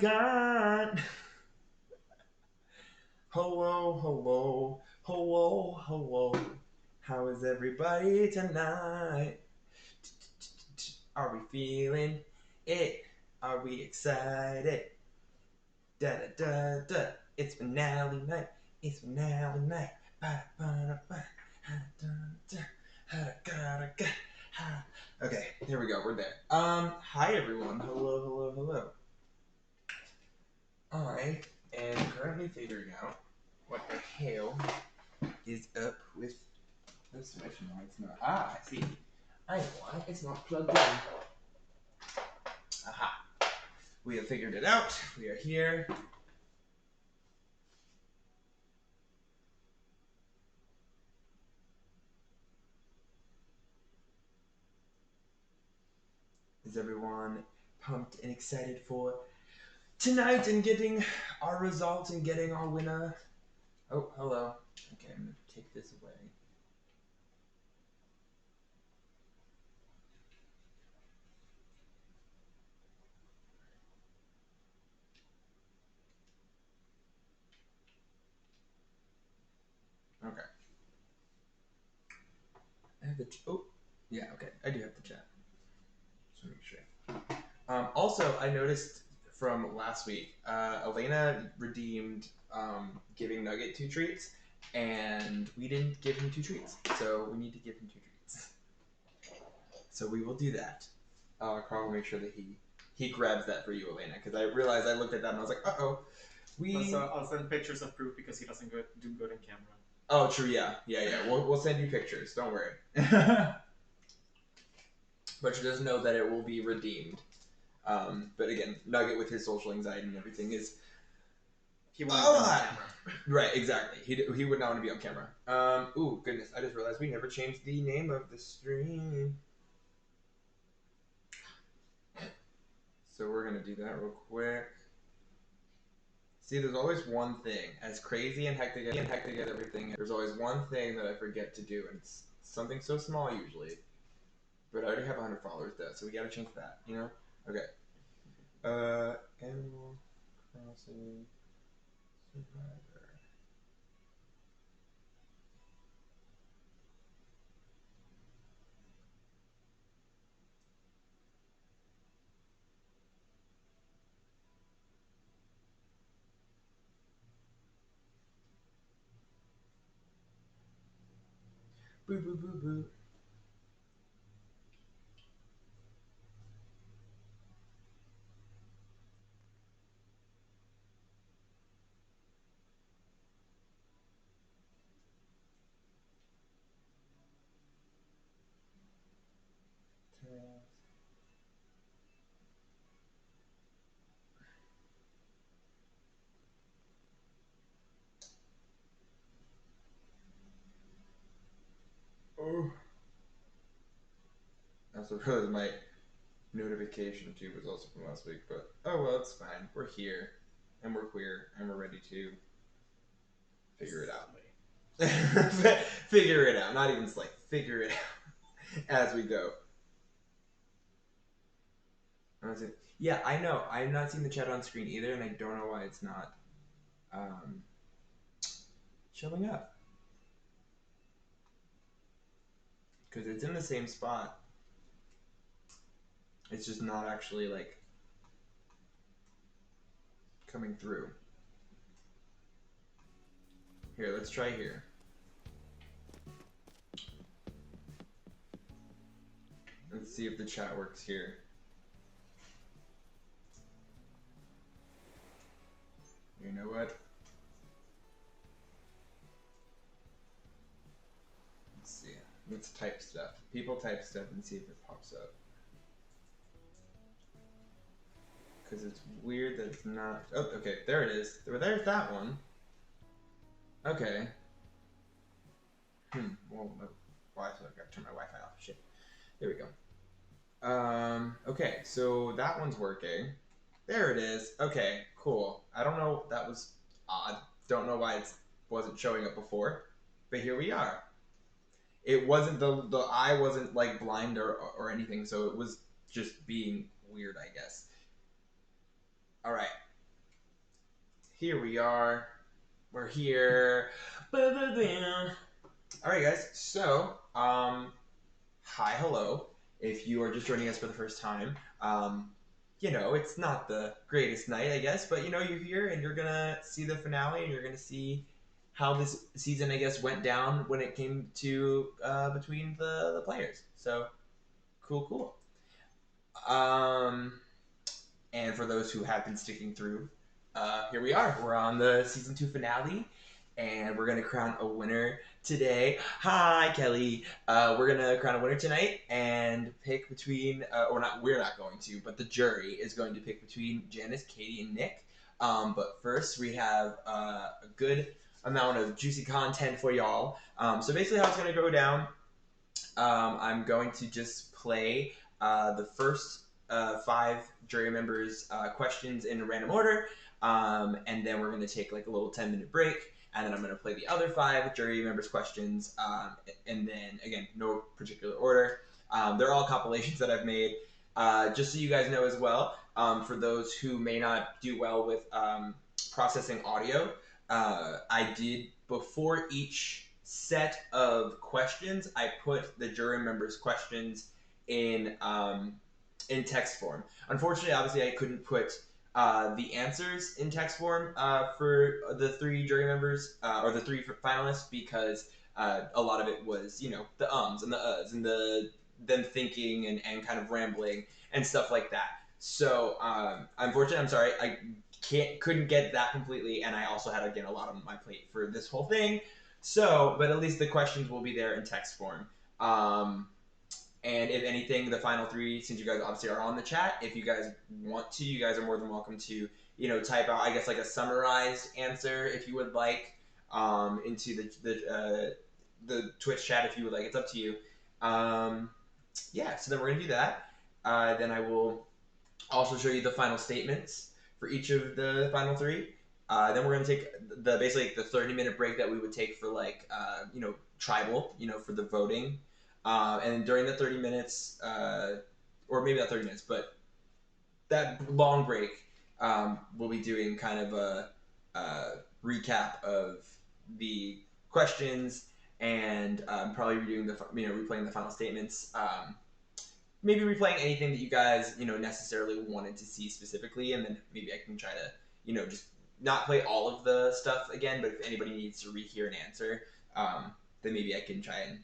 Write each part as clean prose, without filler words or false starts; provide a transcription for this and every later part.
God. Hello, hello, hello, hello. How is everybody tonight? Are we feeling it? Are we excited? Da da da da. It's finale night. It's finale night. Ba ba ba. Okay, here we go. We're there. Hi everyone. Hello, hello, hello. I am currently figuring out what the hell is up with the switch. No, it's not. Ah, I see. I know why. It's not plugged in. Aha. We have figured it out. We are here. Is everyone pumped and excited for tonight and getting our results and getting our winner? Oh, hello. Okay, I'm going to take this away. Okay. I have the... oh, yeah, okay. I do have the chat. Just want to make sure. Also, I noticed from last week, Elena redeemed giving Nugget 2 treats, and we didn't give him 2 treats, so we need to give him 2 treats. So we will do that. Carl will make sure that he grabs that for you, Elena, because I realized I looked at that and I was like, uh-oh. I'll send pictures of proof because he doesn't do good in camera. Oh, true, yeah. We'll send you pictures, don't worry. But you just know that it will be redeemed. But again, Nugget with his social anxiety and everything is... He won't be on camera. Right, exactly. He would not want to be on camera. Ooh, goodness, I just realized we never changed the name of the stream. So we're going to do that real quick. See, there's always one thing. As crazy and hectic as everything, there's always one thing that I forget to do, and it's something so small usually. But I already have 100 followers though, so we gotta change that, you know? Okay. Animal Crossing Survivor. Boo boo boo boo. Oh. I also realized my notification too was also from last week, but oh well, it's fine. We're here, and we're queer, and we're ready to figure it out. Figure it out, not even like figure it out as we go. Yeah, I know. I'm not seeing the chat on screen either, and I don't know why it's not showing up. Because it's in the same spot. It's just not actually like coming through. Here, let's try here. Let's see if the chat works here. You know what? Let's see. Let's type stuff. People type stuff and see if it pops up. Because it's weird that it's not... Oh, okay. There it is. There's that one. Okay. Well, why? So I've got to turn my Wi-Fi off. Shit. There we go. Okay, so that one's working. There it is. Okay, cool. I don't know, that was odd. Don't know why it wasn't showing up before, but here we are. It wasn't, the eye wasn't like blind or anything, so it was just being weird, I guess. Alright, Here we are. We're here. All right, guys. So, hi, hello. If you are just joining us for the first time, it's not the greatest night, I guess, but you're here and you're gonna see the finale and you're gonna see how this season, I guess, went down when it came to between the players. So, cool. And for those who have been sticking through, here we are. We're on the season 2 finale, and we're gonna crown a winner today. Hi, Kelly. We're gonna crown a winner tonight and pick between, or not. We're not going to, but the jury is going to pick between Janice, Katie, and Nick. But first, we have a good amount of juicy content for y'all. So basically, how it's gonna go down. I'm going to just play the first 5 jury members' questions in a random order, and then we're going to take like a little 10-minute break, and then I'm going to play the other 5 jury members' questions, and then again, no particular order. They're all compilations that I've made. Just so you guys know as well, for those who may not do well with processing audio, I did before each set of questions, I put the jury members' questions in text form. Unfortunately, obviously, I couldn't put the answers in text form for the 3 jury members or the 3 finalists because a lot of it was, the ums and the uhs and the them thinking and kind of rambling and stuff like that. So, unfortunately, I'm sorry, I couldn't get that completely, and I also had again a lot on my plate for this whole thing. So, but at least the questions will be there in text form. And if anything, the final 3, since you guys obviously are on the chat, if you guys want to, you guys are more than welcome to, type out, I guess, like a summarized answer if you would like, into the Twitch chat if you would like. It's up to you. Yeah, so then we're gonna do that. Then I will also show you the final statements for each of the final 3. Then we're gonna take basically the 30-minute break that we would take for like tribal, for the voting. And during the 30 minutes, or maybe not 30 minutes, but that long break, we'll be doing kind of a recap of the questions and probably replaying the final statements. Maybe replaying anything that you guys, necessarily wanted to see specifically, and then maybe I can try to, just not play all of the stuff again, but if anybody needs to rehear an answer, then maybe I can try and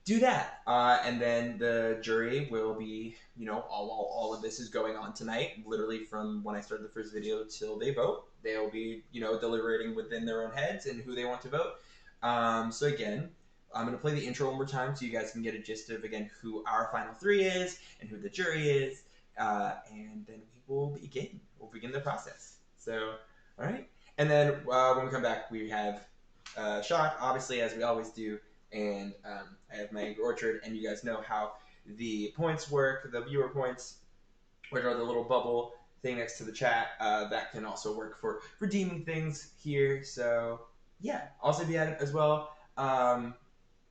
do that. And then the jury will be, all of this is going on tonight, literally from when I started the first video till they vote. They'll be, deliberating within their own heads and who they want to vote. So again, I'm going to play the intro one more time so you guys can get a gist of, again, who our final 3 is and who the jury is. And then we will begin. We'll begin the process. So, all right. And then when we come back, we have shot, obviously, as we always do. And I have my Angry Orchard, and you guys know how the points work, the viewer points, which are the little bubble thing next to the chat. That can also work for redeeming things here. So, yeah. Also be at it as well.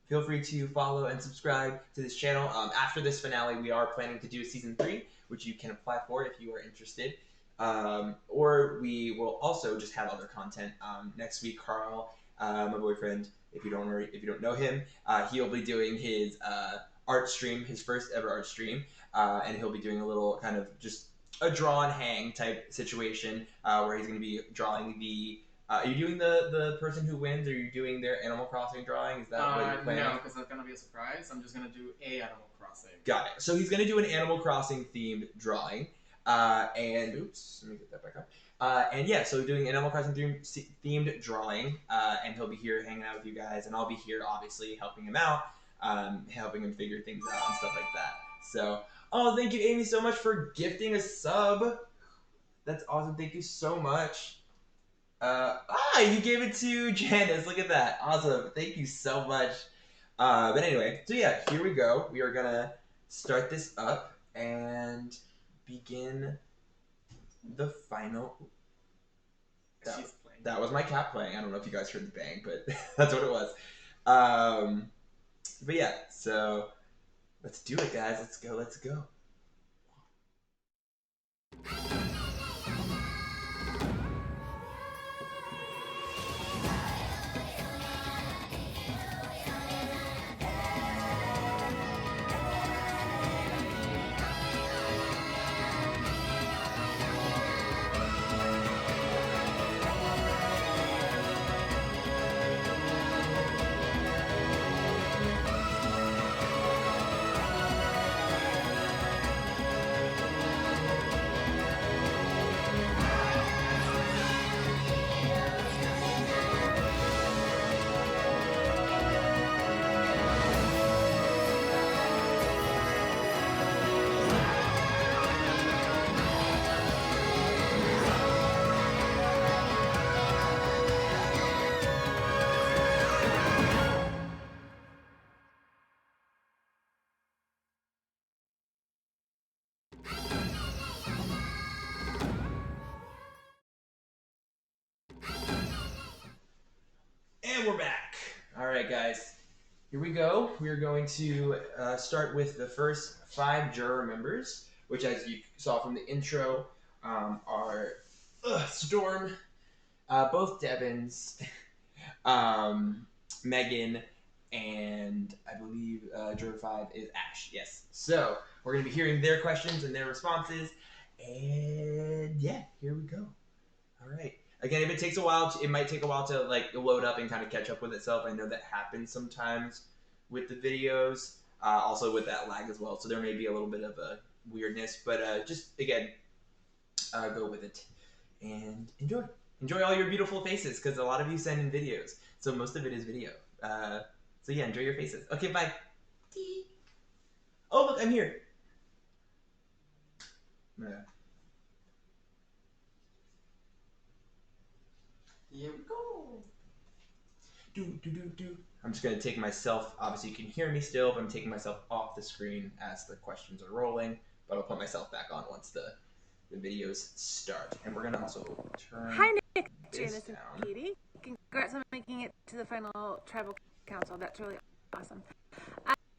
Feel free to follow and subscribe to this channel. After this finale, we are planning to do season 3, which you can apply for if you are interested. Or we will also just have other content. Next week, Carl, my boyfriend, if you don't know him, he'll be doing his art stream, his first ever art stream, and he'll be doing a little kind of just a draw and hang type situation where he's going to be drawing the. Are you doing the person who wins, or are you doing their Animal Crossing drawing? Is that what you're planning? No, because that's going to be a surprise. I'm just going to do a Animal Crossing. Got it. So he's going to do an Animal Crossing themed drawing. And oops, let me get that back up. And yeah, so doing an Animal Crossing themed drawing, and he'll be here hanging out with you guys, and I'll be here obviously helping him out, helping him figure things out and stuff like that. So, oh, thank you, Amy, so much for gifting a sub. That's awesome. Thank you so much. You gave it to Janice. Look at that. Awesome. Thank you so much. But anyway, so yeah, here we go. We are gonna start this up and begin the final. That was my cat playing. I don't know if you guys heard the bang, but that's what it was. But yeah, so let's do it, guys. Let's go. Let's go. we're back. All right, guys. Here we go. We're going to start with the first 5 juror members, which, as you saw from the intro, are Storm, both Devins, Megan, and I believe juror 5 is Ash. Yes. So we're going to be hearing their questions and their responses, and yeah, here we go. All right. Again, if it takes a while, it might take a while to like load up and kind of catch up with itself. I know that happens sometimes with the videos, also with that lag as well. So there may be a little bit of a weirdness, but just again, go with it and enjoy. Enjoy all your beautiful faces because a lot of you send in videos, so most of it is video. So yeah, enjoy your faces. Okay, bye. Oh look, I'm here. Yeah. Here we go. Do. I'm just gonna take myself. Obviously, you can hear me still, but I'm taking myself off the screen as the questions are rolling. But I'll put myself back on once the videos start. And we're gonna also turn. Hi, Nick, this Janice, down. and Katie. Congrats on making it to the final tribal council. That's really awesome.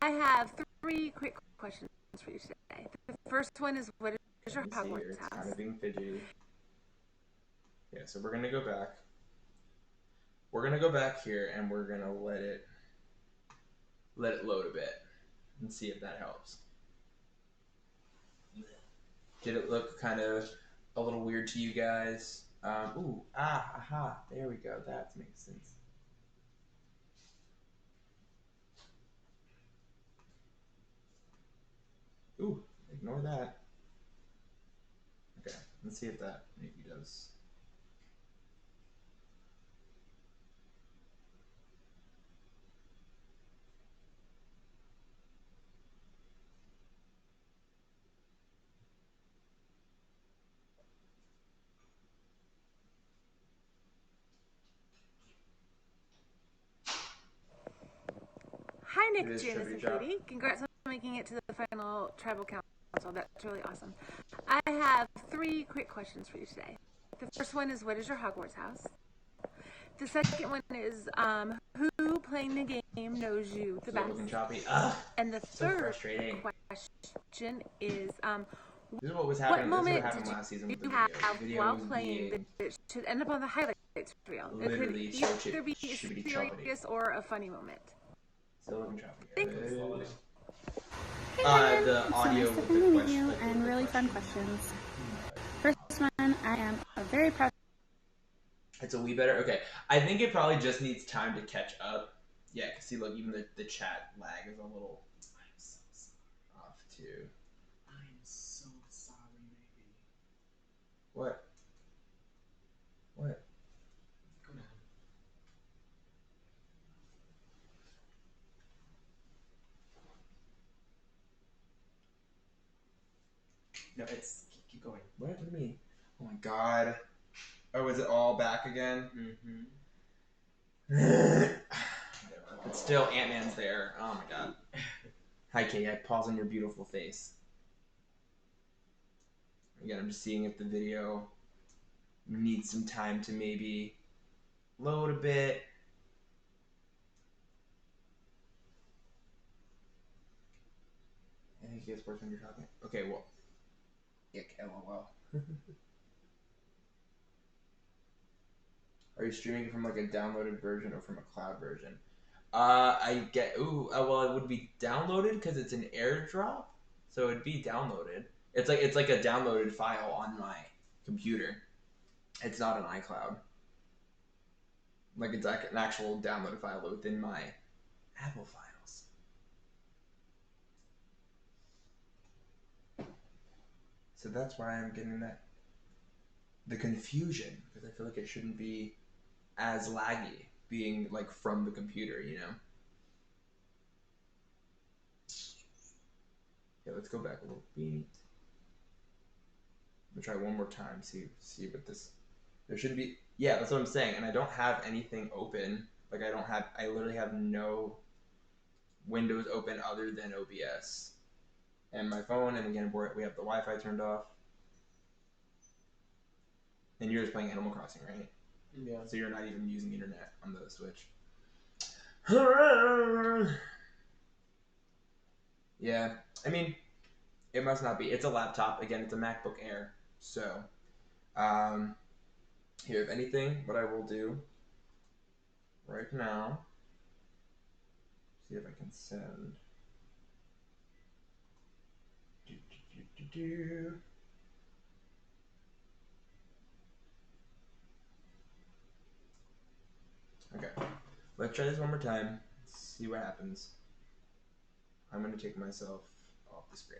I have 3 quick questions for you today. The first one is, what is your Hogwarts It's house? kind of being fidgety. Yeah, so we're gonna go back. We're gonna go back here, and we're gonna let it load a bit, and see if that helps. Did it look kind of a little weird to you guys? Aha, there we go. That makes sense. Ooh, ignore that. Okay, let's see if that maybe does. Hi, It Nick, is Janice, trivia and drop. Katie. Congrats on making it to the final tribal council. That's really awesome. I have 3 quick questions for you today. The first one is, what is your Hogwarts house? The second one is, who playing the game knows you the best? Looking choppy. And the So third frustrating. question is, This is what was what happening. This is moment what happened did last season with the you have video. while Videos playing being that should end up on the highlights reel? It could literally so either be chippity serious or a funny moment. Still looking choppy. Thanks. Hey, The it's audio so nice with to the meet question, you like, and with the really fun question. questions. First one, I am a very proud. It's a wee better. Okay, I think it probably just needs time to catch up. Yeah, cause see, look, even the chat lag is a little I'm so sorry. off too. I'm so sorry, baby. What? What? Go down. No, it's keep going. What do you mean? Oh my god. Oh, is it all back again? Mm-hmm. Whatever. But still, Ant-Man's there. Oh my god. Hi, Kay. I pause on your beautiful face. Again, I'm just seeing if the video needs some time to maybe load a bit. I think it gets worse when you're talking. Okay, well. Ick, LOL. Are you streaming from like a downloaded version or from a cloud version? I get. Well, it would be downloaded because it's an AirDrop, so it'd be downloaded. It's like a downloaded file on my computer. It's not an iCloud. Like it's like an actual downloaded file within my Apple files. So that's why I'm getting the confusion, because I feel like it shouldn't be as laggy being like from the computer, you know? Yeah, let's go back a little bit. I'm gonna try one more time, see what this. There shouldn't be. Yeah, that's what I'm saying, and I don't have anything open. Like I literally have no windows open other than OBS and my phone. And again, we have the Wi-Fi turned off. And you're just playing Animal Crossing, right? Yeah. So you're not even using internet on the Switch. Yeah, I mean, it must not be. It's a laptop. Again, it's a MacBook Air. So, um, here, if anything, what I will do right now, see if I can send. Do, do, do, do, do. Okay, let's try this one more time. See what happens. I'm gonna take myself off the screen.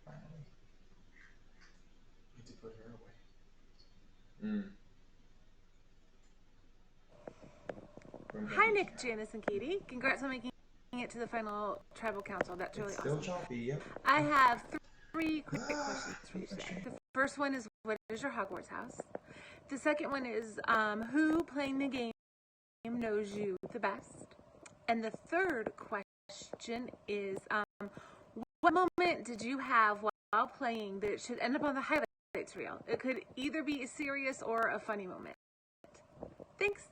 Finally. Need to put her away. Hi, Nick, Janice, and Katie. Congrats on making it to the final tribal council. That's really It's still awesome. choppy. Yep. I have three quick questions for you today. The first one is, what is your Hogwarts house? The second one is, who playing the game knows you the best? And the third question is, what moment did you have while playing that should end up on the highlights reel? It could either be a serious or a funny moment. Thanks.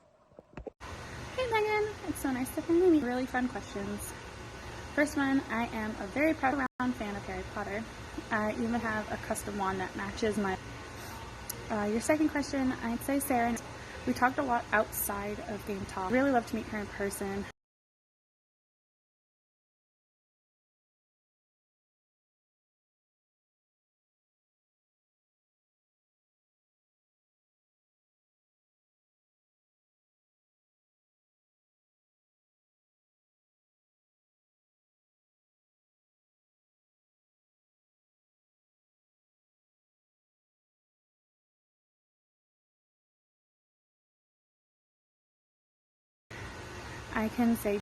Hey Megan, it's so nice to finally meet. Really fun questions. First one, I am a very proud round fan of Harry Potter. I even have a custom wand that matches my. Your second question, I'd say Sarah. We talked a lot outside of game talk. Really love to meet her in person. I can say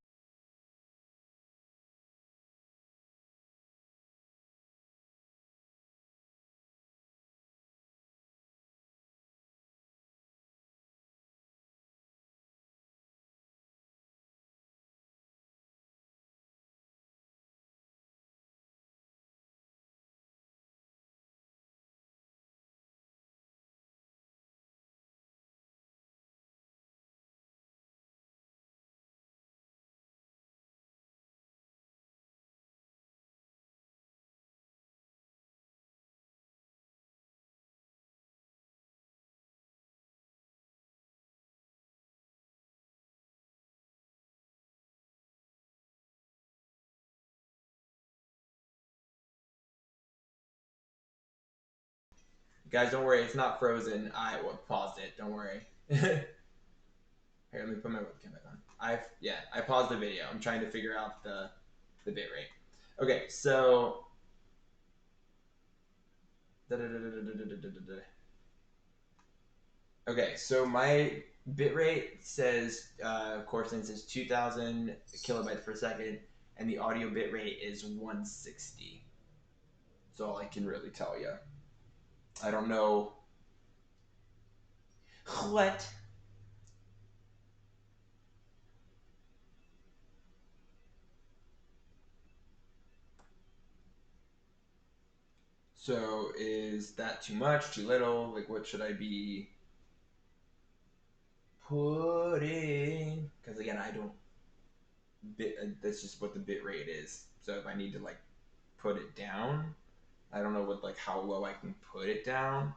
Guys, don't worry. It's not frozen. I paused it. Don't worry. Here, let me put my webcam back on. I paused the video. I'm trying to figure out the bit rate. Okay, so okay, so my bit rate says, of course, since it's 2,000 kilobytes per second, and the audio bit rate is 160. That's all I can really tell you. I don't know what. So is that too much, too little? Like, what should I be putting? Because again, I don't that's just what the bit rate is. So if I need to like put it down, I don't know what like how low I can put it down.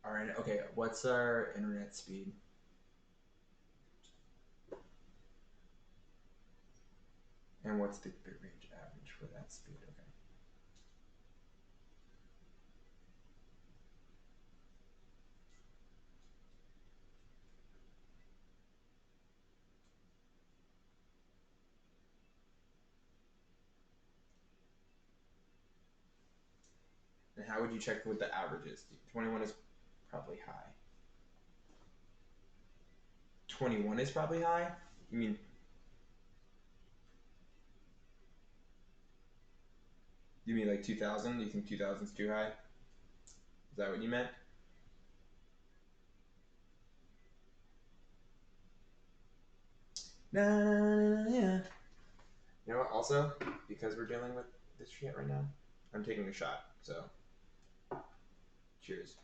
All right. Okay. What's our internet speed? And what's the bit rate average for that speed? Okay. And how would you check what the average is? 21 is probably high. 21 is probably high? You mean like 2,000? Do you think 2,000 is too high? Is that what you meant? You know what? Also, because we're dealing with this shit right now, I'm taking a shot. So, cheers.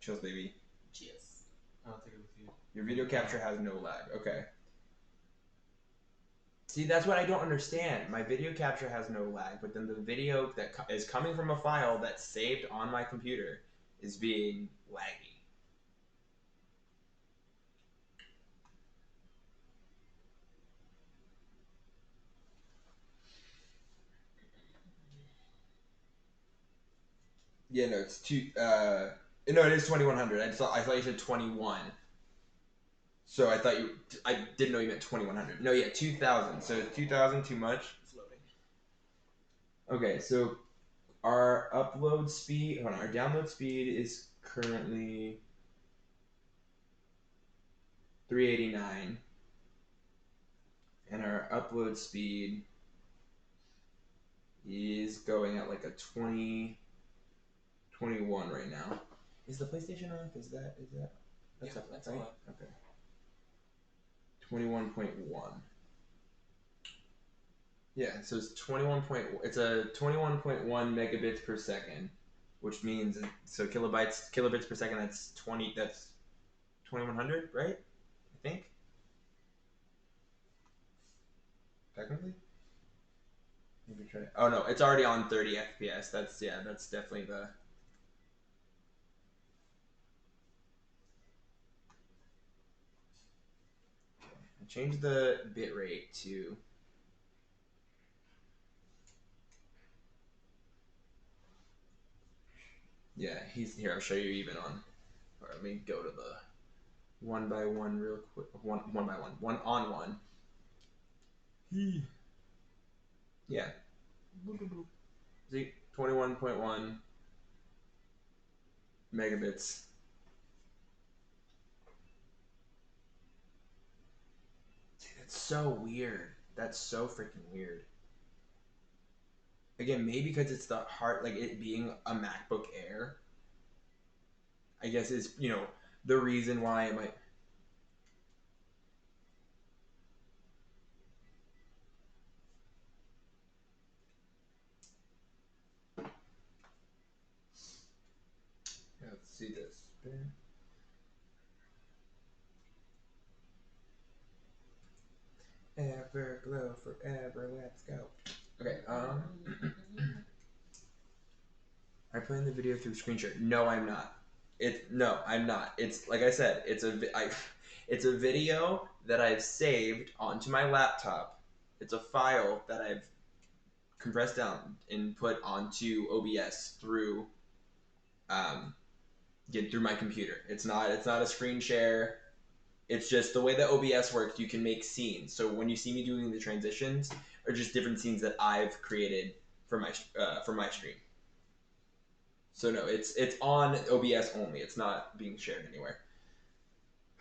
Chills, baby. Cheers. I'll take it with you. Your video capture has no lag. Okay. See, that's what I don't understand. My video capture has no lag, but then the video that is coming from a file that's saved on my computer is being laggy. Yeah, no, it's no, it is 2100. I thought you said 21. So I didn't know you meant 2100. No, yeah, 2000. So 2000 too much? It's loading. Okay, so our upload speed, hold on, our download speed is currently 389. And our upload speed is going at like a 21 right now. Is the PlayStation off? Is that That's up, that's right? all. Okay. 21.1. Yeah, so it's 21. It's a 21.1 megabits per second, which means so kilobits per second. That's 2100, right? I think. Technically. Maybe try. Oh no, it's already on 30 FPS. That's definitely the. I changed the bitrate to. Yeah, he's here. I'll show you even on. Or let me go to the one by one real quick. One by one. One on one. Yeah. See, 21.1 megabits. See, that's so weird. That's so freaking weird. Again, maybe because it's the heart, like it being a MacBook Air. I guess is the reason why it might. Let's see this. Everglow forever, let's go. Okay, I'm playing the video through screen share. No, I'm not. No, I'm not. It's like I said. It's a video that I've saved onto my laptop. It's a file that I've compressed down and put onto OBS through through my computer. It's not a screen share. It's just the way that OBS works. You can make scenes. So when you see me doing the transitions, are just different scenes that I've created for my stream. So no, it's on OBS only. It's not being shared anywhere.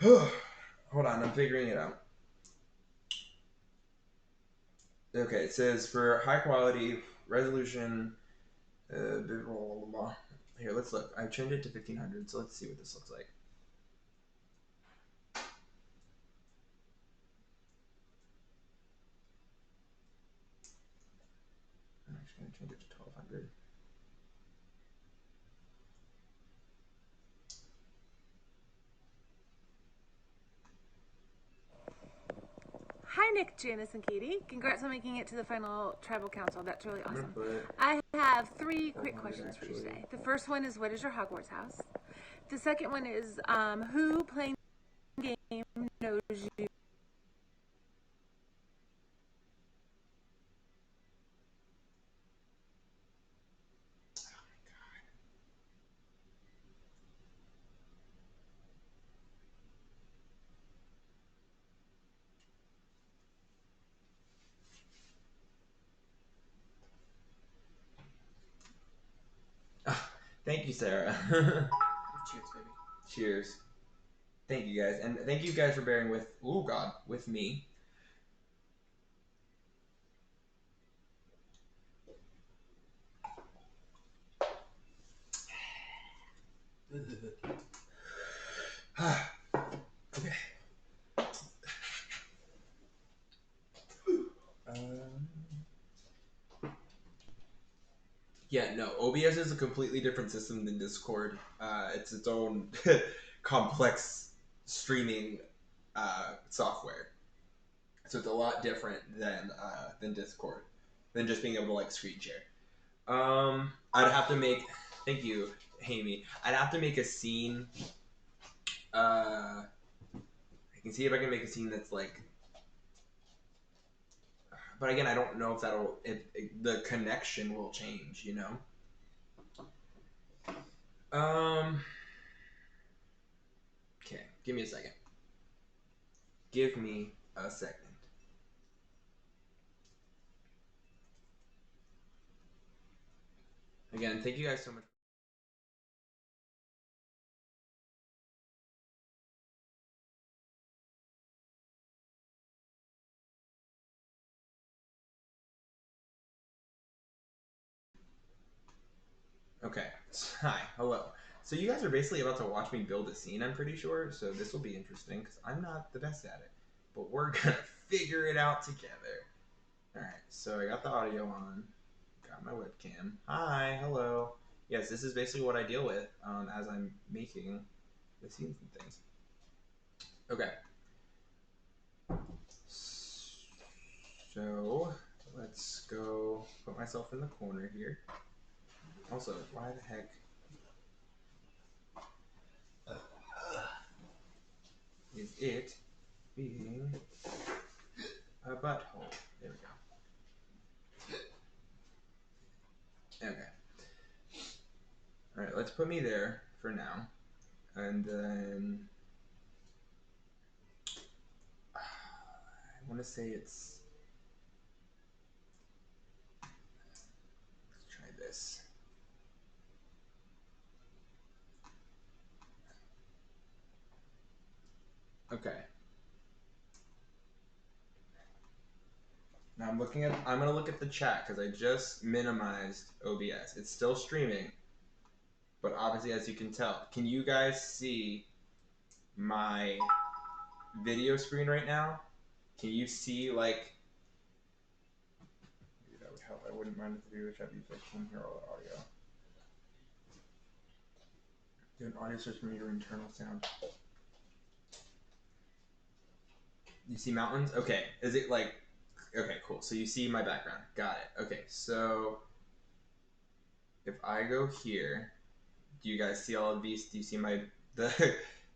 Hold on, I'm figuring it out. Okay, it says for high quality resolution. Blah, blah, blah. Here, let's look. I've changed it to 1500, so let's see what this looks like. I'm actually going to change it to 1200. Hi, Nick, Janice, and Katie. Congrats on making it to the final tribal council. That's really I'm awesome. gonna put I have 3 quick questions for you actually. today. The first one is, what is your Hogwarts house? The second one is, who playing the game knows you? Thank you, Sarah. Cheers, baby. Cheers. Thank you guys, and thank you guys for bearing with me. Okay. Yeah, no. OBS is a completely different system than Discord. It's its own complex streaming software. So it's a lot different than Discord, than just being able to like screen share. I'd have to make. Thank you, Amy. I'd have to make a scene. I can see if I can make a scene that's like. But again, I don't know if the connection will change. You know. Okay, give me a second. Give me a second. Again, thank you guys so much. Okay. Hi. Hello. So you guys are basically about to watch me build a scene, I'm pretty sure. So this will be interesting because I'm not the best at it. But we're going to figure it out together. Alright. So I got the audio on. Got my webcam. Hi. Hello. Yes, this is basically what I deal with as I'm making the scenes and things. Okay. So let's go put myself in the corner here. Also, why the heck is it being a butthole? There we go. Okay. Alright, let's put me there for now. And then I want to say let's try this. Okay. Now I'm gonna look at the chat because I just minimized OBS. It's still streaming, but obviously as you can tell, can you guys see my video screen right now? Can you see like, maybe that would help. I wouldn't mind if the video chat because I can hear all the audio. Do an audio search from your internal sound. You see mountains? Okay. Is it like, okay, cool. So you see my background. Got it. Okay, so if I go here, do you guys see all of these? Do you see the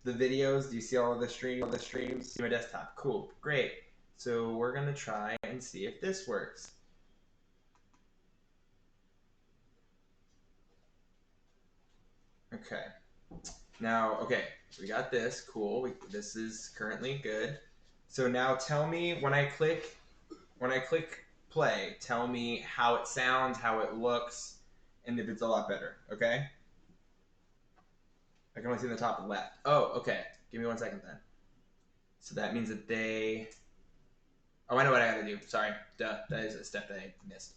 videos? Do you see all of the streams? See my desktop. Cool. Great. So we're gonna try and see if this works. Okay. Now, okay, so we got this. Cool. This is currently good. So now tell me when I click play, tell me how it sounds, how it looks, and if it's a lot better, okay? I can only see in the top left. Oh, okay. Give me 1 second then. So that means that they... Oh, I know what I gotta do. Sorry. Duh. That is a step that I missed.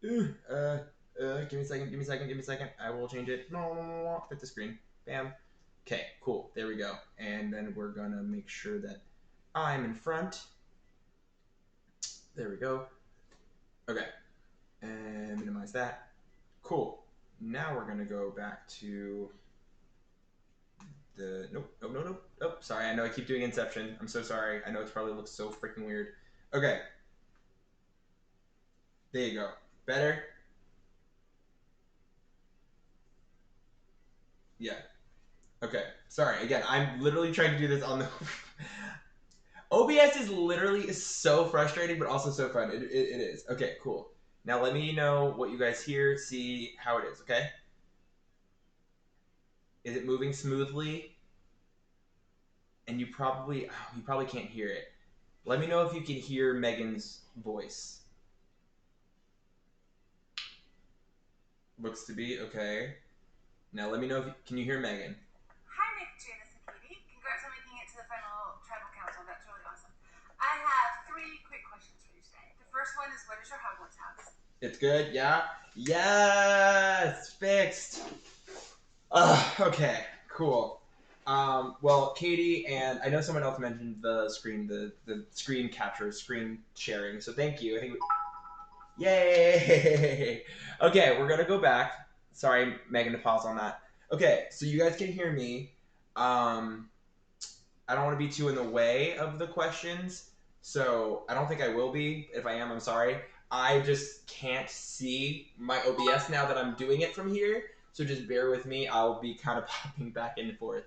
Give me a second. I will change it. Fit the screen. Bam. Okay, cool. There we go. And then we're gonna make sure that I'm in front. There we go. Okay. And minimize that. Cool. Now we're gonna go back to the nope. Sorry, I know I keep doing Inception. I'm so sorry. I know it probably looks so freaking weird. Okay. There you go. Better? Yeah. Okay. Sorry. Again, I'm literally trying to do this on the OBS is so frustrating, but also so fun. It is. Okay, cool. Now let me know what you guys hear, see how it is, okay? Is it moving smoothly? And you probably can't hear it. Let me know if you can hear Megan's voice. Looks to be okay. Now let me know can you hear Megan? Hi, Nick, Janice, and Katie. Congrats on making it to the final tribal council. That's really awesome. I have 3 quick questions for you today. The first one is, what is your Hogwarts house? It's good, yeah? Yes! Fixed! Okay, cool. Well, Katie and I know someone else mentioned the screen capture, screen sharing. So thank you. I think Yay! Okay, we're gonna go back. Sorry, Megan, to pause on that. Okay, so you guys can hear me. I don't want to be too in the way of the questions, so I don't think I will be. If I am, I'm sorry. I just can't see my OBS now that I'm doing it from here, so just bear with me. I'll be kind of popping back and forth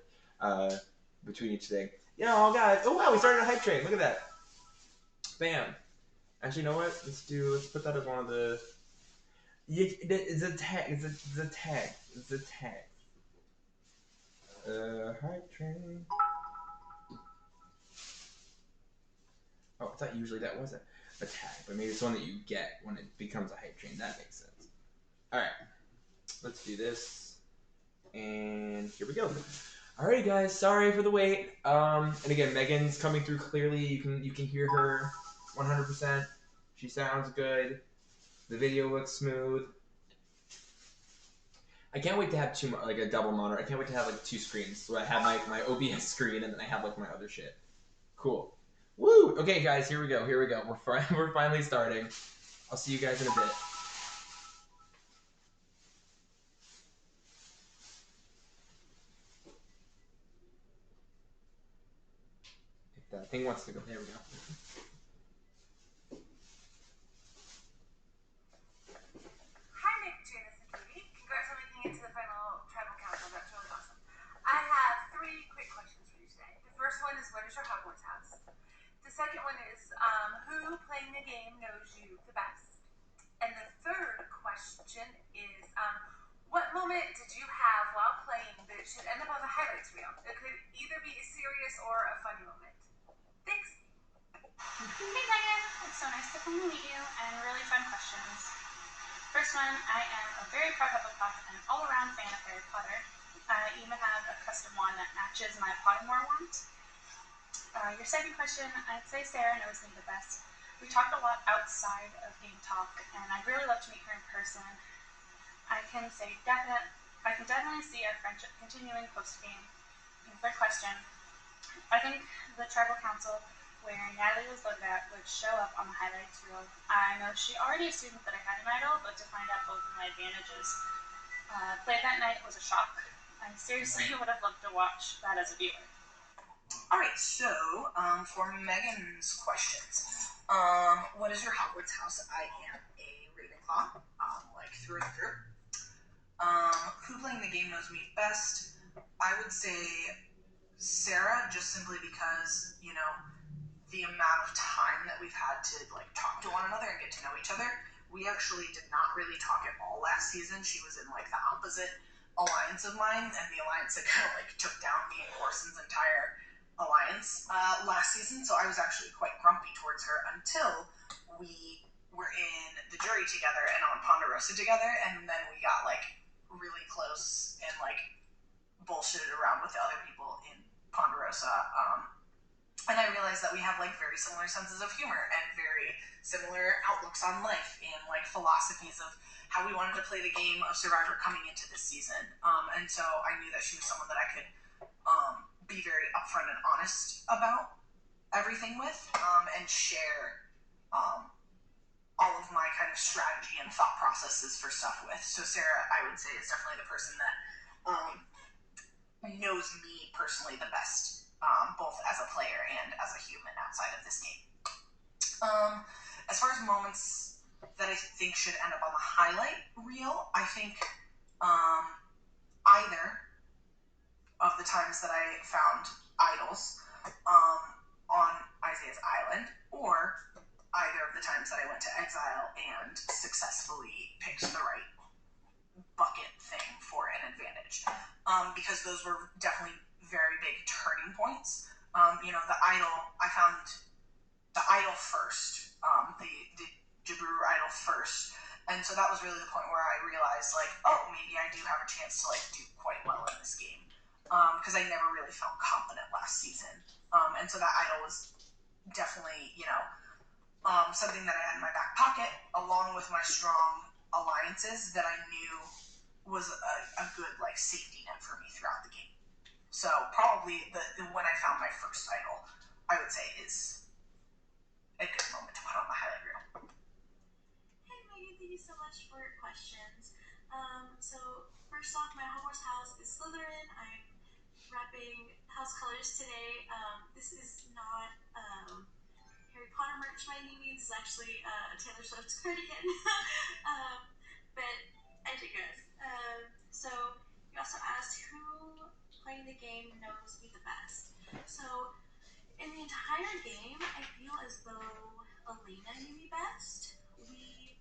between each thing. Oh, guys. Oh, wow, we started a hype train. Look at that. Bam. Actually, you know what? Let's put that as one of the... It's a tag. It's a tag. It's a tag. Hype train. Oh, I thought usually that wasn't a tag, but maybe it's one that you get when it becomes a hype train. That makes sense. All right, let's do this, and here we go. Alrighty, guys. Sorry for the wait. And again, Megan's coming through clearly. You can hear her 100%. She sounds good. The video looks smooth. I can't wait to have a double monitor. I can't wait to have like 2 screens. So I have my OBS screen and then I have like my other shit. Cool. Woo! Okay, guys, here we go. We're finally starting. I'll see you guys in a bit. If that thing wants to go, there we go. Hi, Nick, Janice, and Katie. Congrats on making it to the final tribal council. That's really awesome. I have 3 quick questions for you today. The first one is, what is your Hogwarts house? The second one is, who playing the game knows you the best? And the third question is, what moment did you have while playing that should end up on the highlights reel? It could either be a serious or a funny moment. Thanks. Hey Megan, it's so nice to finally meet you and really fun questions. First one, I am a very proud Hufflepuff and all-around fan of Harry Potter. I even have a custom wand that matches my Pottermore wand. Your second question, I'd say Sarah knows me the best. We talked a lot outside of game talk, and I'd really love to meet her in person. I can definitely see our friendship continuing post-game. And third question, I think the tribal council where Natalie was voted at would show up on the highlights reel. I know she already assumed that I had an idol, but to find out both of my advantages played that night was a shock. I seriously would have loved to watch that as a viewer. Alright, so, for Megan's questions. What is your Hogwarts house? I am a Ravenclaw, like through and through. Who playing the game knows me best? I would say Sarah, just simply because, the amount of time that we've had to, talk to one another and get to know each other. We actually did not really talk at all last season. She was in, the opposite alliance of mine, and the alliance that kind of, took down me and Corson's entire alliance last season, so I was actually quite grumpy towards her until we were in the jury together and on Ponderosa together, and then we got really close and bullshitted around with the other people in Ponderosa, and I realized that we have very similar senses of humor and very similar outlooks on life and philosophies of how we wanted to play the game of Survivor coming into this season, and so I knew that she was someone that I could be very upfront and honest about everything with, and share all of my kind of strategy and thought processes for stuff with. So Sarah, I would say, is definitely the person that knows me personally the best, both as a player and as a human outside of this game. As far as moments that I think should end up on the highlight reel, I think either of the times that I found idols on Isaiah's Island, or either of the times that I went to Exile and successfully picked the right bucket thing for an advantage. Because those were definitely very big turning points. The idol, I found the idol first, the Jabru idol first, and so that was really the point where I realized, maybe I do have a chance to, do quite well in this game. Because I never really felt confident last season. And so that idol was definitely, something that I had in my back pocket, along with my strong alliances that I knew was a good, safety net for me throughout the game. So probably when I found my first idol, I would say is a good moment to put on the highlight reel. Hey, much for your questions. So first off, my Hogwarts house is Slytherin. I'm repping house colors today. This is not Harry Potter merch by any means. It's actually a Taylor Swift cardigan. But I digress. So you also asked who playing the game knows me the best. So in the entire game, I feel as though Elena knew me best. We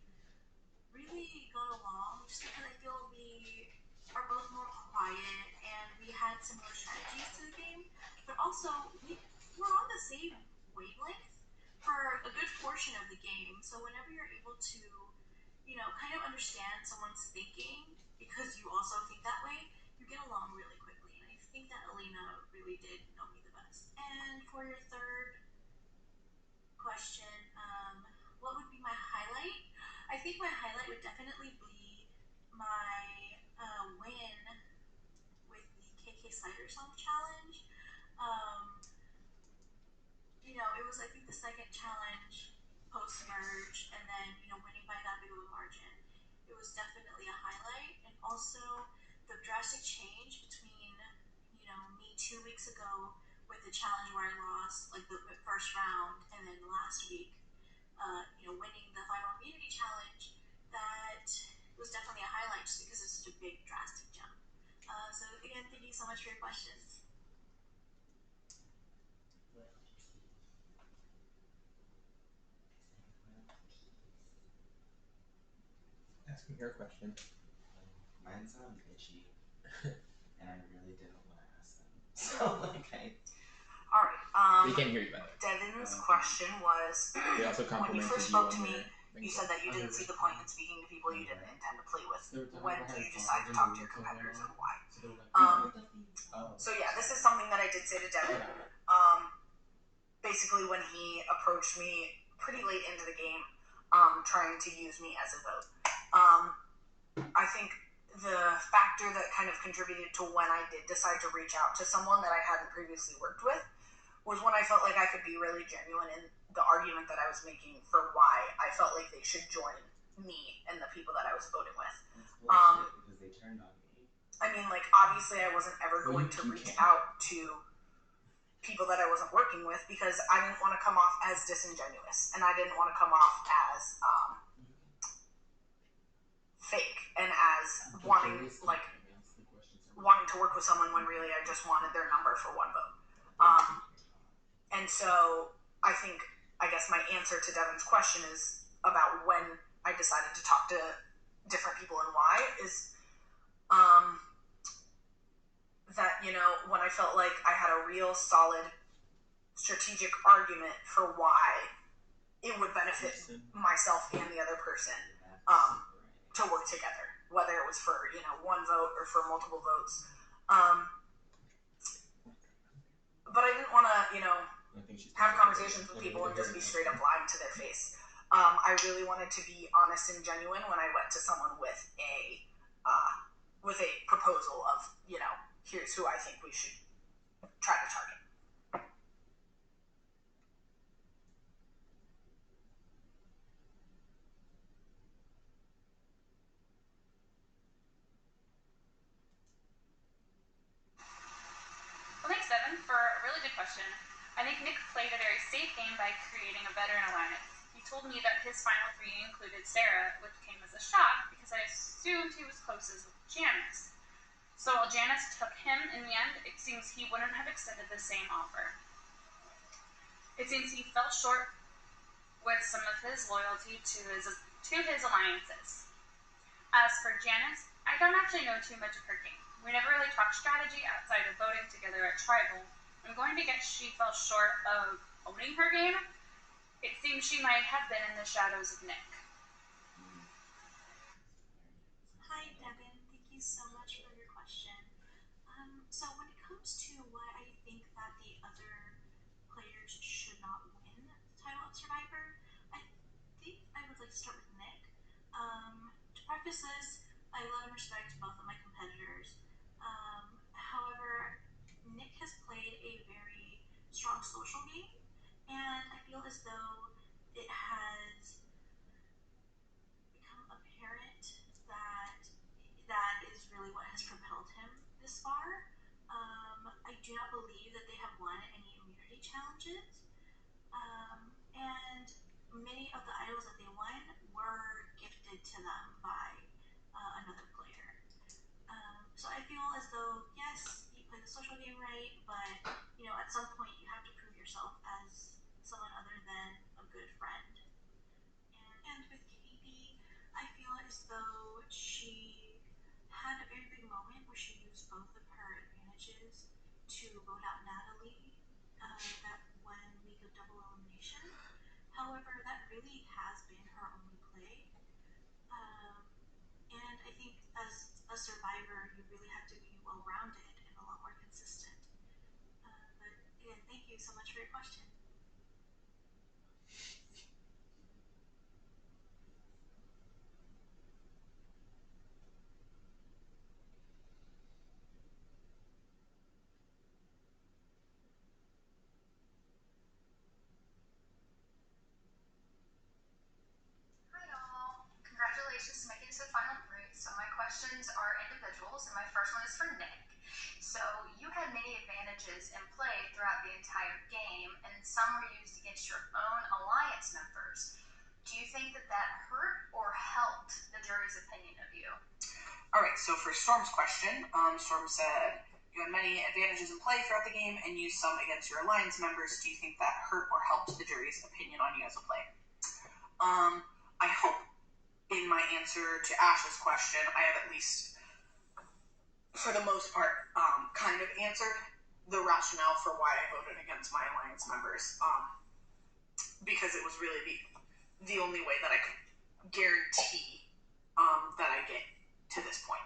really got along just because I feel we are both more quiet and we had similar strategies to the game, but also we were on the same wavelength for a good portion of the game. So whenever you're able to, kind of understand someone's thinking because you also think that way, you get along really quickly. And I think that Elena really did know me the best. And for your third question, what would be my highlight? I think my highlight would definitely be my win with the KK Slider Song Challenge. It was, I think, the second challenge post-merge, and then, winning by that big of a margin. It was definitely a highlight, and also the drastic change between, me 2 weeks ago with the challenge where I lost, like, the first round, and then last week, winning the final immunity challenge, that was definitely a highlight just because it's such a big, drastic jump. So again, thank you so much for your questions. Ask me your question. Mine sound itchy, and I really didn't want to ask them. So, Alright, We can hear you better. Devin's question was, We also when you complimented first you spoke on to me, your you said that you didn't see the point in speaking to people you didn't intend to play with. When did you decide to talk to your competitors and why? So yeah, this is something that I did say to Devin. Basically when he approached me pretty late into the game, trying to use me as a vote. I think the factor that kind of contributed to when I did decide to reach out to someone that I hadn't previously worked with was when I felt like I could be really genuine in the argument that I was making for why I felt like they should join me and the people that I was voting with. because they turned on me. I mean, like, obviously I wasn't ever going to reach out to people that I wasn't working with because I didn't want to come off as disingenuous and I didn't want to come off as fake and as wanting to work with someone when really I just wanted their number for one vote. And so I guess my answer to Devin's question is about when I decided to talk to different people and why is that, when I felt like I had a real solid strategic argument for why it would benefit myself and the other person to work together, whether it was for, one vote or for multiple votes. But I didn't want to, have conversations with people and just be straight up lying to their face. I really wanted to be honest and genuine when I went to someone with a proposal of, here's who I think we should try to target. Well, thanks, Devin, for a really good question. I think Nick played a very safe game by creating a veteran alliance. He told me that his final three included Sarah, which came as a shock because I assumed he was closest with Janice. So while Janice took him in the end, it seems he wouldn't have extended the same offer. It seems he fell short with some of his loyalty to his alliances. As for Janice, I don't actually know too much of her game. We never really talked strategy outside of voting together at Tribal. I'm going to guess she fell short of owning her game. It seems she might have been in the shadows of Nick. Hi, Devin. Thank you so much for your question. So when it comes to why I think that the other players should not win the title of Survivor, I think I would like to start with Nick. To preface this, I love and respect both of my competitors. However, Nick has played a very strong social game, and I feel as though it has become apparent has propelled him this far. I do not believe that they have won any immunity challenges. And many of the idols that they won were gifted to them by another player. So I feel as though, yes, you play the social game right, but at some point you have to prove yourself as someone other than a good friend. And with Katie, I feel as though she had a very big moment where she used both of her advantages to vote out Natalie that one week of double elimination. However, that really has been her only play. And I think as a survivor, you really have to be well-rounded and a lot more consistent. But again, thank you so much for your question. Hi y'all. Congratulations to making it to the final three. So my questions are individuals, and my first one is for Nick. So you had many advantages in play throughout the entire game, and some were used against your own alliance members. Do you think that that hurt or helped the jury's opinion of you? Alright, so for Storm's question, Storm said, you had many advantages in play throughout the game and used some against your alliance members. Do you think that hurt or helped the jury's opinion on you as a player? I hope in my answer to Ash's question, I have at least, for the most part, kind of answered the rationale for why I voted against my alliance members. Because it was really the only way that I could guarantee that I get to this point.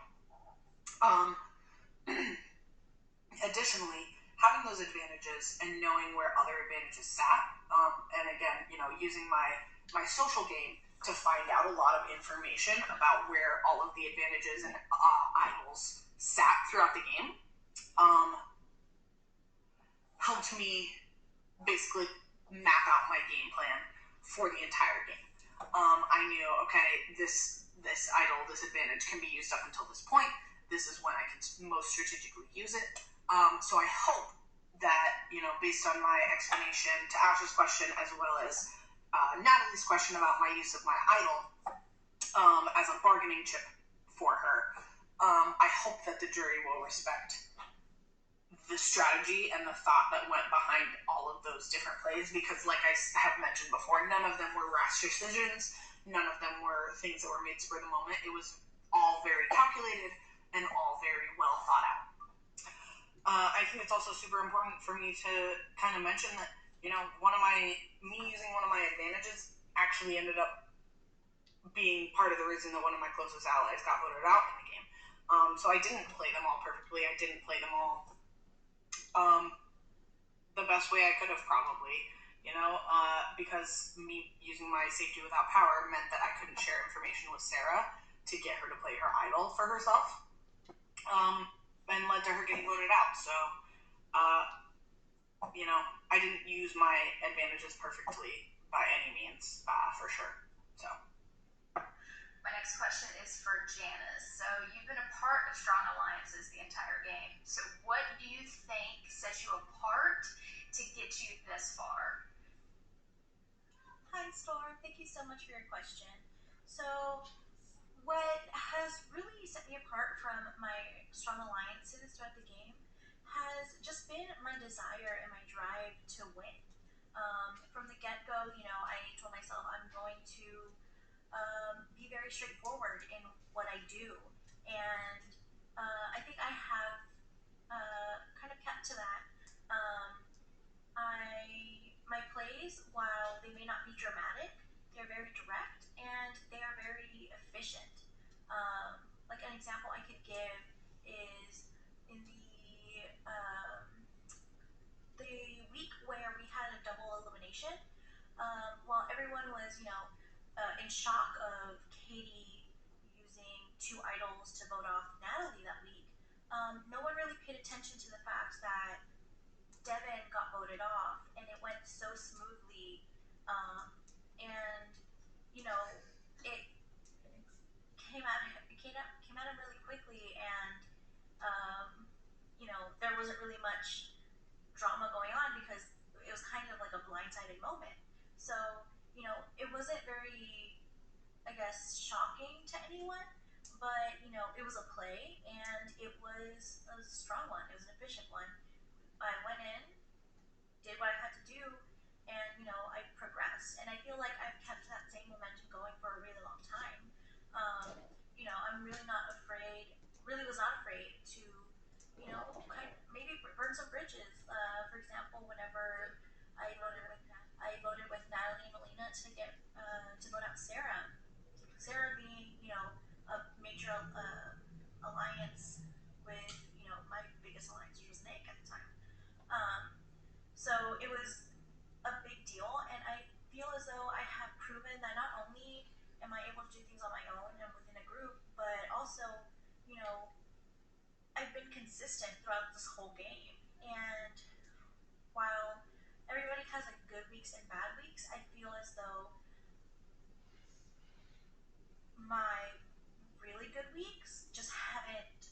Additionally, having those advantages and knowing where other advantages sat, and again, using my social game to find out a lot of information about where all of the advantages and idols sat throughout the game, helped me basically map out my game plan for the entire game. I knew, okay, this idol, this advantage can be used up until this point. This is when I can most strategically use it. So I hope that, based on my explanation to Ash's question, as well as Natalie's question about my use of my idol as a bargaining chip for her, I hope that the jury will respect the strategy and the thought that went behind all of those different plays, because like I have mentioned before, none of them were rash decisions. None of them were things that were made spur of the moment. It was all very calculated and all very well thought out. I think it's also super important for me to kind of mention that, me using one of my advantages actually ended up being part of the reason that one of my closest allies got voted out in the game. So I didn't play them all perfectly. I didn't play them all the best way I could have probably, because me using my safety without power meant that I couldn't share information with Sarah to get her to play her idol for herself, and led to her getting voted out. So, I didn't use my advantages perfectly by any means, for sure. So. My next question is for Janice. So you've been a part of strong alliances the entire game. So what do you think sets you apart to get you this far? Hi, Storm. Thank you so much for your question. So, what has really set me apart from my strong alliances throughout the game has just been my desire and my drive to win. From the get-go, I told myself I'm going to be very straightforward in what I do, and I think I have kind of kept to that. My plays, while they may not be dramatic, they're very direct and they are very efficient. Like an example I could give is in the week where we had a double elimination. While everyone was, in shock of Katie using two idols to vote off Natalie that week, no one really paid attention to the fact that Devin got voted off, and it went so smoothly, and it came at him really quickly, and there wasn't really much drama going on because it was kind of like a blindsided moment. So, it wasn't very, I guess, shocking to anyone, but, it was a play and it was a strong one. It was an efficient one. I went in, did what I had to do, and, I progressed. And I feel like I've kept that same momentum going for a really long time. I'm really not afraid, really was not afraid to, kind of maybe burn some bridges. For example, whenever I voted with Natalie and Melina to get to vote out Sarah. Sarah being, a major alliance with, my biggest alliance, which was Nick at the time. So it was a big deal, and I feel as though I have proven that not only am I able to do things on my own and within a group, but also, I've been consistent throughout this whole game. And while everybody has like good weeks and bad weeks, I feel as though my really good weeks just haven't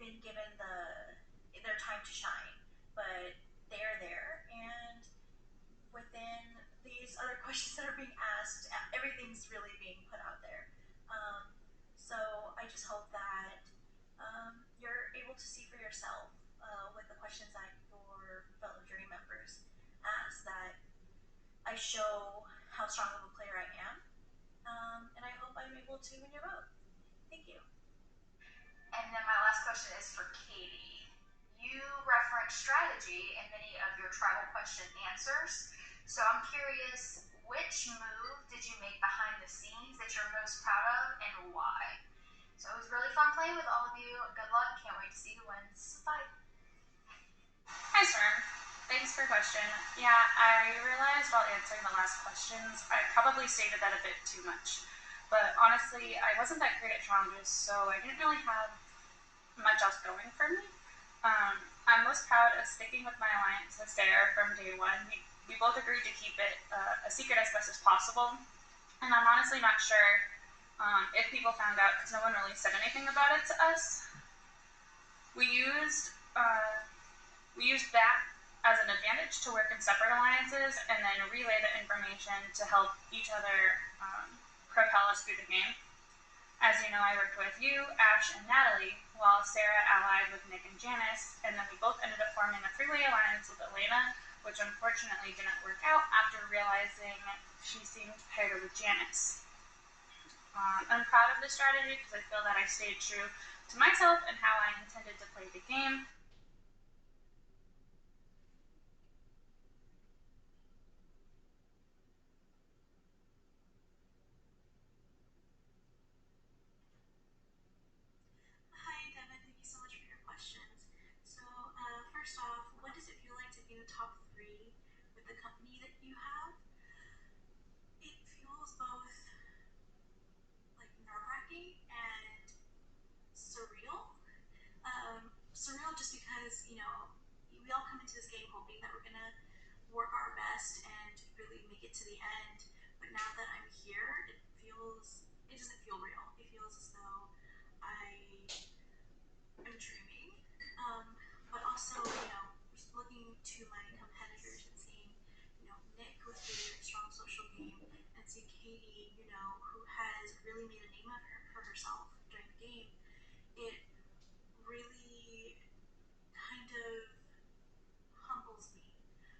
been given their time to shine. But they're there, and within these other questions that are being asked, everything's really being put out there. So I just hope that you're able to see for yourself with the questions that your fellow jury members ask, that I show how strong of a player I am, and I hope I'm able to win your vote. Thank you. And then my last question is for Katie. You reference strategy in many of your tribal question answers. So I'm curious, which move did you make behind the scenes that you're most proud of and why? So it was really fun playing with all of you. Good luck. Can't wait to see who wins. Bye. Hi, Storm. Thanks for your question. Yeah, I realized while answering the last questions, I probably stated that a bit too much. But honestly, I wasn't that great at challenges, so I didn't really have much else going for me. I'm most proud of sticking with my alliance with Sarah from day one. We both agreed to keep it a secret as best as possible, and I'm honestly not sure if people found out because no one really said anything about it to us. We used that as an advantage to work in separate alliances and then relay the information to help each other propel us through the game. As you know, I worked with you, Ash, and Natalie, while Sarah allied with Nick and Janice, and then we both ended up forming a three-way alliance with Elena, which unfortunately didn't work out after realizing she seemed paired with Janice. I'm proud of this strategy because I feel that I stayed true to myself and how I intended to play the game. Hi, Devin. Thank you so much for your questions. So, first off, what does it feel like to be in the top 3 with the company that you have? It feels both like nerve-wracking and surreal. Surreal just because, we all come into this game hoping that we're gonna work our best and really make it to the end. But now that I'm here, it doesn't feel real. It feels as though I am dreaming. But also, just looking to my competitors and seeing, Nick, who has played a very strong social game, and seeing Katie, who has really made a name for herself during the game, it really kind of humbles me.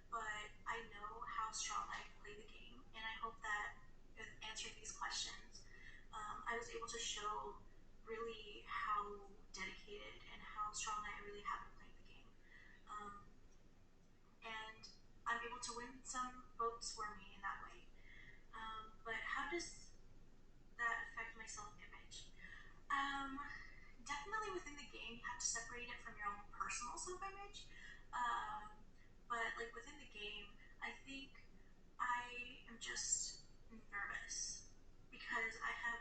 But I know how strong I play the game, and I hope that with answering these questions, I was able to show really how dedicated and how strong I really have been playing the game. And I'm able to win some votes for me in that way. But how does that affect my self-image? Definitely within the game, you have to separate it from your own personal self-image. But like within the game, I think I am just nervous because I have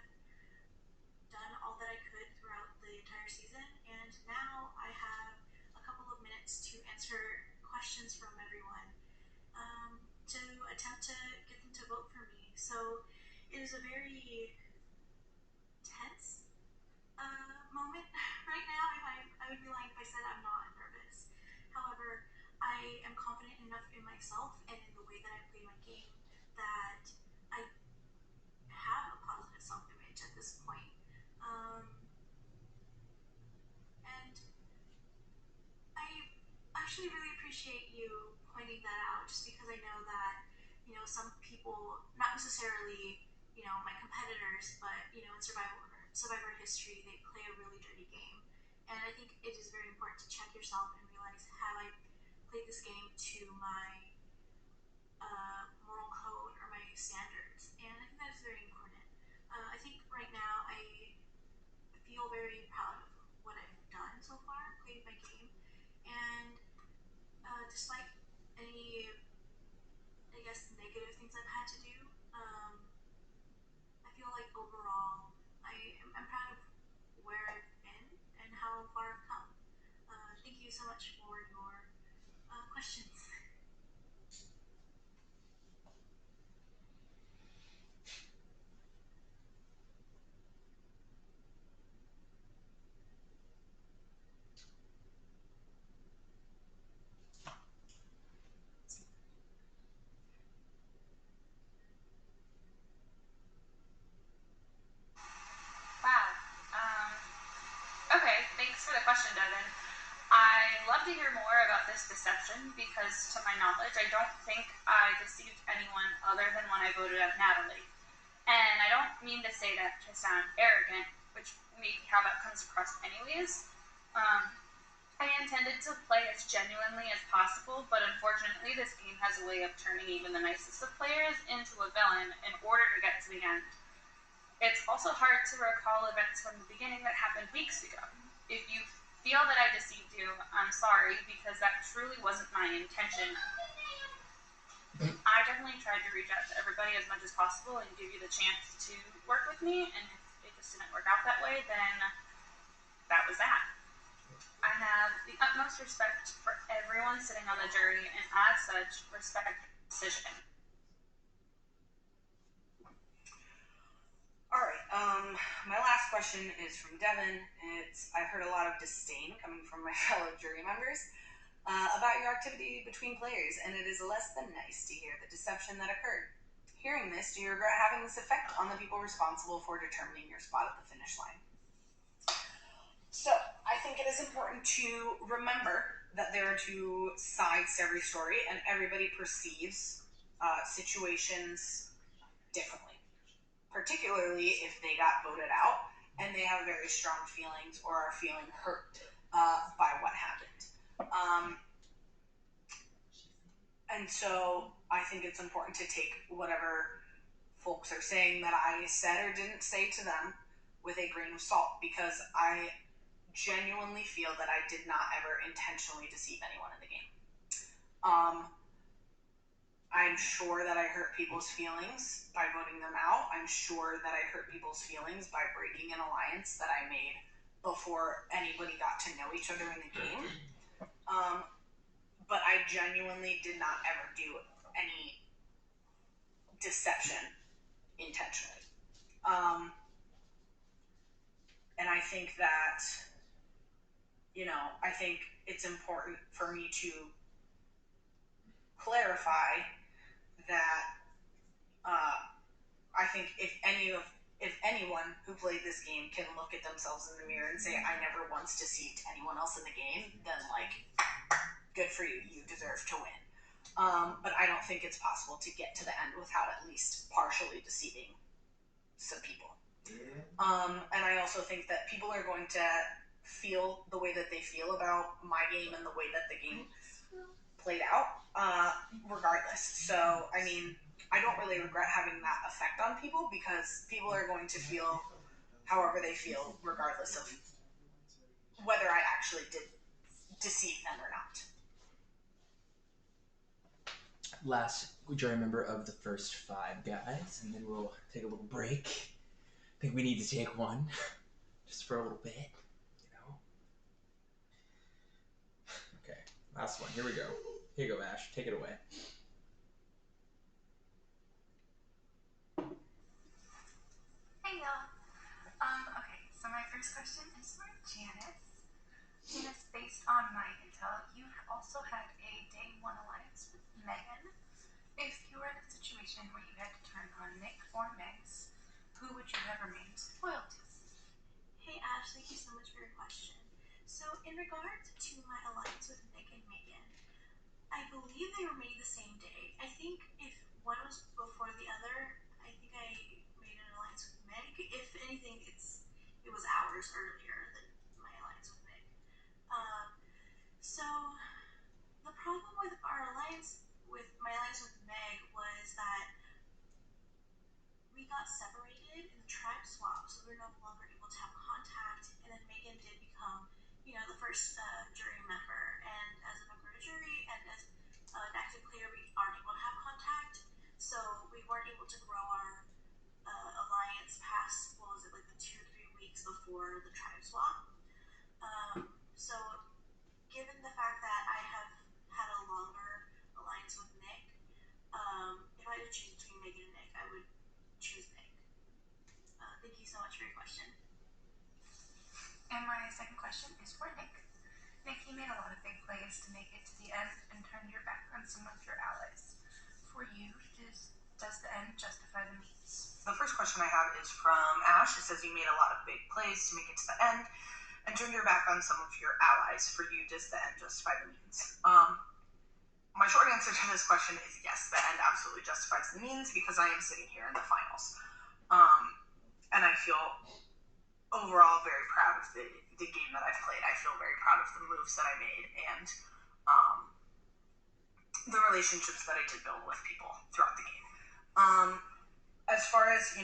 done all that I could throughout the entire season, and now I have a couple of minutes to answer questions from everyone to attempt to get them to vote for me. So it is a very tense moment right now. I I would be lying if I said I'm not nervous. However, I am confident enough in myself and in the way that I play my game that I have a positive self-image at this point. And I actually really appreciate you pointing that out, just because I know that, some people, not necessarily, my competitors, but, in Survivor history, they play a really dirty game. And I think it is very important to check yourself and realize, have I played this game to my moral code or my standards? And I think that is very important. I think right now I feel very proud of what I've done so far, played my game. And despite any, I guess, negative things I've had to do, I feel like overall I'm proud of where I've been and how far I've come. Thank you so much for your questions. Wow. Okay, thanks for the question, Devin. I'd love to hear more about this deception because, to my knowledge, I don't think I deceived anyone other than when I voted out Natalie. And I don't mean to say that to sound arrogant, which may be how that comes across anyways. I intended to play as genuinely as possible, but unfortunately this game has a way of turning even the nicest of players into a villain in order to get to the end. It's also hard to recall events from the beginning that happened weeks ago. If you feel that I deceived you, I'm sorry, because that truly wasn't my intention. I definitely tried to reach out to everybody as much as possible and give you the chance to work with me, and if it just didn't work out that way, then that was that. I have the utmost respect for everyone sitting on the jury, and as such, respect the decision. Alright, my last question is from Devin. I heard a lot of disdain coming from my fellow jury members about your activity between players, and it is less than nice to hear the deception that occurred. Hearing this, do you regret having this effect on the people responsible for determining your spot at the finish line? So, I think it is important to remember that there are two sides to every story, and everybody perceives situations differently. Particularly if they got voted out and they have very strong feelings or are feeling hurt by what happened. And so I think it's important to take whatever folks are saying that I said or didn't say to them with a grain of salt, because I genuinely feel that I did not ever intentionally deceive anyone in the game. I'm sure that I hurt people's feelings by voting them out. I'm sure that I hurt people's feelings by breaking an alliance that I made before anybody got to know each other in the game. But I genuinely did not ever do any deception intentionally. And I think that, I think it's important for me to clarify that I think if anyone who played this game can look at themselves in the mirror and say, I never once deceived anyone else in the game, then, good for you. You deserve to win. But I don't think it's possible to get to the end without at least partially deceiving some people. And I also think that people are going to feel the way that they feel about my game and the way that the game played out, regardless. So, I don't really regret having that effect on people, because people are going to feel however they feel, regardless of whether I actually did deceive them or not. Last jury member of the first 5 guys, and then we'll take a little break. I think we need to take one, just for a little bit, Okay, last one. Here we go. Here you go, Ash. Take it away. Hey y'all. Okay, so my first question is for Janice. situation where you had to turn on Nick or Megs, who would you have remained loyal to? Hey Ash, thank you so much for your question. So in regards to my alliance with Nick and Megan, I believe they were made the same day. I think if one was before the other, I think I made an alliance with Meg. If anything, it was hours earlier than my alliance with Nick. So the problem with my alliance with Meg was that we got separated in the tribe swap, so we were no longer able to have contact. And then Megan did become, the first jury member. And as a member of the jury and as an active player, we aren't able to have contact. So we weren't able to grow our alliance past, what was it, like the 2-3 weeks before the tribe swap. So given the fact that I have had a longer alliance with Nick, if I had to choose between Megan and Nick, I would choose Nick. Thank you so much for your question. And my second question is for Nick. Nick, you made a lot of big plays to make it to the end and turned your back on some of your allies. For you, does the end justify the means? The first question I have is from Ash. It says you made a lot of big plays to make it to the end and turned your back on some of your allies. For you, does the end justify the means? My short answer to this question is yes, the end absolutely justifies the means because I am sitting here in the finals. And I feel overall very proud of the game that I've played. I feel very proud of the moves that I made and the relationships that I did build with people throughout the game. As far as,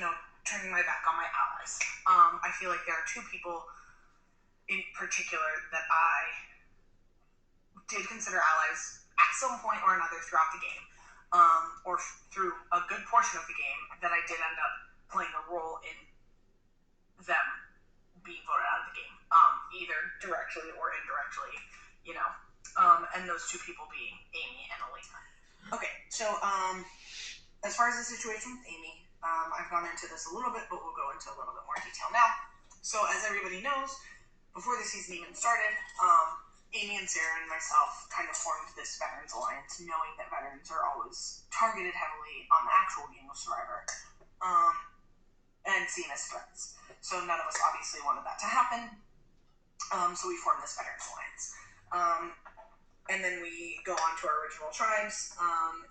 turning my back on my allies, I feel like there are two people in particular that I did consider allies at some point or another throughout the game, or through a good portion of the game, that I did end up playing a role in them being voted out of the game, either directly or indirectly, and those two people being Amy and Elena. Okay, so as far as the situation with Amy, I've gone into this a little bit, but we'll go into a little bit more detail now. So as everybody knows, before the season even started, Amy and Sarah and myself kind of formed this Veterans Alliance, knowing that veterans are always targeted heavily on the actual game of Survivor, and seen as threats. So none of us obviously wanted that to happen, so we formed this Veterans Alliance. And then we go on to our original tribes.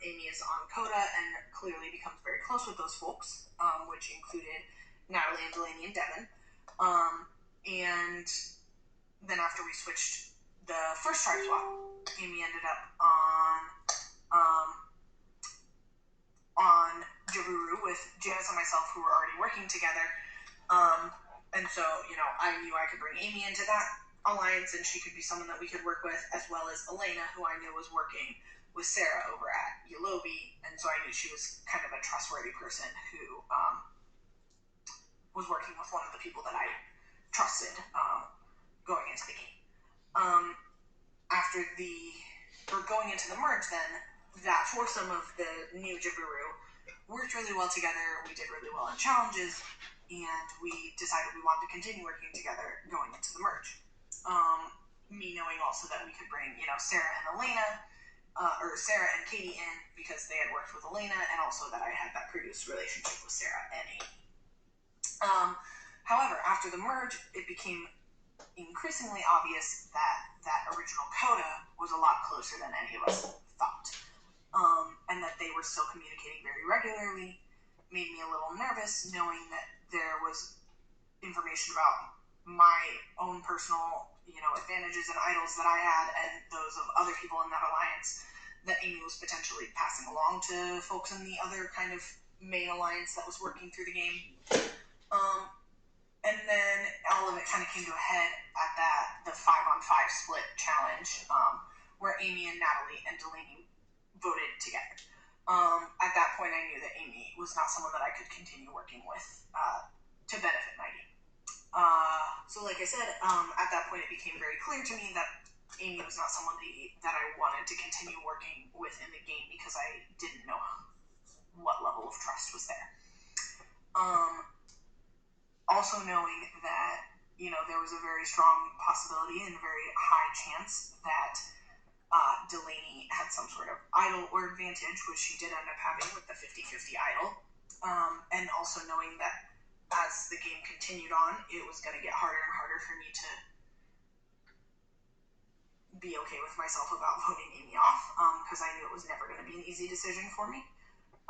Amy is on Coda and clearly becomes very close with those folks, which included Natalie and Delaney and Devin. And then after we switched the first tribe swap, Amy ended up on Jaburu with Janice and myself, who were already working together. And so, I knew I could bring Amy into that alliance and she could be someone that we could work with, as well as Elena, who I knew was working with Sarah over at Yolobi, and so I knew she was kind of a trustworthy person who was working with one of the people that I trusted going into the game. Going into the merge, then, that foursome of the new Jaburu worked really well together. We did really well in challenges, and we decided we wanted to continue working together going into the merge. Me knowing also that we could bring, Sarah and Elena, or Sarah and Katie in because they had worked with Elena, and also that I had that previous relationship with Sarah and Amy. However, after the merge, it became increasingly obvious that original Coda was a lot closer than any of us thought. And that they were still communicating very regularly made me a little nervous, knowing that there was information about my own personal, advantages and idols that I had and those of other people in that alliance that Amy was potentially passing along to folks in the other kind of main alliance that was working through the game. And then all of it kind of came to a head at the 5-on-5 split challenge, where Amy and Natalie and Delaney voted together. At that point, I knew that Amy was not someone that I could continue working with to benefit my game. So like I said, at that point, it became very clear to me that Amy was not someone that I wanted to continue working with in the game because I didn't know what level of trust was there. Also knowing that, there was a very strong possibility and a very high chance that Delaney had some sort of idol or advantage, which she did end up having with the 50-50 idol. And also knowing that as the game continued on, it was going to get harder and harder for me to be okay with myself about voting Amy off, because I knew it was never going to be an easy decision for me.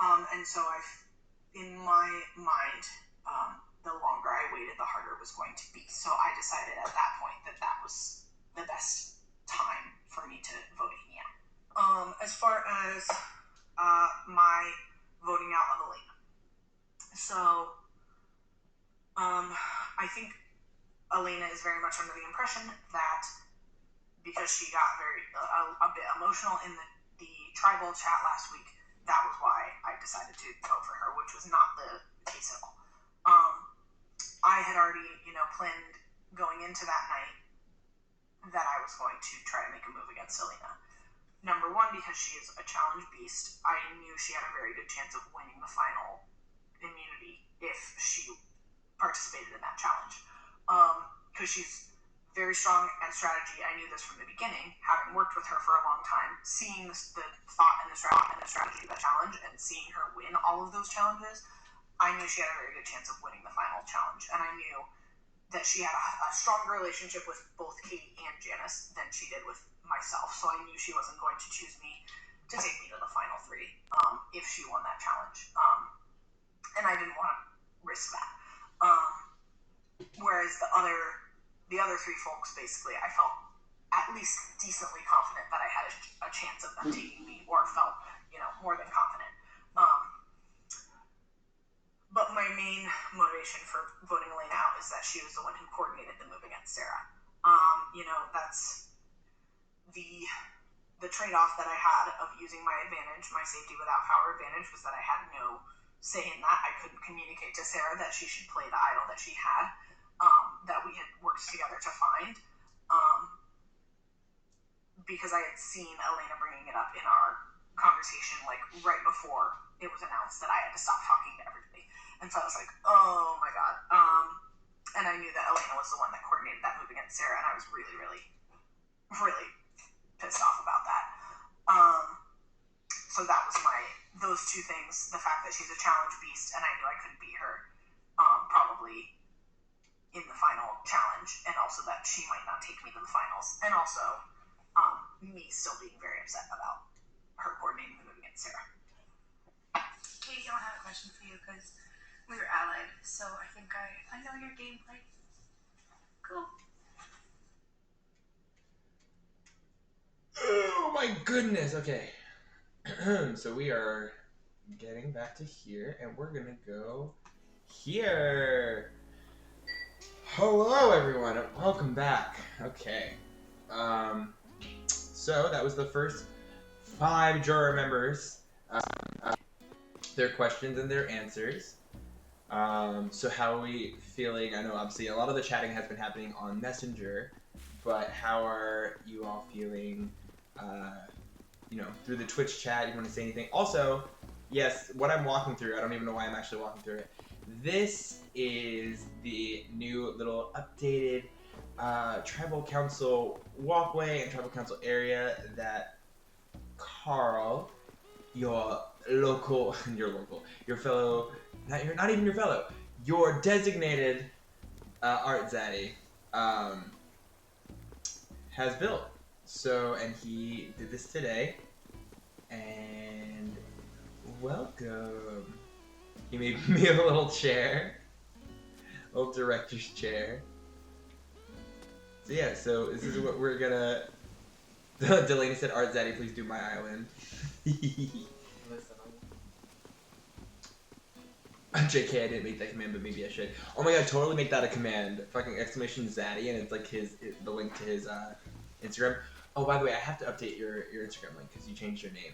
And so in my mind, the longer I waited, the harder it was going to be. So I decided at that point that that was the best time for me to vote Amy out. As far as my voting out of Elena. So I think Elena is very much under the impression that because she got a bit emotional in the tribal chat last week, that was why I decided to vote for her, which was not the case at all. I had already, planned going into that night that I was going to try to make a move against Selena. Number one, because she is a challenge beast, I knew she had a very good chance of winning the final immunity if she participated in that challenge. Because she's very strong at strategy. I knew this from the beginning, having worked with her for a long time, seeing the thought and the strategy of that challenge, and seeing her win all of those challenges. I knew she had a very good chance of winning the final challenge, and I knew that she had a stronger relationship with both Katie and Janice than she did with myself, so I knew she wasn't going to choose me to take me to the final three if she won that challenge, and I didn't want to risk that. Whereas the other three folks, basically, I felt at least decently confident that I had a chance of them taking me, or felt, more than confident. But my main motivation for voting Elena out is that she was the one who coordinated the move against Sarah. That's the trade-off that I had of using my advantage, my safety without power advantage, was that I had no say in that. I couldn't communicate to Sarah that she should play the idol that she had, that we had worked together to find, because I had seen Elena bringing it up in our conversation, like, right before it was announced that I had to stop talking to everybody. And so I was like, oh my god. And I knew that Elena was the one that coordinated that move against Sarah, and I was really, really, really pissed off about that. So that was those two things, the fact that she's a challenge beast, and I knew I couldn't beat her, probably in the final challenge, and also that she might not take me to the finals, and also me still being very upset about her coordinating the move against Sarah. Katie, I don't have a question for you because we were allied, so I think I know your gameplay. Cool. Oh my goodness. Okay. So we are getting back to here, and we're gonna go here. Hello, everyone. Welcome back. Okay. So that was the first 5 juror members. Their questions and their answers. So how are we feeling? I know obviously a lot of the chatting has been happening on Messenger, but how are you all feeling, through the Twitch chat? You want to say anything? Also, yes, what I'm walking through, I don't even know why I'm actually walking through it. This is the new little updated Tribal Council walkway and Tribal Council area that Carl, your fellow, not even your fellow, your designated art zaddy has built. So, and he did this today, and welcome. He made me a little chair, a little director's chair. So yeah, so this is what we're gonna. Delaney said, "Art zaddy, please do my island." JK, I didn't make that command, but maybe I should. Oh my god, totally make that a command. Fucking exclamation zaddy, and it's like the link to his Instagram. Oh, by the way, I have to update your Instagram link because you changed your name,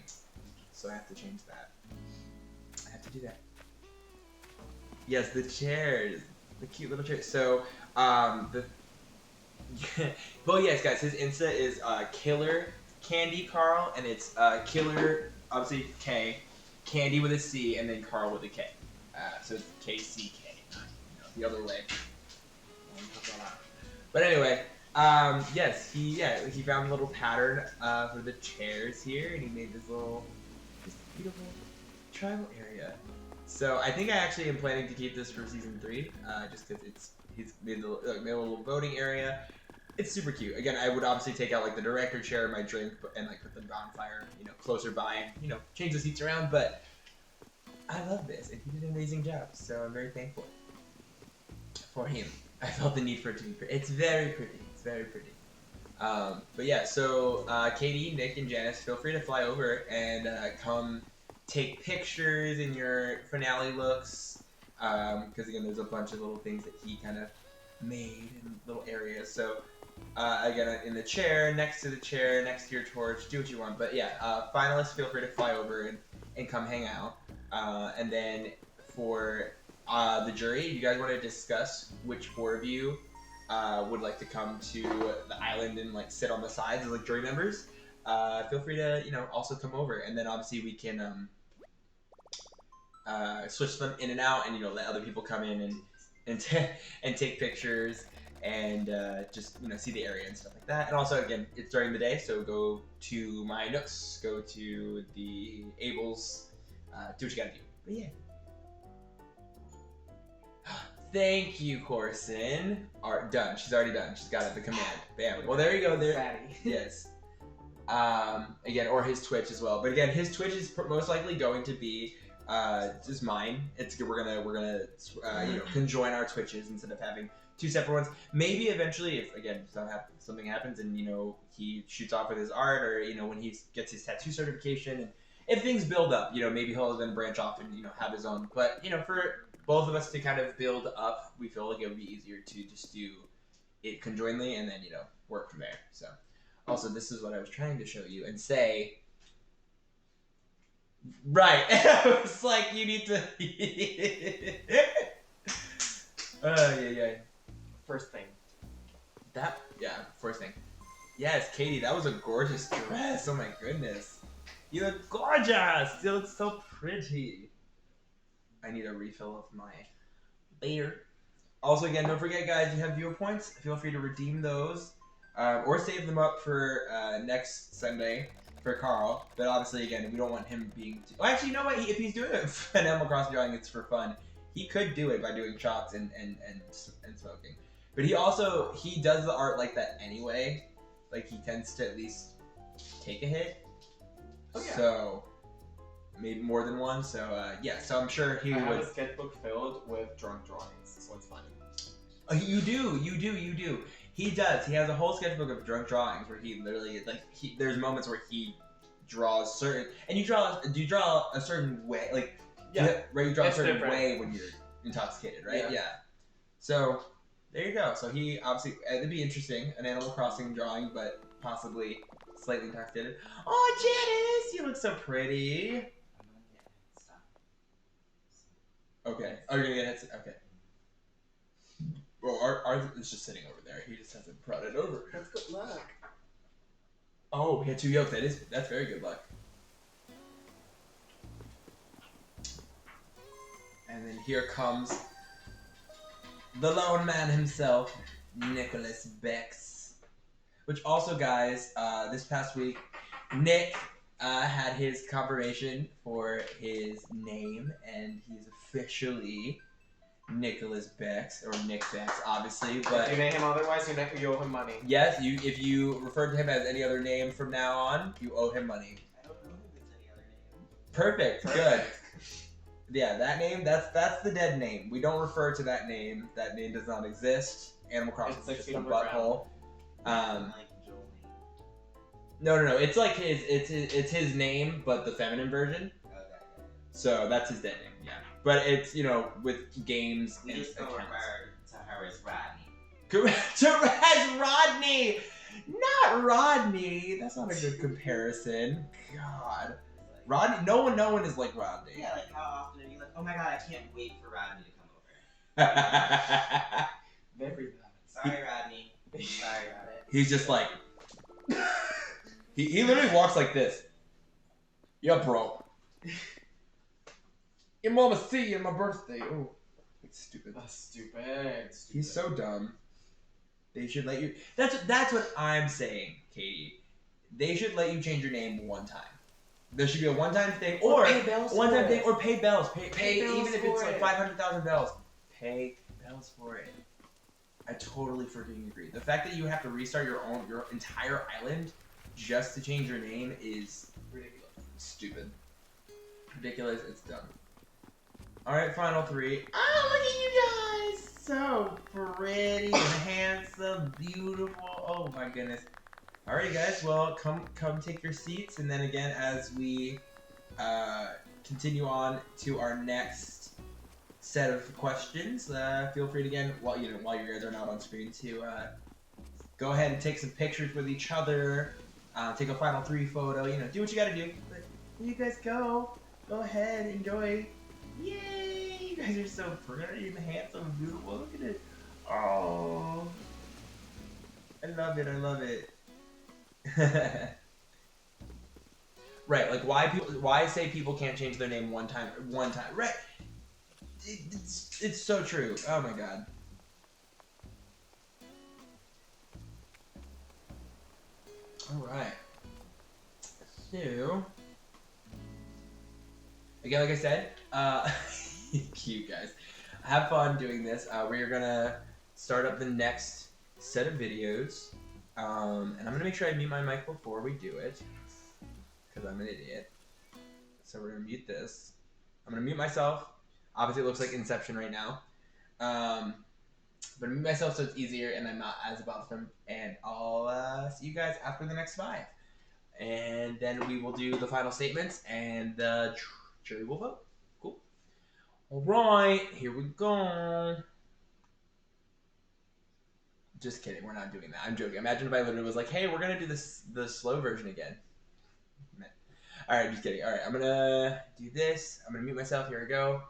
so I have to change that. I have to do that. Yes, the chairs, the cute little chairs. So, well, yes, guys, his Insta is Killer Candy Carl, and it's Killer, obviously K, Candy with a C, and then Carl with a K. So it's KCK, the other way. But anyway, Yes, he found a little pattern for the chairs here, and he made this beautiful tribal area. So I think I actually am planning to keep this for season 3, just because he's made a little voting area. It's super cute. Again, I would obviously take out like the director chair, my drink, and like put the bonfire, closer by, and change the seats around. But I love this, and he did an amazing job. So I'm very thankful for him. I felt the need for it to be pretty. It's very pretty. It's very pretty. But yeah, so Katie, Nick, and Janice, feel free to fly over and come take pictures in your finale looks. Because again, there's a bunch of little things that he kind of made in little areas. So again, in the chair, next to your torch, do what you want. But yeah, finalists, feel free to fly over and come hang out. And then for the jury, you guys want to discuss which 4 of you would like to come to the island and like sit on the sides as like jury members, feel free to also come over, and then obviously we can switch them in and out, and let other people come in and take pictures and just see the area and stuff like that. And also again, it's during the day, so go to my nooks, go to the Ables, do what you gotta do. But yeah. Thank you, Corson. Done. She's already done. She's got it. The command. Bam. Well, there you go. There. Fatty. Yes. Again, or his Twitch as well. But again, his Twitch is most likely going to be just mine. We're gonna conjoin our Twitches instead of having 2 separate ones. Maybe eventually, if again something happens and he shoots off with his art, or when he gets his tattoo certification, and if things build up, maybe he'll then branch off and have his own. But for both of us to kind of build up, we feel like it would be easier to just do it conjointly and then, work from there. So, also, this is what I was trying to show you and say. Right. It's like you need to. Yeah. First thing. First thing. Yes, Katie, that was a gorgeous dress. Oh my goodness. You look gorgeous. You look so pretty. I need a refill of my beer. Also, again, don't forget, guys, you have viewer points. Feel free to redeem those or save them up for next Sunday for Carl. But obviously, again, we don't want him being too... Well, actually, you know what? If he's doing an Animal Crossing drawing, it's for fun. He could do it by doing shots and smoking. But he does the art like that anyway. Like, he tends to at least take a hit. Oh, yeah. So... maybe more than one, so so I'm sure he would. I have a sketchbook filled with drunk drawings, so it's fun. You do. He does. He has a whole sketchbook of drunk drawings where he literally there's moments where he draws certain, and do you draw a certain way, like you draw a certain way when you're intoxicated, right? Yeah. So there you go. So he obviously it'd be interesting, an Animal Crossing drawing, but possibly slightly intoxicated. Oh, Janice, you look so pretty. Okay. Oh, you're gonna get headset. Okay. Well, ours is just sitting over there. He just hasn't brought it over. That's good luck. Oh, he had 2 yolks. That's very good luck. And then here comes the lone man himself, Nicholas Bex. Which also, guys, this past week, Nick had his confirmation for his name, and he's officially Nicholas Bex, or Nick Bex, obviously. But if you name him otherwise, you owe him money. Yes, if you refer to him as any other name from now on, you owe him money. I don't know if it's any other name. Perfect. Good. Yeah, that name, that's the dead name. We don't refer to that name. That name does not exist. Animal Crossing is just a butthole. No. It's like it's his name, but the feminine version. Okay. So that's his dead name, yeah. But it's with games We and just don't accounts. refer to her as Rodney. Correct. As Rodney, not Rodney. That's not a good comparison. God, Rodney. No one is like Rodney. Yeah, like how often are you like, oh my god, I can't wait for Rodney to come over. Very bad. Sorry, Rodney. Sorry about it. He's just like. He literally walks like this. Yeah, bro. Your mama see you on my birthday. Oh, it's stupid. That's stupid. He's so dumb. They should let you. That's what I'm saying, Katie. They should let you change your name one time. There should be a one-time thing, or pay bells one-time for thing, it. or pay bells. Pay bells even if it's for like it. 500,000 bells. Pay bells for it. I totally freaking agree. The fact that you have to restart your entire island just to change your name is Ridiculous. stupid. Ridiculous. It's dumb. All right, final three. Oh, look at you guys! So pretty, handsome, beautiful. Oh my goodness. All right, guys. Well, come take your seats, and then again, as we continue on to our next set of questions, feel free to again, while you guys are not on screen, to go ahead and take some pictures with each other. Take a final three photo. Do what you gotta do. But you guys go ahead, enjoy. Yay! You guys are so pretty and handsome and beautiful. Look at it. Oh, I love it. I love it. Right, like why say people can't change their name one time, right? It's so true. Oh my god. All right. So again, like I said, cute guys. Have fun doing this. We're gonna start up the next set of videos, and I'm gonna make sure I mute my mic before we do it, because I'm an idiot. So we're gonna mute this. I'm gonna mute myself. Obviously, it looks like Inception right now. But mute myself so it's easier and I'm not as bothersome. And I'll see you guys after the next 5. And then we will do the final statements and the jury will vote. Cool. All right, here we go. Just kidding, we're not doing that. I'm joking. Imagine if I literally was like, hey, we're gonna do the slow version again. All right, just kidding. All right, I'm gonna do this. I'm gonna mute myself. Here we go.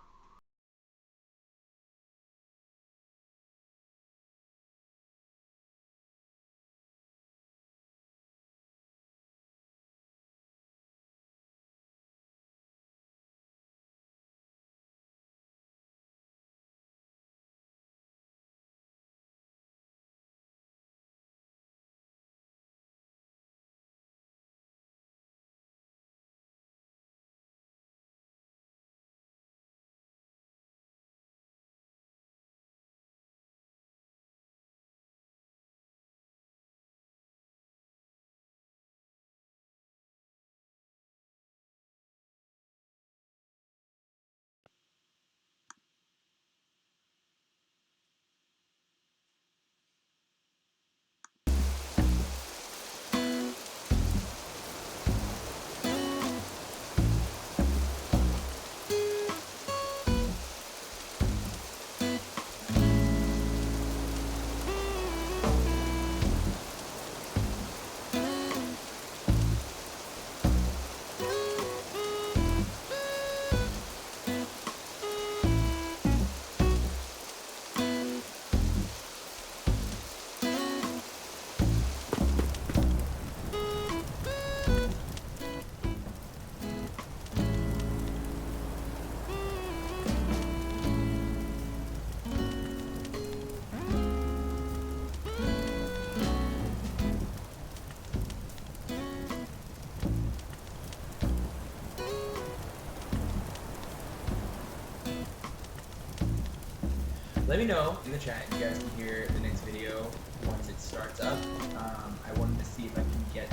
Let me know in the chat if you guys can hear the next video once it starts up. I wanted to see if I can get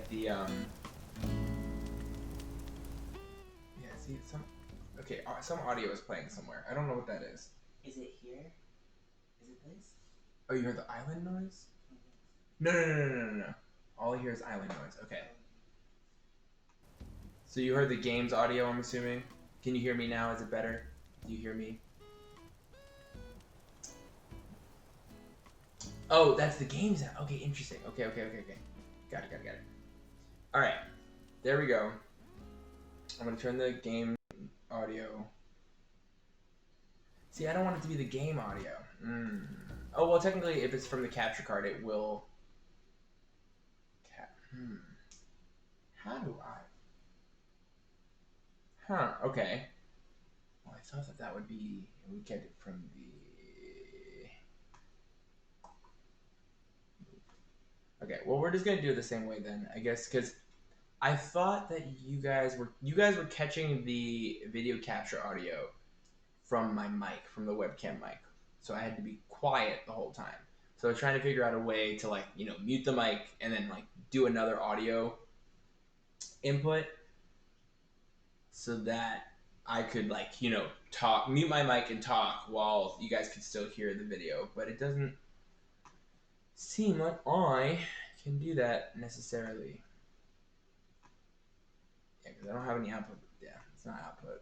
the yeah, see some audio is playing somewhere. I don't know what that is. Is it here? Is it this? Oh, you heard the island noise? No. All I hear is island noise. Okay. So you heard the game's audio, I'm assuming? Can you hear me now? Is it better? Do you hear me? Oh, that's the game's out. Okay, interesting. Okay. Got it. All right. There we go. I'm going to turn the game audio. See, I don't want it to be the game audio. Oh, well, technically, if it's from the capture card, it will... How do I... Huh, okay. Well, I thought that would be... We get it from the... Okay, well, we're just gonna do it the same way then, I guess, because I thought that you guys were catching the video capture audio from my mic, from the webcam mic, so I had to be quiet the whole time. So I was trying to figure out a way to mute the mic and then do another audio input so that I could talk, mute my mic and talk while you guys could still hear the video, but it doesn't seem like I can do that necessarily. Yeah, because I don't have any output. Yeah, it's not output.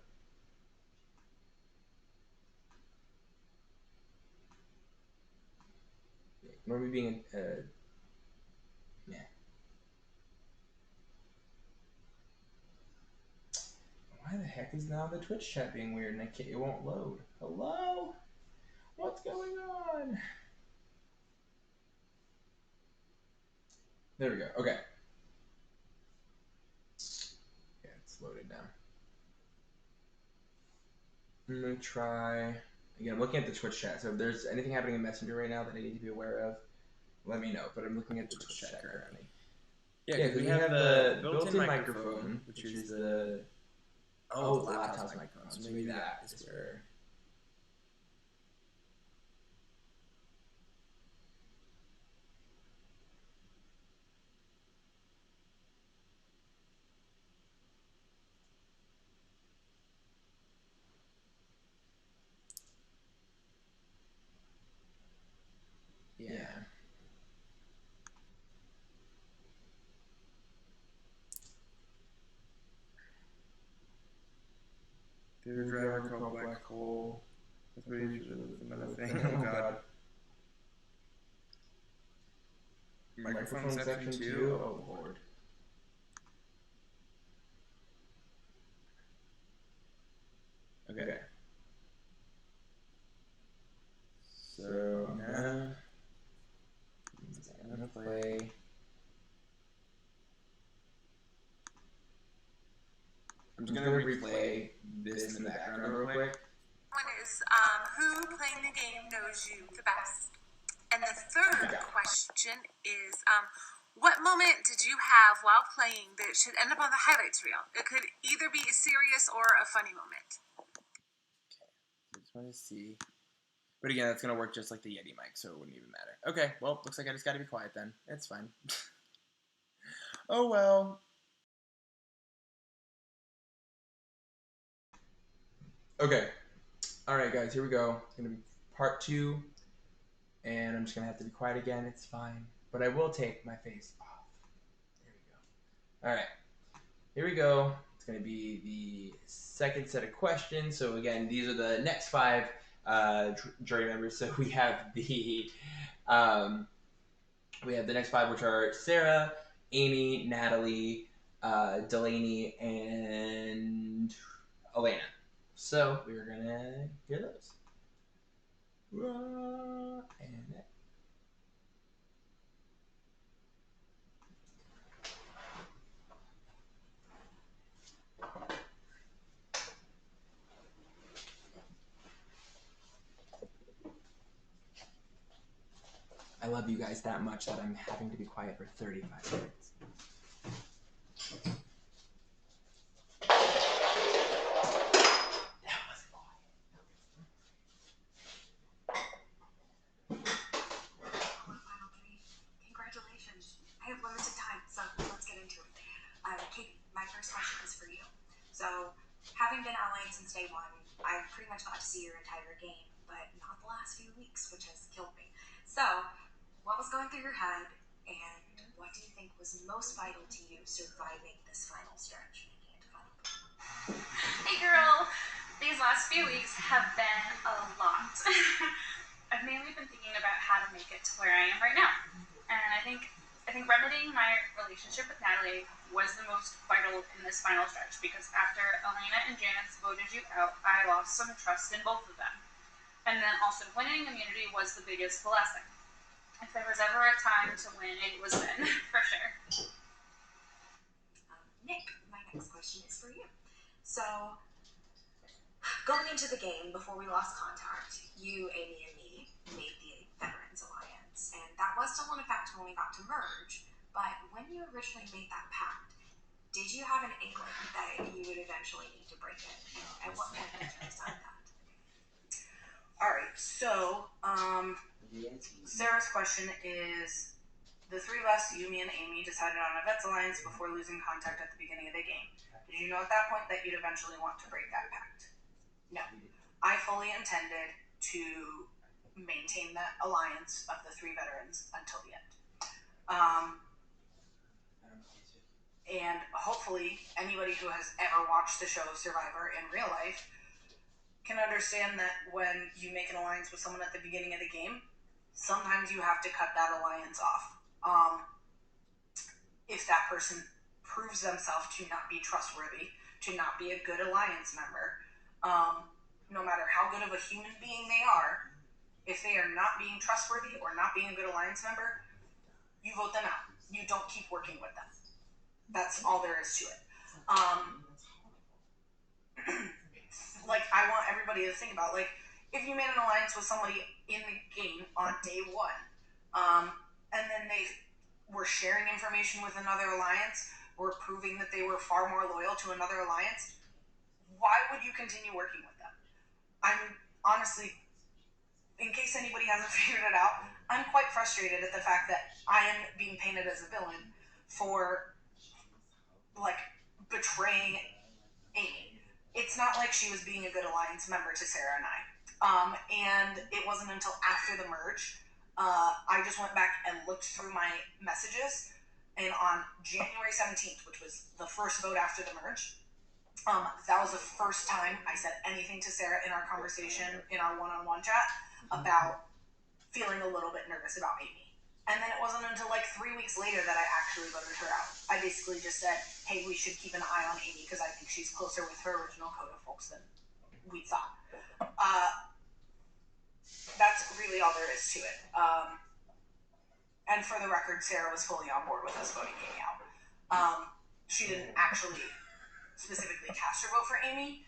Ignore me being yeah. Why the heck is now the Twitch chat being weird and it won't load? Hello? What's going on? There we go. Okay. Yeah, it's loaded now. I'm gonna try. Again, I'm looking at the Twitch chat, so if there's anything happening in Messenger right now that I need to be aware of, let me know. But I'm looking at the Twitch chat currently. Yeah, because we have the built-in microphone, which is the the laptop's microphone. So maybe that is where. Yeah. There's a driver called Black Hole. That's what he should have another thing. Oh god. Microphone section 2? Oh lord. Okay. So I'm gonna play. I'm just gonna replay this in the background real quick. One is who playing the game knows you the best? And the third question is what moment did you have while playing that should end up on the highlights reel? It could either be a serious or a funny moment. Okay, I just want to see. But again, that's going to work just like the Yeti mic, so it wouldn't even matter. Okay, well, looks like I just got to be quiet then. It's fine. Oh well. Okay. Alright, guys, here we go. It's going to be part 2. And I'm just going to have to be quiet again. It's fine. But I will take my face off. There we go. Alright. Here we go. It's going to be the second set of questions. So again, these are the next 5 jury members. So we have the next 5, which are Sarah, Amy, Natalie, Delaney, and Elena. So we're gonna hear those. And that. I love you guys that much that I'm having to be quiet for 35 minutes. That wasn't quiet. Final 3. Congratulations. I have limited time, so let's get into it. Katie, my first question is for you. So, having been online since day 1, I've pretty much got to see your entire game, but not the last few weeks, which has killed me. So, what was going through your head, and what do you think was most vital to you surviving this final stretch, making it to Final 3? Hey girl, these last few weeks have been a lot. I've mainly been thinking about how to make it to where I am right now. And I think remedying my relationship with Natalie was the most vital in this final stretch because after Elena and Janice voted you out, I lost some trust in both of them. And then also winning immunity was the biggest blessing. If there was ever a time to win, it was then, for sure. Nick, my next question is for you. So, going into the game, before we lost contact, you, Amy, and me made the Veterans Alliance, and that was still in effect when we got to merge. But when you originally made that pact, did you have an inkling that you would eventually need to break it? And at what point did you decide that? Alright, so, Sarah's question is, the three of us, you, me, and Amy, decided on a vets alliance before losing contact at the beginning of the game. Did you know at that point that you'd eventually want to break that pact? No. I fully intended to maintain that alliance of the three veterans until the end. And hopefully anybody who has ever watched the show Survivor in real life can understand that when you make an alliance with someone at the beginning of the game, sometimes you have to cut that alliance off. If that person proves themselves to not be trustworthy, to not be a good alliance member, no matter how good of a human being they are, if they are not being trustworthy or not being a good alliance member, you vote them out. You don't keep working with them. That's all there is to it. Like, I want everybody to think about, like, if you made an alliance with somebody in the game on day one, and then they were sharing information with another alliance, or proving that they were far more loyal to another alliance, why would you continue working with them? I'm honestly, in case anybody hasn't figured it out, I'm quite frustrated at the fact that I am being painted as a villain for, like, betraying Amy. It's not like she was being a good alliance member to Sarah and I. And it wasn't until after the merge, I just went back and looked through my messages, and on January 17th, which was the first vote after the merge, that was the first time I said anything to Sarah in our conversation, in our one-on-one chat, about feeling a little bit nervous about Amy. And then it wasn't until like 3 weeks later that I actually voted her out. I basically just said, hey, we should keep an eye on Amy because I think she's closer with her original code of folks than we thought. That's really all there is to it. And for the record, Sarah was fully on board with us voting Amy out. She didn't actually specifically cast her vote for Amy.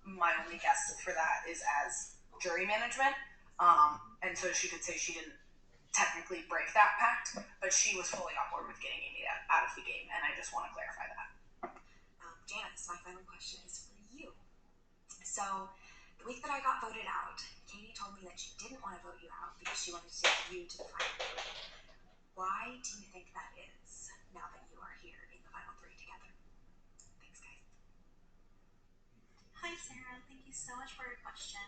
My only guess for that is as jury management. And so she could say she didn't technically break that pact, but she was fully on board with getting Amy out of the game, and I just want to clarify that. Janice, my final question is for you. So, the week that I got voted out, Katie told me that she didn't want to vote you out because she wanted to take you to the final three. Why do you think that is, now that you are here in the final three together? Thanks, guys. Hi, Sarah. Thank you so much for your question.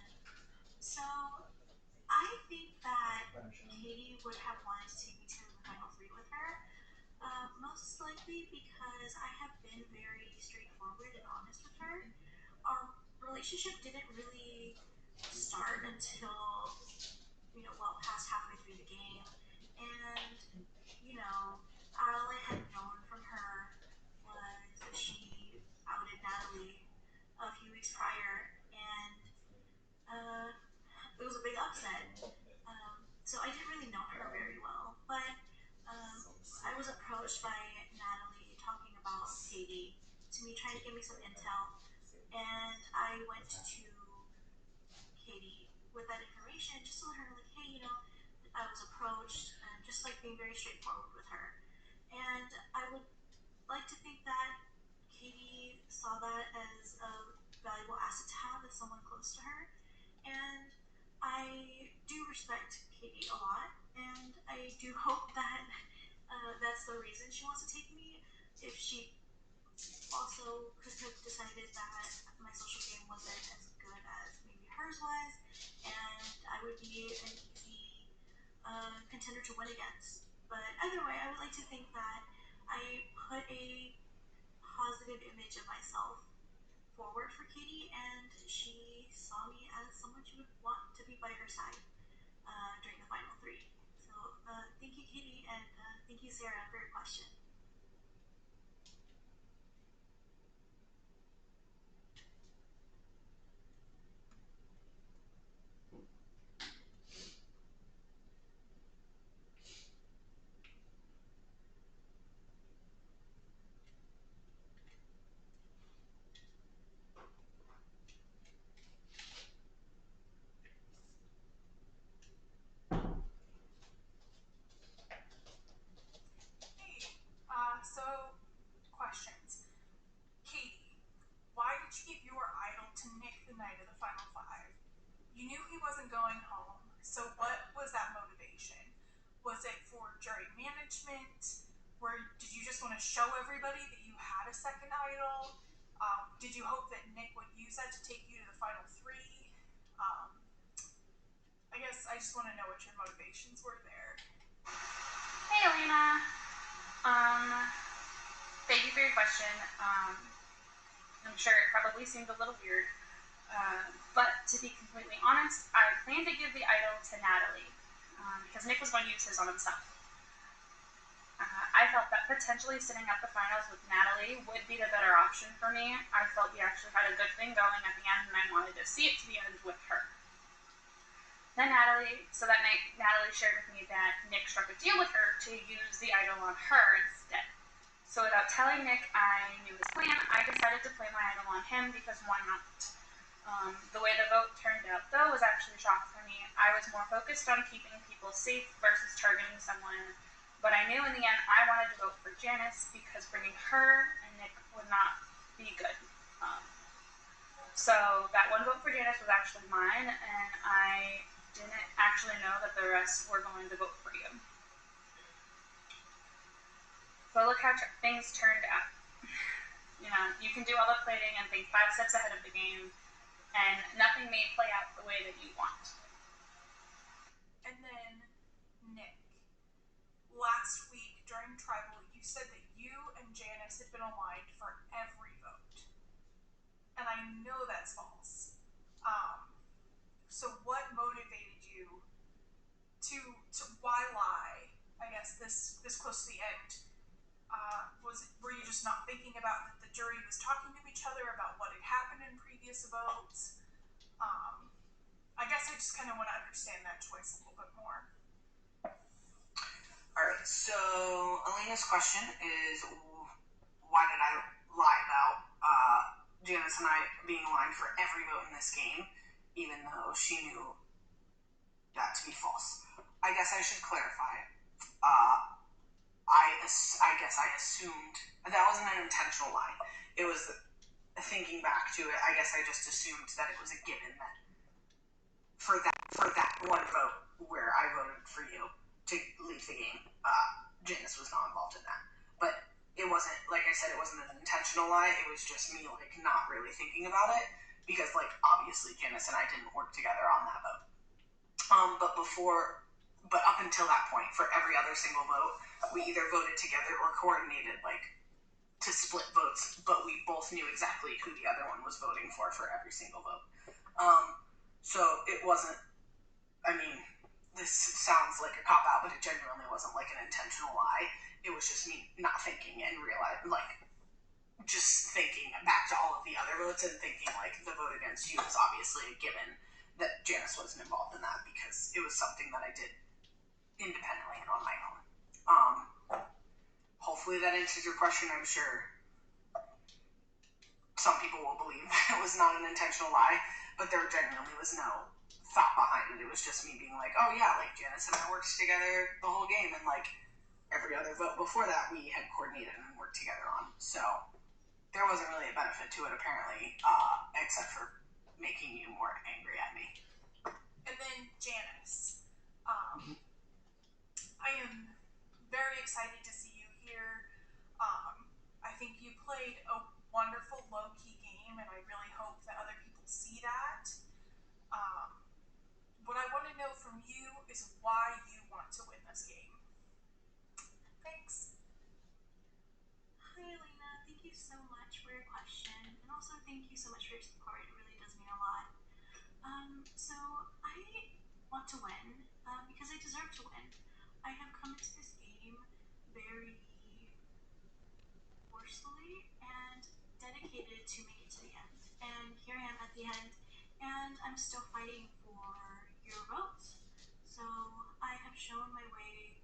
So, I think that Katie would have wanted to take me to the final three with her, most likely because I have been very straightforward and honest with her. Our relationship didn't really start until, well past halfway through the game, and, all I had known from her was that she outed Natalie a few weeks prior, and it was a big upset. So I didn't really know her very well, but I was approached by Natalie talking about Katie to me, trying to give me some intel, and I went to Katie with that information just to let her know, like, hey, I was approached, and just like being very straightforward with her. And I would like to think that Katie saw that as a valuable asset to have as someone close to her. And I do respect Katie a lot, and I do hope that that's the reason she wants to take me. If she also could have decided that my social game wasn't as good as maybe hers was, and I would be an easy contender to win against. But either way, I would like to think that I put a positive image of myself forward for Katie, and she saw me as someone she would want to be by her side during the final three. So thank you, Katie, and thank you, Sarah, for your question. wasn't going home. So what was that motivation? Was it for jury management? Did you just want to show everybody that you had a second idol? Did you hope that Nick would use that to take you to the final three? I guess I just want to know what your motivations were there. Hey, Elena. Thank you for your question. I'm sure it probably seemed a little weird. But to be completely honest, I planned to give the idol to Natalie because Nick was going to use his on himself. I felt that potentially sitting at the finals with Natalie would be the better option for me. I felt we actually had a good thing going at the end, and I wanted to see it to the end with her. Then that night, Natalie shared with me that Nick struck a deal with her to use the idol on her instead. So without telling Nick I knew his plan, I decided to play my idol on him because why not? The way the vote turned out, though, was actually a shock for me. I was more focused on keeping people safe versus targeting someone. But I knew in the end I wanted to vote for Janice because bringing her and Nick would not be good. So that one vote for Janice was actually mine, and I didn't actually know that the rest were going to vote for you. So look how things turned out. You can do all the planning and think 5 steps ahead of the game, and nothing may play out the way that you want. And then, Nick, last week during Tribal, you said that you and Janice had been aligned for every vote. And I know that's false. So what motivated you to why lie, I guess, this close to the end? Were you just not thinking about that the jury was talking to each other about what had happened in previous votes? I guess I just kind of want to understand that choice a little bit more. Alright, so Elena's question is, why did I lie about Janice and I being aligned for every vote in this game, even though she knew that to be false? I guess I should clarify. I guess I assumed that wasn't an intentional lie. It was thinking back to it. I guess I just assumed that it was a given that for that one vote where I voted for you to leave the game, Janice was not involved in that. But it wasn't, like I said, it wasn't an intentional lie. It was just me not really thinking about it because obviously Janice and I didn't work together on that vote. But up until that point, for every other single vote, we either voted together or coordinated to split votes, but we both knew exactly who the other one was voting for every single vote. So it wasn't, this sounds like a cop-out, but it genuinely wasn't an intentional lie. It was just me not thinking and realizing, just thinking back to all of the other votes and thinking, the vote against you was obviously a given that Janice wasn't involved in that because it was something that I did independently and on my own. Hopefully that answers your question. I'm sure some people will believe that it was not an intentional lie, but there genuinely was no thought behind it. It was just me being oh yeah, Janice and I worked together the whole game, and every other vote before that we had coordinated and worked together on. So there wasn't really a benefit to it apparently, except for making you more angry at me. And then Janice, I am very excited to see you here. I think you played a wonderful low-key game, and I really hope that other people see that. What I want to know from you is why you want to win this game. Thanks. Hi, Elena. Thank you so much for your question, and also thank you so much for your support. It really does mean a lot. So I want to win because I deserve to win. I have come into this game very forcefully and dedicated to make it to the end. And here I am at the end, and I'm still fighting for your votes. So I have shown my way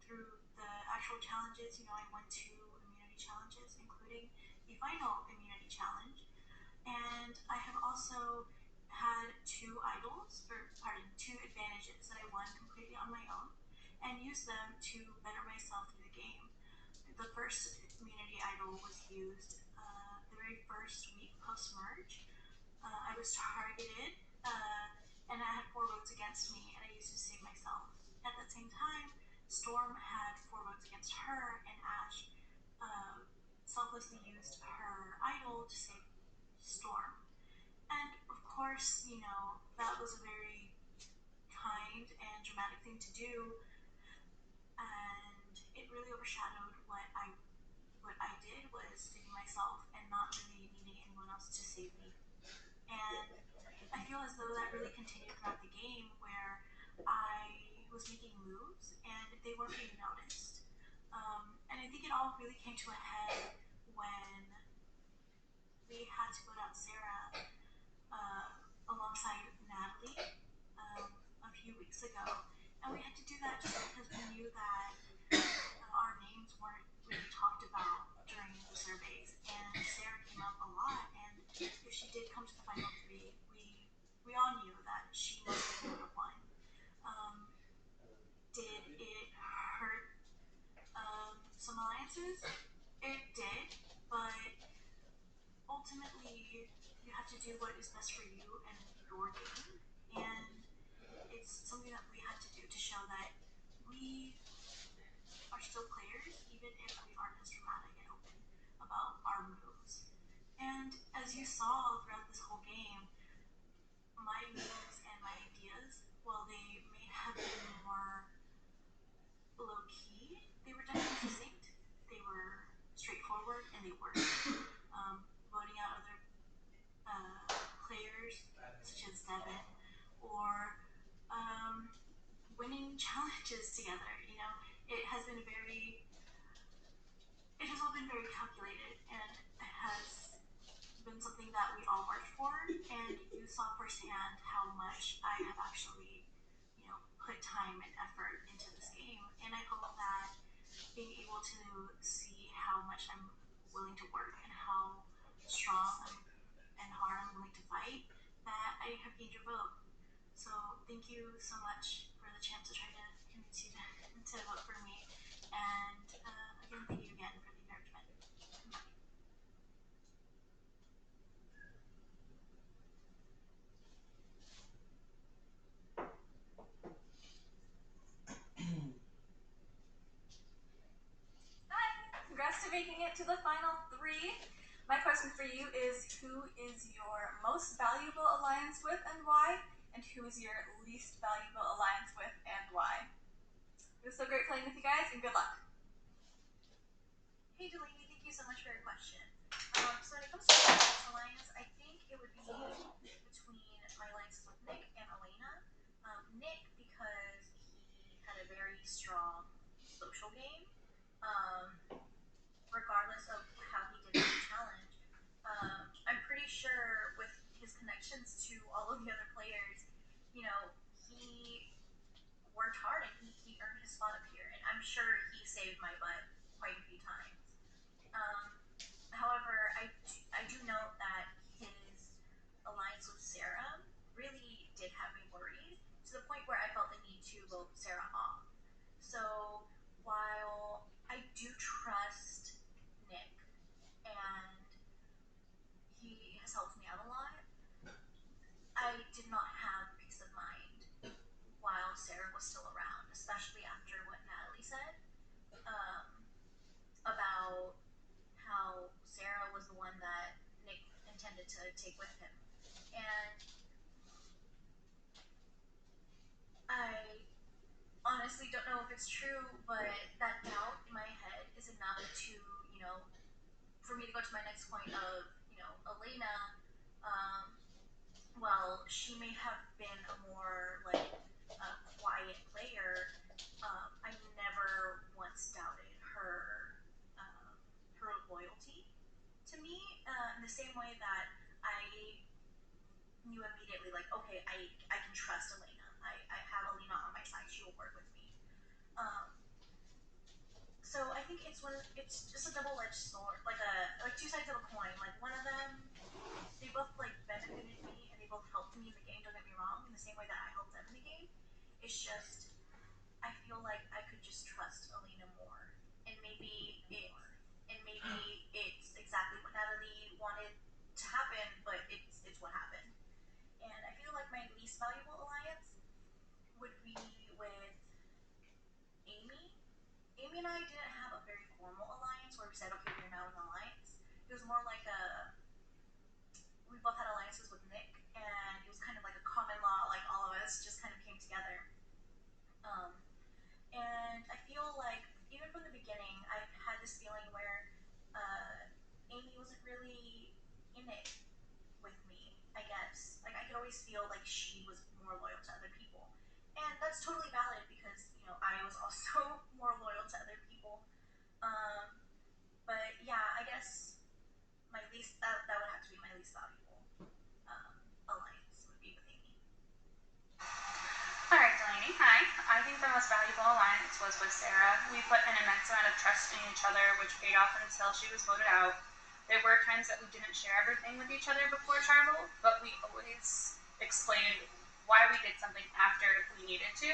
through the actual challenges. I won 2 immunity challenges, including the final immunity challenge. And I have also had 2 advantages that I won completely on my own and used them to better myself through the game. The first immunity idol was used the very first week post-merge. I was targeted and I had 4 votes against me, and I used it to save myself. At the same time, Storm had 4 votes against her, and Ash selflessly used her idol to save Storm. And of course, that was a very kind and dramatic thing to do, and it really overshadowed what I did was saving myself and not really needing anyone else to save me. And I feel as though that really continued throughout the game, where I was making moves and they weren't being noticed. And I think it all really came to a head when we had to put out Sarah alongside Natalie a few weeks ago. And we had to do that just because we knew that our names weren't really talked about during the surveys. And Sarah came up a lot, and if she did come to the final 3, we all knew that she most would have won. Did it hurt some alliances? It did, but ultimately you have to do what is best for you and your game, and it's something that we had to do to show that we are still players, even if we aren't as dramatic and open about our moves. And as you saw throughout this whole game, my moves and my ideas, while they may have been more low-key, they were definitely succinct. They were straightforward, and they worked. Voting out other players, such as Devin, or winning challenges together. It has all been very calculated, and it has been something that we all worked for, and you saw firsthand how much I have actually, put time and effort into this game. And I hope that being able to see how much I'm willing to work and how strong and hard I'm willing to fight, that I have gained your vote. So thank you so much for the chance to try to convince you to vote for me. And again, thank you again for the encouragement. Bye. Hi! Congrats to making it to the final 3. My question for you is, who is your most valuable alliance with and why? And who is your least valuable alliance with and why? It was so great playing with you guys, and good luck. Hey Delaney, thank you so much for your question. So when it comes to the alliance, I think it would be between my alliances with Nick and Elena. Nick, because he had a very strong social game, regardless of how he did the challenge. I'm pretty sure with his connections to all of the other players, he worked hard and he earned his spot up here, and I'm sure he saved my butt quite a few times. However, I do note that his alliance with Sarah really did have me worried, to the point where I felt the need to vote Sarah off. So while I do trust Nick and he has helped me out a lot, I did not have peace of mind while Sarah was still around, especially after what Natalie said about how Sarah was the one that Nick intended to take with him. And I honestly don't know if it's true, but that doubt in my head is enough to, for me to go to my next point of, Elena, well, she may have been a more, quiet player. I never once doubted her loyalty to me, in the same way that I knew immediately, okay, I can trust Elena. I have Elena on my side. She will work with me. So I think it's just a double-edged sword, like 2 sides of a coin. Like, one of them, they both benefited me and they both helped me in the game. Don't get me wrong, in the same way that I helped them in the game. It's just I feel like I could just trust Elena more, and maybe it's exactly what Natalie wanted to happen, but it's what happened. And I feel like my valuable alliance would be with Amy. Amy and I didn't have a very formal alliance where we said, okay, we're now an alliance. It was more like we both had alliances with Nick, and it was kind of like a common law, like all of us just kind of came together. And I feel like even from the beginning, I had this feeling where Amy wasn't really in it with me, I guess. Like, I could always feel like she was more loyal to other people. And that's totally valid because, I was also more loyal to other people. But yeah, I guess that would have to be my least valuable alliance would be with Amy. Alright, Delaney, hi. I think the most valuable alliance was with Sarah. We put an immense amount of trust in each other, which paid off until she was voted out. There were times that we didn't share everything with each other before tribal, but we always explained why we did something after if we needed to.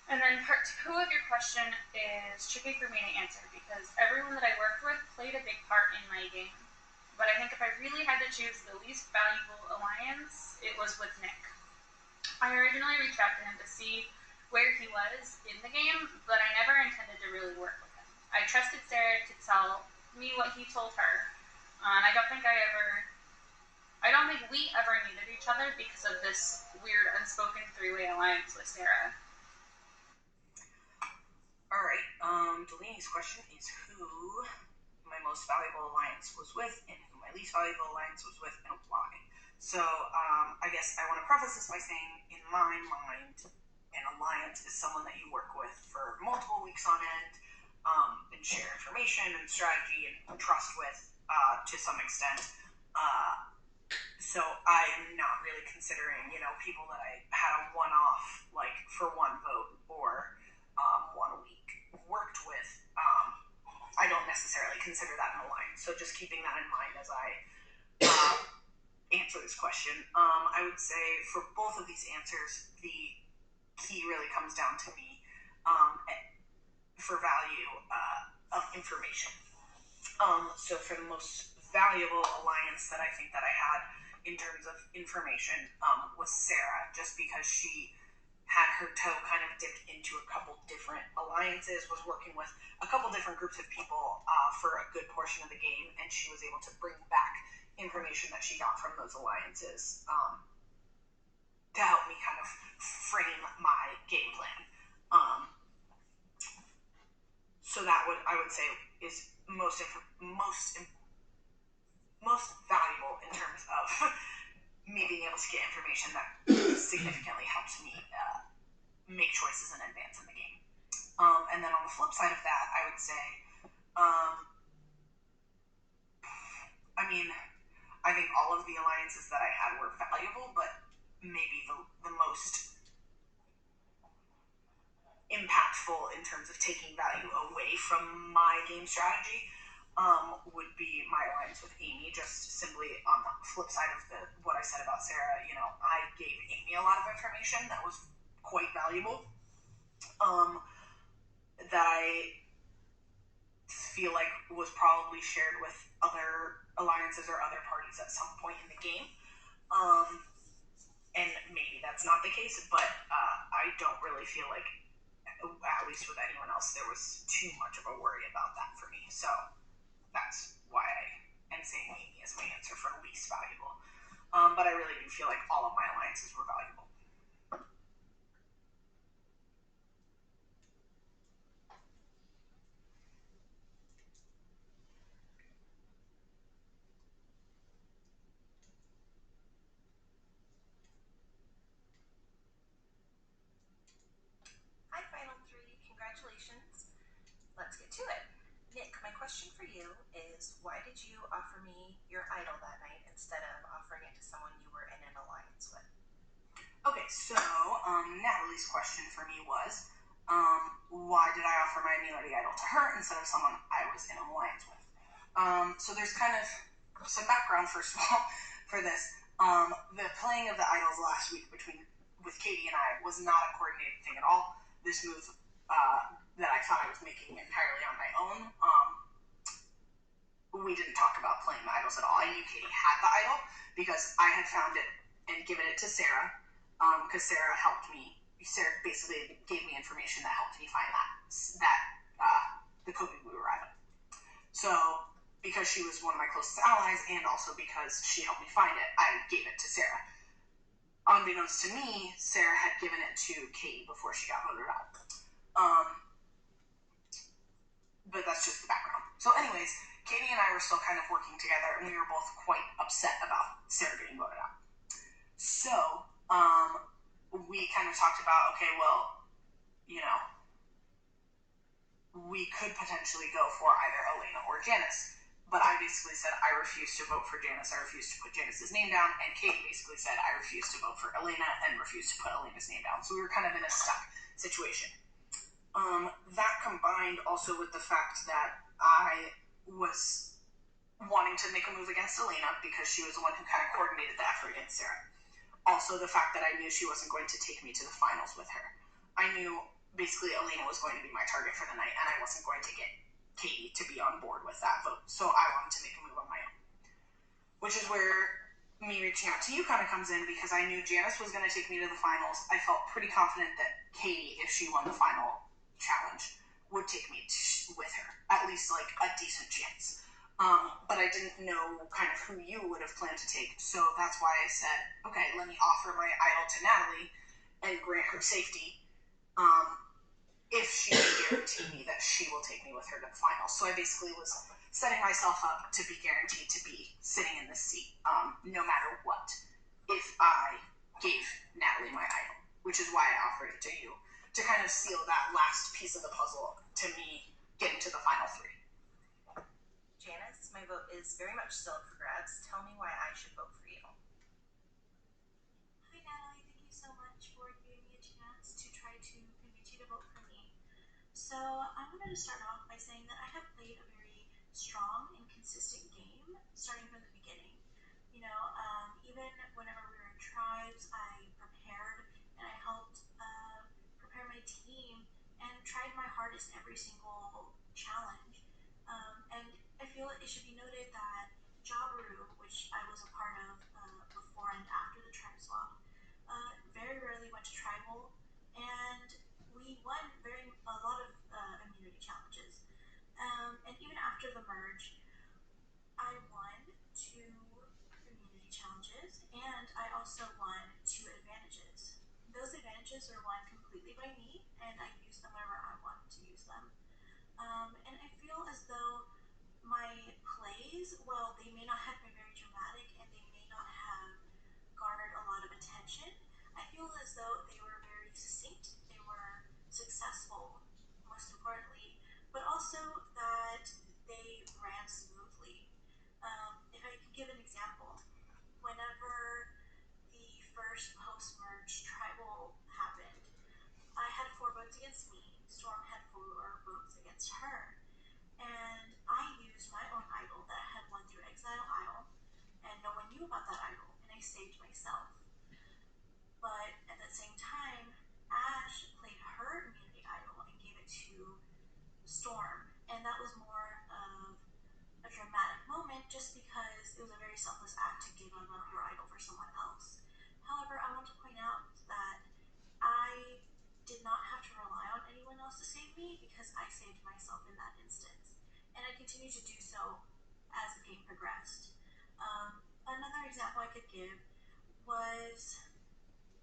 And then part 2 of your question is tricky for me to answer because everyone that I worked with played a big part in my game. But I think if I really had to choose the least valuable alliance, it was with Nick. I originally reached out to him to see where he was in the game, but I never intended to really work with him. I trusted Sarah to tell me what he told her, and I don't think we ever needed each other because of this weird unspoken 3-way alliance with Sarah. Alright, Delaney's question is who my most valuable alliance was with and who my least valuable alliance was with and why. So, I guess I want to preface this by saying, in my mind, an alliance is someone that you work with for multiple weeks on end, and share information and strategy and trust with, to some extent. So I'm not really considering, people that I had a one-off, like, for one vote or 1 week worked with. I don't necessarily consider that an alliance. So just keeping that in mind as I answer this question. I would say for both of these answers, the key really comes down to me for value of information. So for the most valuable alliance that I think that I had in terms of information was Sarah, just because she had her toe kind of dipped into a couple different alliances, was working with a couple different groups of people for a good portion of the game, and she was able to bring back information that she got from those alliances to help me kind of frame my game plan. So that I would say is most valuable in terms of me being able to get information that significantly helps me make choices in advance in the game. And then on the flip side of that, I would say, I think all of the alliances that I had were valuable, but maybe the most impactful in terms of taking value away from my game strategy would be my alliance with Amy. Just simply on the flip side of what I said about Sarah, I gave Amy a lot of information that was quite valuable, that I feel like was probably shared with other alliances or other parties at some point in the game. And maybe that's not the case, but I don't really feel like, at least with anyone else, there was too much of a worry about that for me. So that's why I am saying Amy is my answer for least valuable. But I really do feel like all of my alliances were valuable. Hi, Final 3. Congratulations. Let's get to it. Nick, my question for you is, why did you offer me your idol that night instead of offering it to someone you were in an alliance with? Okay, so Natalie's question for me was, why did I offer my immunity idol to her instead of someone I was in an alliance with? So there's kind of some background, first of all, for this. The playing of the idols last week with Katie and I was not a coordinated thing at all. This move that I thought I was making entirely on my own. We didn't talk about playing the idols at all. I knew Katie had the idol because I had found it and given it to Sarah, because Sarah helped me. Sarah basically gave me information that helped me find the coping we were having. So, because she was one of my closest allies, and also because she helped me find it, I gave it to Sarah. Unbeknownst to me, Sarah had given it to Katie before she got voted out. But that's just the background. So anyways, Katie and I were still kind of working together, and we were both quite upset about Sarah getting voted out. So, we kind of talked about, okay, well, we could potentially go for either Elena or Janice. But I basically said I refuse to vote for Janice. I refuse to put Janice's name down. And Katie basically said I refuse to vote for Elena and refuse to put Elena's name down. So we were kind of in a stuck situation. That combined also with the fact that I was wanting to make a move against Elena because she was the one who kind of coordinated the effort against Sarah. Also the fact that I knew she wasn't going to take me to the finals with her. I knew basically Elena was going to be my target for the night, and I wasn't going to get Katie to be on board with that vote. So I wanted to make a move on my own. Which is where me reaching out to you kind of comes in, because I knew Janice was going to take me to the finals. I felt pretty confident that Katie, if she won the final challenge, would take me with her. At least like a decent chance. But I didn't know kind of who you would have planned to take. So that's why I said, okay, let me offer my idol to Natalie and grant her safety. If she can guarantee me that she will take me with her to the finals. So I basically was setting myself up to be guaranteed to be sitting in this seat, no matter what, if I gave Natalie my idol, which is why I offered it to you, to kind of seal that last piece of the puzzle to me getting to the final three. Janice, my vote is very much still up for grabs. Tell me why I should vote for you. Hi Natalie, thank you so much for giving me a chance to try to convince you to vote for me. So I wanted to start off by saying that I have played a very strong and consistent game starting from the beginning. Even whenever we were in tribes, I prepared and I helped prepare my team and tried my hardest every single challenge. And I feel it should be noted that Jabru, which I was a part of before and after the tribe swap, very rarely went to tribal, and we won a lot of immunity challenges. And even after the merge, I won 2 immunity challenges, and I also won 2 advantages. Those advantages are won completely by me, and I use them wherever I want to use them. And I feel as though my plays, while they may not have been very dramatic and they may not have garnered a lot of attention, I feel as though they were very succinct, they were successful, most importantly, but also that they ran smoothly. If I could give an example, whenever the first post-merge tribal happened, I had 4 votes against me, Storm had 4 votes against her, and I used my own idol that I had won through Exile Island, and no one knew about that idol, and I saved myself. But at the same time, Ash played her immunity idol and gave it to Storm, and that was more of a dramatic moment just because it was a very selfless act to give up your idol for someone else. However, I want to point out that I did not have to rely on anyone else to save me because I saved myself in that instance, and I continue to do so as the game progressed. Another example I could give was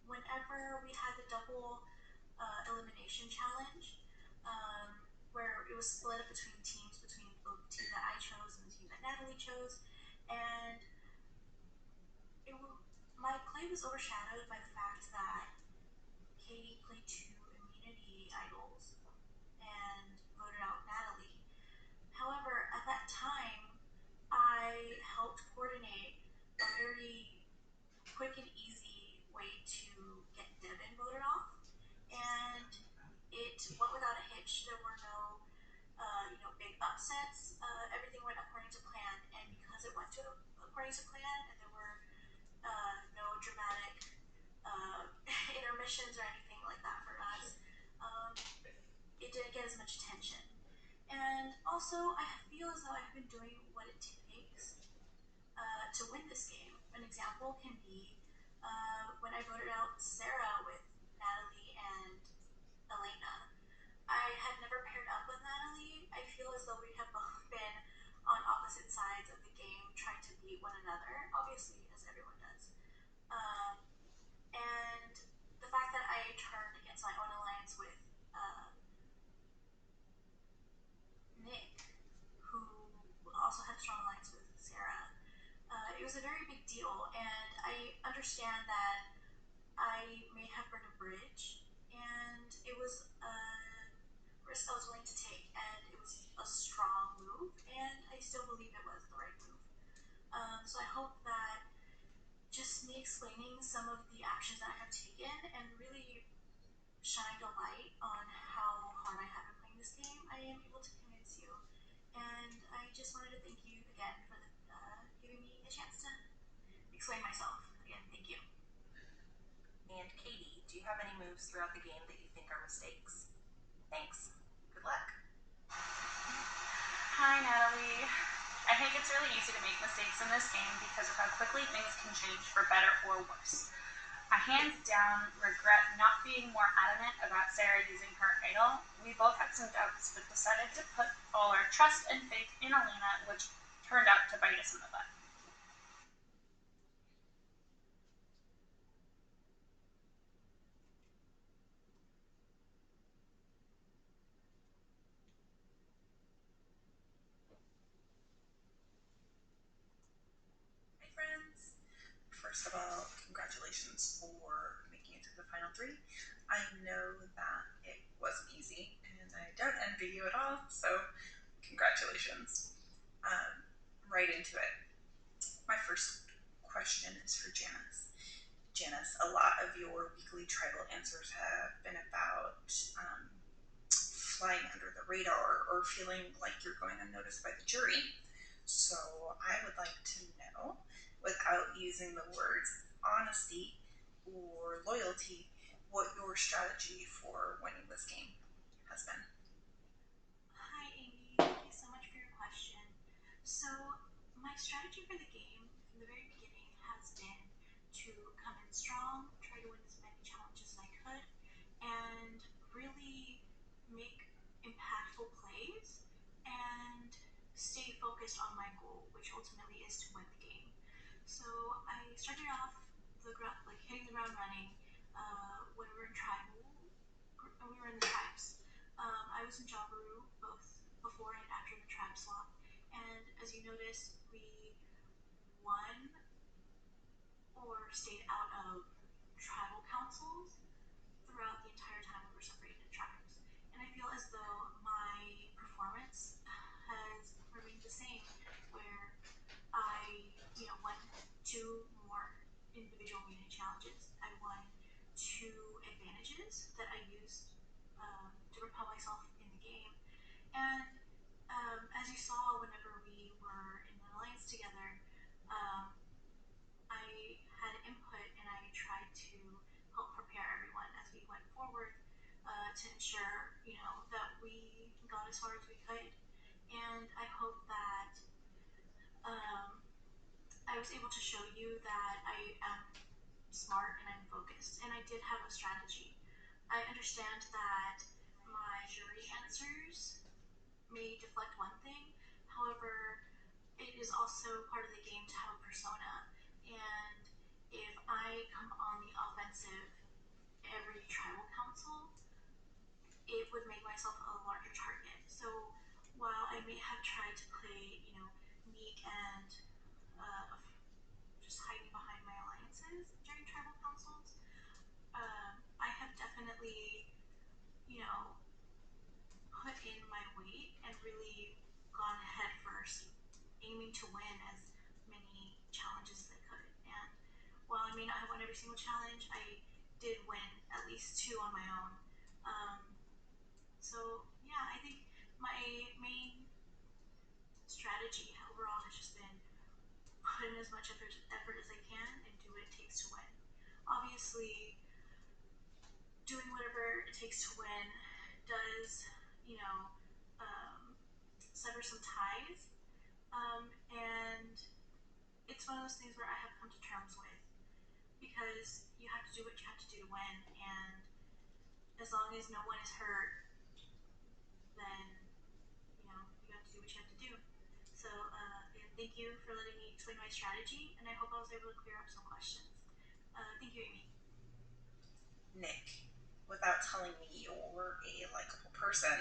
whenever we had the double elimination challenge, where it was split up between teams, between the team that I chose and the team that Natalie chose, and my play was overshadowed by the fact that Katie played 2 immunity idols and voted out Natalie. However, at that time, I helped coordinate a very quick and easy way to get Devin voted off, and it went without a hitch. There were no big upsets. Everything went according to plan, and because it went according to plan, and there were no dramatic intermissions or anything like that for us, it didn't get as much attention. And also, I feel as though I've been doing what it takes to win this game. An example can be when I voted out Sarah with Natalie and Elena. I had never paired up with Natalie. I feel as though we have both been on opposite sides of the game, trying to beat one another, obviously, as everyone does. And the fact that I turned against my own alliance with Nick, who also had a strong alliance with Sarah, it was a very big deal, and I understand that I may have burned a bridge, and it was a risk I was willing to take, and it was a strong move, and I still believe it was the right move. So I hope that just me explaining some of the actions that I have taken and really shined a light on how hard I have been playing this game, I am able to convince you. And I just wanted to thank you again for giving me a chance to explain myself. Again, thank you. And Katie, do you have any moves throughout the game that you think are mistakes? Thanks. Good luck. Hi, Natalie. I think it's really easy to make mistakes in this game because of how quickly things can change for better or worse. I hands down regret not being more adamant about Sarah using her idol. We both had some doubts, but decided to put all our trust and faith in Elena, which turned out to bite us in the butt. Hi, friends. First of all, congratulations for making it to the final 3. I know that it wasn't easy, and I don't envy you at all, so congratulations. Right into it. My first question is for Janice. Janice, a lot of your weekly tribal answers have been about flying under the radar or feeling like you're going unnoticed by the jury. So I would like to know, without using the words honesty or loyalty, what your strategy for winning this game has been. Hi, Amy. Thank you so much for your question. So, my strategy for the game from the very beginning has been to come in strong, try to win as many challenges as I could, and really make impactful plays and stay focused on my goal, which ultimately is to win the game. So I started off hitting the ground running when we were in tribal. We were in the tribes. I was in Jabaru both before and after the tribe swap, and as you noticed, we won or stayed out of tribal councils throughout the entire time we were separated in tribes. And I feel as though my performance has remained the same, where I, won 2 more individual meeting challenges. I won 2 advantages that I used to propel myself in the game. And as you saw whenever we were in an alliance together, I had input and I tried to help prepare everyone as we went forward to ensure, that we got as far as we could. And I hope that I was able to show you that I am smart and I'm focused, and I did have a strategy. I understand that my jury answers may deflect one thing, however, it is also part of the game to have a persona, and if I come on the offensive every tribal council, it would make myself a larger target. So while I may have tried to play, meek and just hiding behind my alliances during tribal councils, I have definitely, put in my weight and really gone head first, aiming to win as many challenges as I could. And while I may not have won every single challenge, I did win at least 2 on my own. So yeah, I think my main strategy overall has just been put in as much effort as I can and do what it takes to win. Obviously, doing whatever it takes to win does, sever some ties, and it's one of those things where I have come to terms with, because you have to do what you have to do to win, and as long as no one is hurt, then you know you have to do what you have to do. So yeah, thank you for letting me explain my strategy, and I hope I was able to clear up some questions. Thank you, Amy. Nick, without telling me you're a likable person,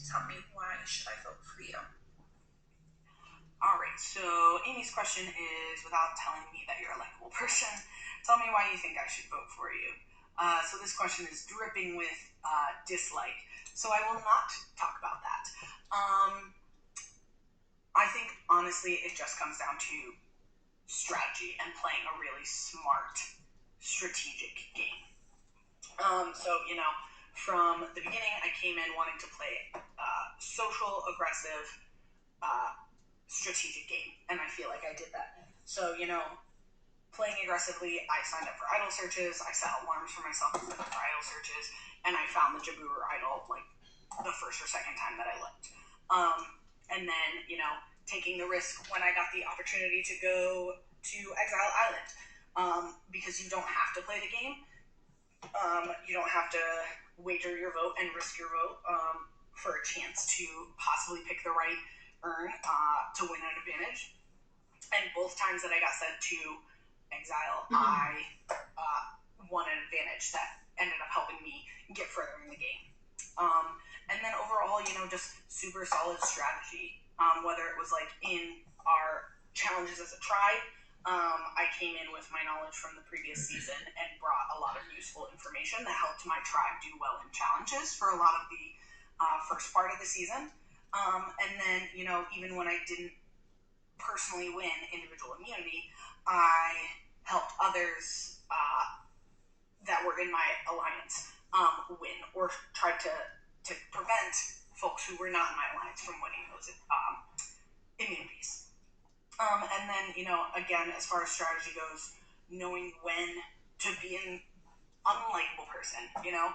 tell me, why should I vote for you? Alright, so Amy's question is, without telling me that you're a likable person, tell me why you think I should vote for you. So this question is dripping with dislike, so I will not talk about that. I think, honestly, it just comes down to strategy and playing a really smart, strategic game. So, you know, from the beginning, I came in wanting to play social, aggressive, strategic game, and I feel like I did that. So, you know, playing aggressively, I signed up for idol searches, I set alarms for myself to sign up for idol searches, and I found the Jabur idol, like, the first or second time that I looked. And then, you know, taking the risk when I got the opportunity to go to Exile Island, because you don't have to play the game. You don't have to wager your vote and risk your vote for a chance to possibly pick the right urn to win an advantage. And both times that I got sent to Exile, I won an advantage that ended up helping me get further in the game. And then overall, you know, just super solid strategy. Whether it was like in our challenges as a tribe, I came in with my knowledge from the previous season and brought a lot of useful information that helped my tribe do well in challenges for a lot of the first part of the season. And then, you know, even when I didn't personally win individual immunity, I helped others that were in my alliance win, or tried to prevent folks who were not in my alliance from winning those immunities. And then, you know, again, as far as strategy goes, knowing when to be an unlikable person, you know.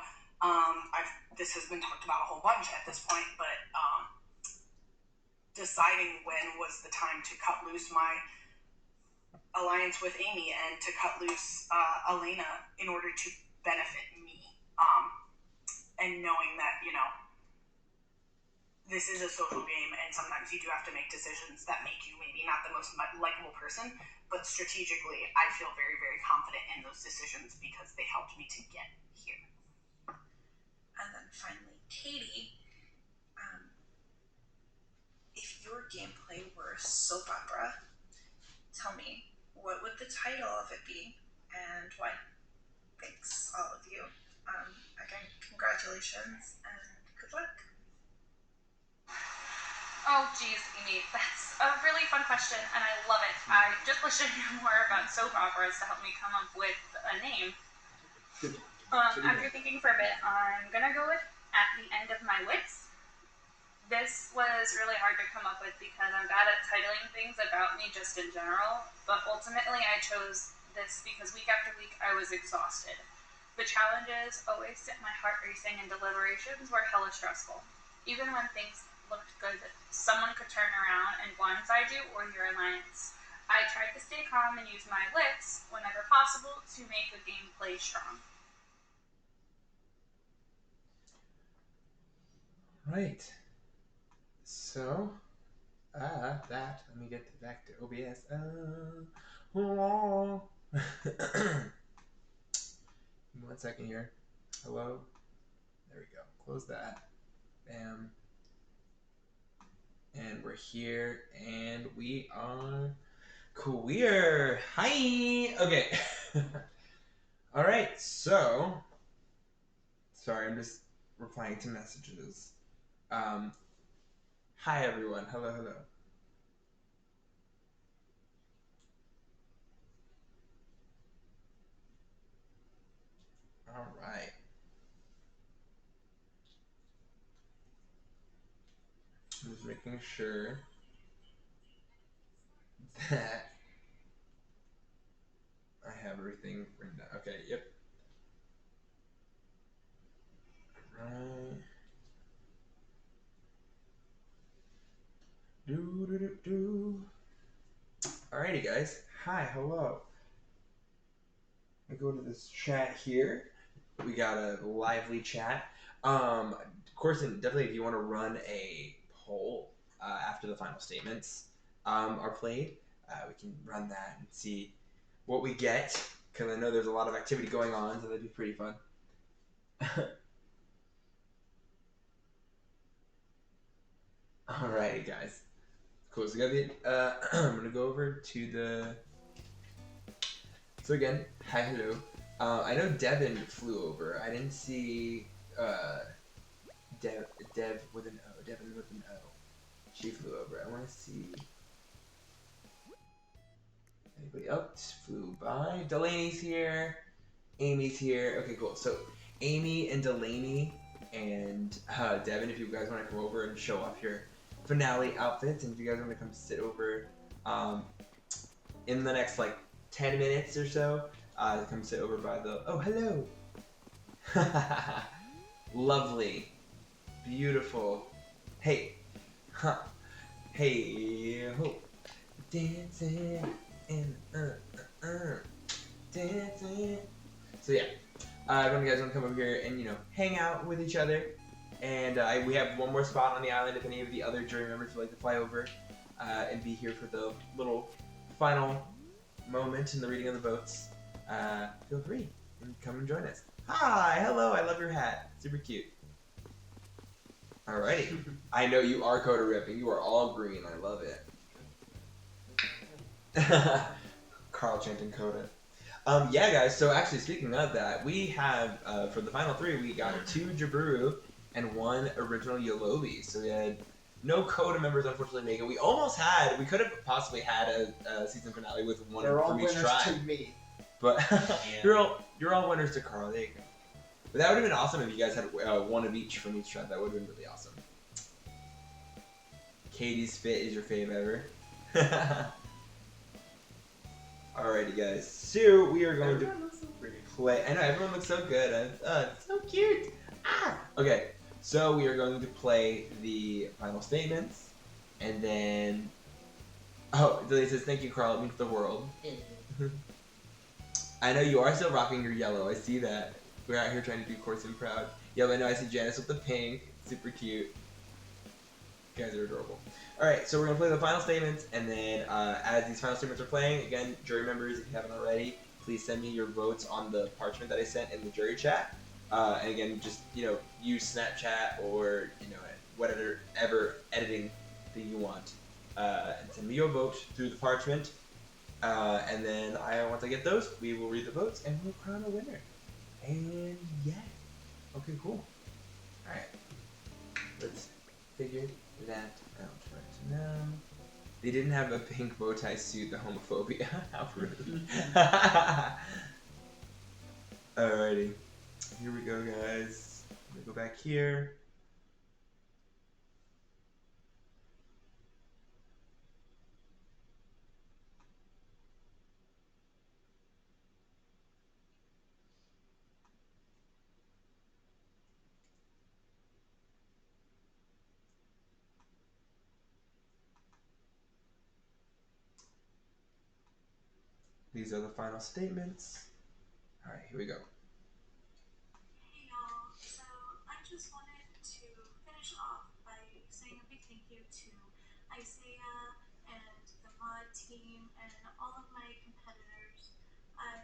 This has been talked about a whole bunch at this point, but deciding when was the time to cut loose my alliance with Amy and to cut loose Elena in order to benefit me. And knowing that, you know, this is a social game and sometimes you do have to make decisions that make you maybe not the most likable person, but strategically I feel very, very confident in those decisions because they helped me to get here. And then finally, Katie, if your gameplay were a soap opera, tell me, what would the title of it be and why? Thanks, all of you. Again, congratulations and good luck. Oh, geez, Amy, that's a really fun question, and I love it. I just wish I knew more about soap operas to help me come up with a name. After thinking for a bit, I'm gonna go with At the End of My Wits. This was really hard to come up with because I'm bad at titling things about me just in general, but ultimately I chose this because week after week I was exhausted. The challenges always set my heart racing, and deliberations were hella stressful. Even when things looked good, someone could turn around and blindside you or your alliance. I tried to stay calm and use my wits whenever possible to make the gameplay strong. Right. So, let me get back to OBS. Give me 1 second here. Hello. There we go. Close that. Bam. And we're here, and we are queer. Hi. Okay. All right. So, sorry, I'm just replying to messages. Hi everyone. Hello, hello. All right. I'm just making sure that I have everything written down. Okay, yep. Right. Alrighty, guys. Hi, hello. I go to this chat here. We got a lively chat. Of course, and definitely if you want to run a poll after the final statements are played, we can run that and see what we get. Because I know there's a lot of activity going on, so that'd be pretty fun. Alrighty, guys. Cool. So we got the. I'm gonna go over to the. So again, hi, hello. I know Devin flew over. I didn't see Dev with an O. Devin with an O. She flew over. I want to see anybody else flew by. Delaney's here. Amy's here. Okay, cool. So Amy and Delaney and Devin, if you guys want to come over and show off your finale outfits, and if you guys want to come sit over in the next like 10 minutes or so, come sit over by the. Oh, hello. Lovely, beautiful. Hey, huh? Hey, ho, dancing and dancing. So yeah, if you guys want to come over here and hang out with each other, and we have one more spot on the island if any of the other jury members would like to fly over and be here for the little final moment in the reading of the votes. Feel free and come and join us. Hi, hello, I love your hat. Super cute. Alrighty. I know you are Coda ripping. You are all green. I love it. Carl chanting Coda. Yeah, guys. So actually, speaking of that, we have for the final three, we got 2 Jabiru and 1 original Yolobi. So we had no Coda members unfortunately make it. We almost had. We could have possibly had a season finale with one from each tribe. To me. But you're all winners to Carl. There you go. But that would have been awesome if you guys had one of each from each tribe. That would have been really awesome. Katie's fit is your fave ever. Alrighty, guys. So we are going to play. I know everyone looks so good. It's so cute. Okay. So we are going to play the final statements, and then. Oh, Delia says thank you, Carl. It means the world. I know you are still rocking your yellow. I see that. We're out here trying to do Corson proud. Yellow, I know I see Janice with the pink. Super cute. You guys are adorable. Alright, so we're going to play the final statements, and then as these final statements are playing, again, jury members, if you haven't already, please send me your votes on the parchment that I sent in the jury chat. And again, just, use Snapchat or, whatever editing that you want. And send me your vote through the parchment. And then once I get those, we will read the votes and we'll crown a winner. And yeah. Okay, cool. Alright. Let's figure that out right now. They didn't have a pink bow tie suit, the homophobia. How rude. Alrighty. Here we go, guys. I'm gonna go back here. These are the final statements. Alright, here we go. Hey y'all, so I just wanted to finish off by saying a big thank you to Isaiah and the mod team and all of my competitors. I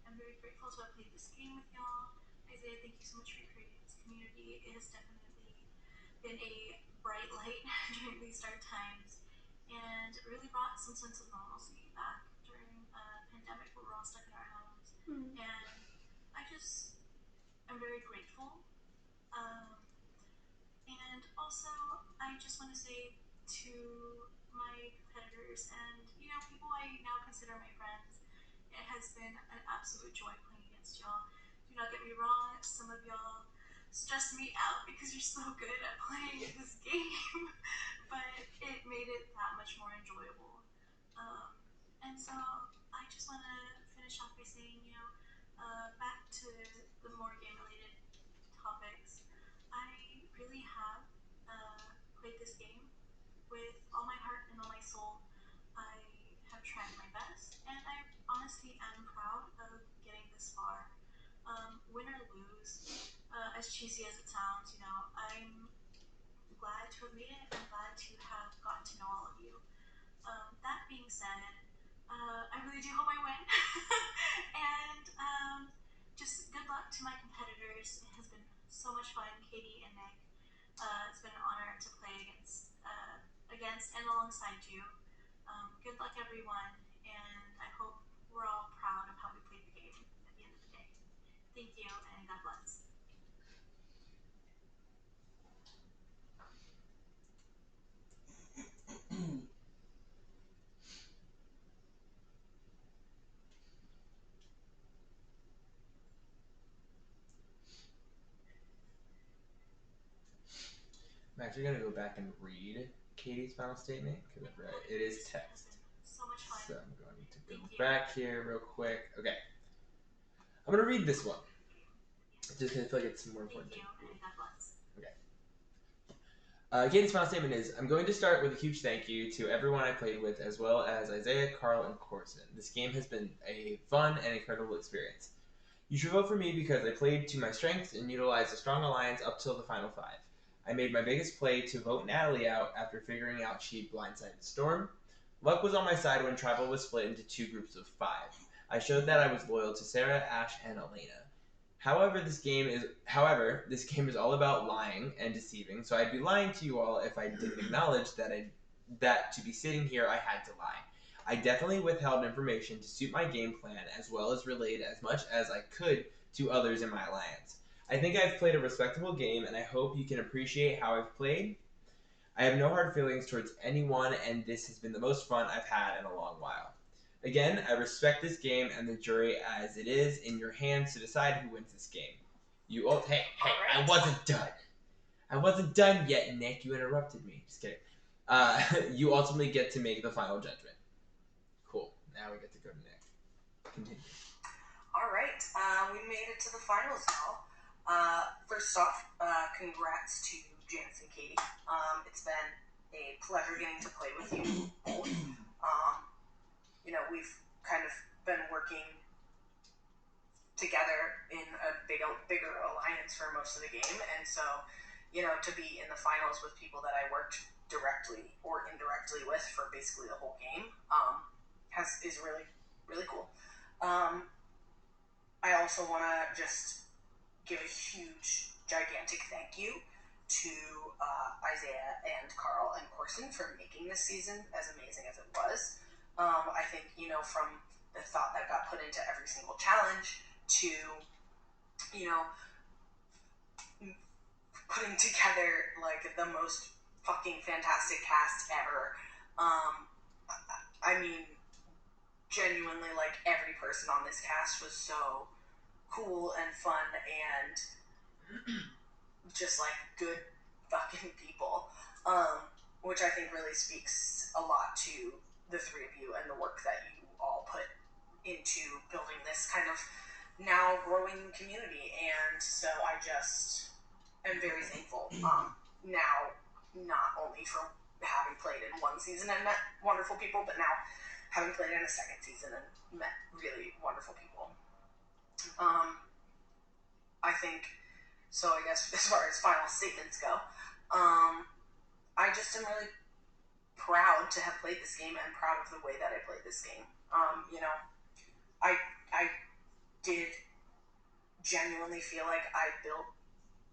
am very grateful to have played this game with y'all. Isaiah, thank you so much for creating this community. It has definitely been a bright light during these dark times and really brought some sense of normalcy back during a pandemic where we're all stuck in our homes. And I just I'm very grateful. And also, I just want to say to my competitors and, people I now consider my friends, it has been an absolute joy playing against y'all. Do not get me wrong, some of y'all stress me out because you're so good at playing this game, but it made it that much more enjoyable. And so, I just want to finish off by saying, back to the more game-related topics, I really have played this game with all my heart and all my soul. I have tried my best, and I honestly am proud of getting this far. Win or lose, as cheesy as it sounds, I'm glad to have made it. I'm glad to have gotten to know all of you. That being said, I really do hope I win. And just good luck to my competitors. It has been so much fun, Katie and Nick. It's been an honor to play against and alongside you. Good luck, everyone, and I hope we're all proud of how we played the game at the end of the day. Thank you, and God bless. I'm actually going to go back and read Katie's final statement because it is text. So much fun. So I'm going to go back here real quick. Okay. I'm going to read this one. Just because I feel like it's more important. Thank you, and God bless. Okay. Katie's final statement is, I'm going to start with a huge thank you to everyone I played with, as well as Isaiah, Carl, and Corson. This game has been a fun and incredible experience. You should vote for me because I played to my strengths and utilized a strong alliance up till the final 5. I made my biggest play to vote Natalie out after figuring out she blindsided Storm. Luck was on my side when Tribal was split into 2 groups of 5. I showed that I was loyal to Sarah, Ash, and Elena. However, this game is all about lying and deceiving, so I'd be lying to you all if I didn't acknowledge that to be sitting here I had to lie. I definitely withheld information to suit my game plan, as well as relayed as much as I could to others in my alliance. I think I've played a respectable game, and I hope you can appreciate how I've played. I have no hard feelings towards anyone, and this has been the most fun I've had in a long while. Again, I respect this game and the jury, as it is in your hands to decide who wins this game. Hey, I wasn't done. I wasn't done yet, Nick. You interrupted me. Just kidding. You ultimately get to make the final judgment. Cool. Now we get to go to Nick. Continue. All right, we made it to the finals now. First off, congrats to Janice and Katie. It's been a pleasure getting to play with you both. We've kind of been working together in a bigger alliance for most of the game, and so, to be in the finals with people that I worked directly or indirectly with for basically the whole game, is really, really cool. I also want to just give a huge, gigantic thank you to Isaiah and Carl and Corson for making this season as amazing as it was. I think, from the thought that got put into every single challenge to, putting together, the most fucking fantastic cast ever. I mean, genuinely, every person on this cast was so cool and fun and just, good fucking people. Which I think really speaks a lot to the 3 of you and the work that you all put into building this kind of now growing community. And so I just am very thankful now, not only for having played in 1 season and met wonderful people, but now having played in a 2nd season and met really wonderful people. I think, so I guess as far as final statements go, I just am really proud to have played this game and proud of the way that I played this game. I did genuinely feel like I built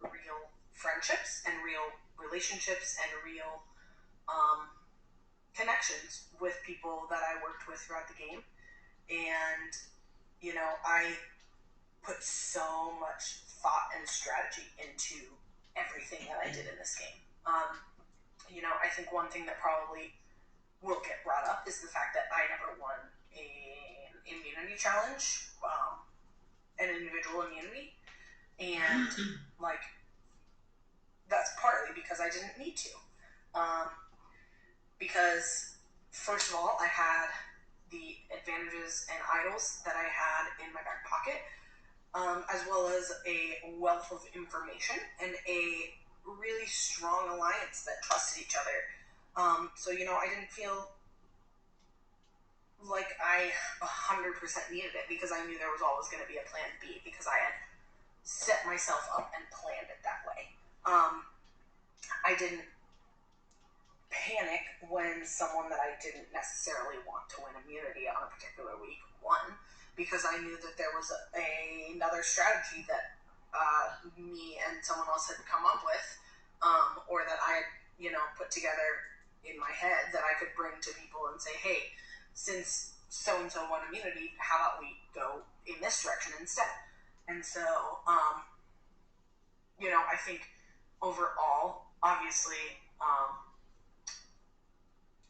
real friendships and real relationships and real connections with people that I worked with throughout the game. And, I put so much thought and strategy into everything that I did in this game. I think one thing that probably will get brought up is the fact that I never won an immunity challenge, an individual immunity, and that's partly because I didn't need to. Because first of all, I had the advantages and idols that I had in my back pocket, as well as a wealth of information and a really strong alliance that trusted each other. So, I didn't feel like I 100% needed it because I knew there was always going to be a plan B because I had set myself up and planned it that way. I didn't panic when someone that I didn't necessarily want to win immunity on a particular week won, because I knew that there was another strategy that me and someone else had come up with, or that I had, put together in my head that I could bring to people and say, hey, since so-and-so won immunity, how about we go in this direction instead? And so, I think overall, obviously,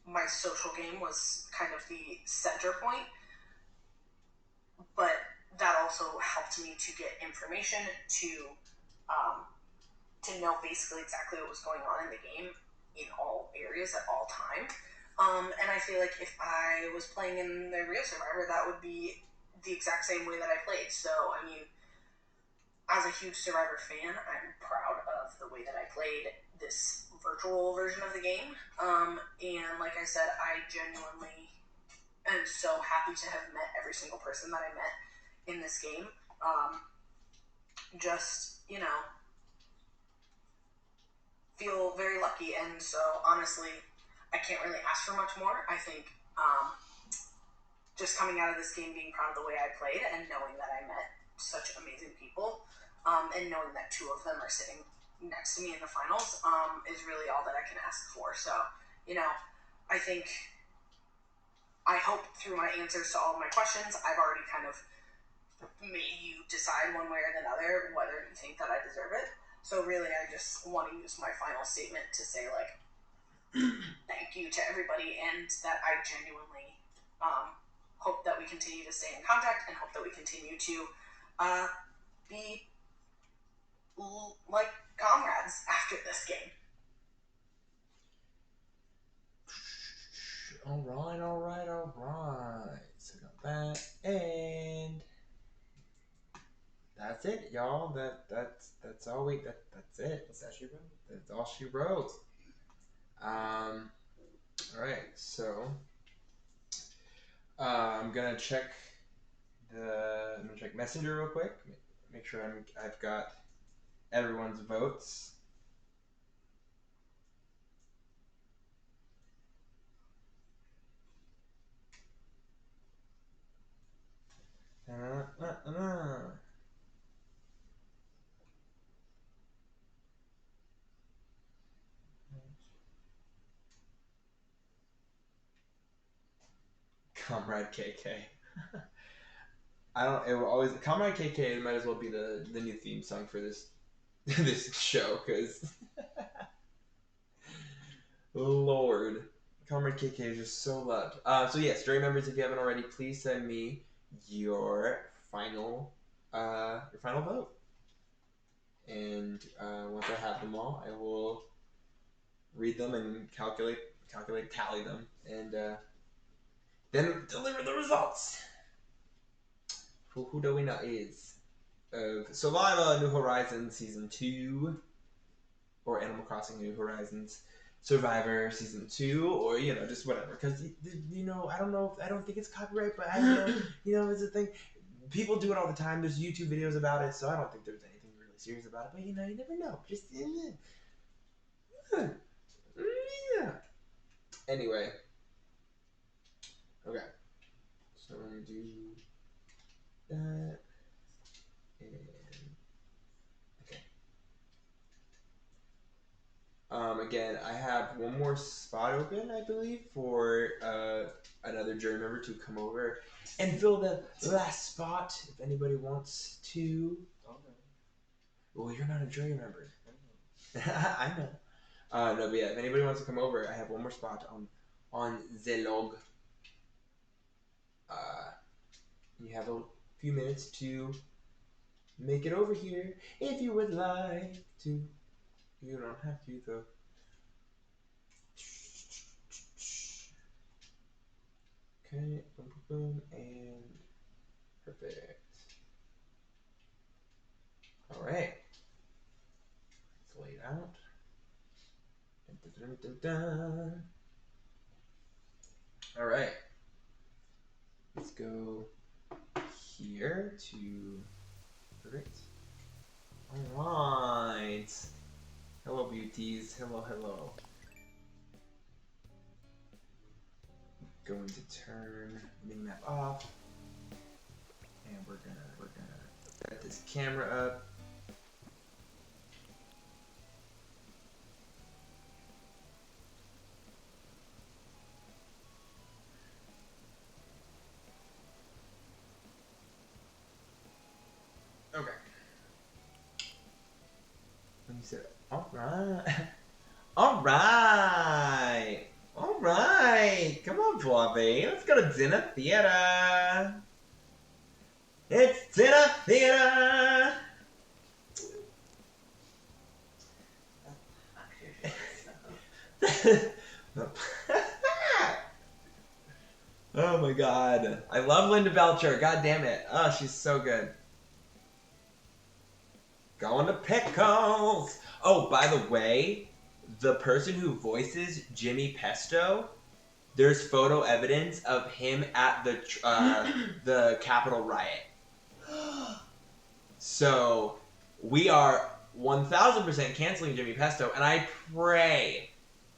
my social game was kind of the center point, but that also helped me to get information to know basically exactly what was going on in the game in all areas at all time. And I feel like if I was playing in the real Survivor, that would be the exact same way that I played. So, I mean, as a huge Survivor fan, I'm proud of the way that I played this virtual version of the game. And like I said, I genuinely am so happy to have met every single person that I met in this game. Feel very lucky. And so, honestly, I can't really ask for much more. I think just coming out of this game, being proud of the way I played and knowing that I met such amazing people, and knowing that two of them are sitting next to me in the finals, is really all that I can ask for. So, I hope through my answers to all of my questions, I've already kind of made you decide one way or another whether you think that I deserve it. So really, I just want to use my final statement to say, like, thank you to everybody, and that I genuinely hope that we continue to stay in contact and hope that we continue to be like comrades after this game. All right. So got that, and that's it, y'all. That's all we. That's it. That's all she wrote. That's all she wrote. All right. So I'm gonna check Messenger real quick. Make sure I've got everyone's votes. Comrade KK. It will always Comrade KK might as well be the new theme song for this this show, because Lord, Comrade KK is just so loved. So yes, jury members, if you haven't already, please send me your final vote. And once I have them all, I will read them and tally them, and then deliver the results. Who do we know is of Survivor New Horizons Season 2, or Animal Crossing New Horizons Survivor Season 2, or, just whatever. Because, I don't think it's copyright, but it's a thing. People do it all the time. There's YouTube videos about it, so I don't think there's anything really serious about it. But, you never know. Just, yeah. Anyway. Okay. So I'm going to do that. And okay. Again, I have one more spot open, I believe, for another jury member to come over and fill the last spot if anybody wants to. Okay. Well, you're not a jury member. I know. No, but yeah, if anybody wants to come over, I have one more spot on the log. You have a few minutes to make it over here if you would like to. You don't have to, though. Okay, boom, boom, boom, and perfect. All right. Let's lay it out. Dun, dun, dun, dun. All right. Let's go here to. Perfect. Alright. Hello, beauties. Hello, hello. Going to turn mini-map off. And we're gonna set this camera up. Okay. When you said, alright. Alright. Alright. Come on, Bobby. Let's go to dinner theater. It's dinner theater. Oh my god. I love Linda Belcher. God damn it. Oh, she's so good. Going to Pickles. Oh, by the way, the person who voices Jimmy Pesto, there's photo evidence of him at the Capitol riot. So we are 1000% canceling Jimmy Pesto, and I pray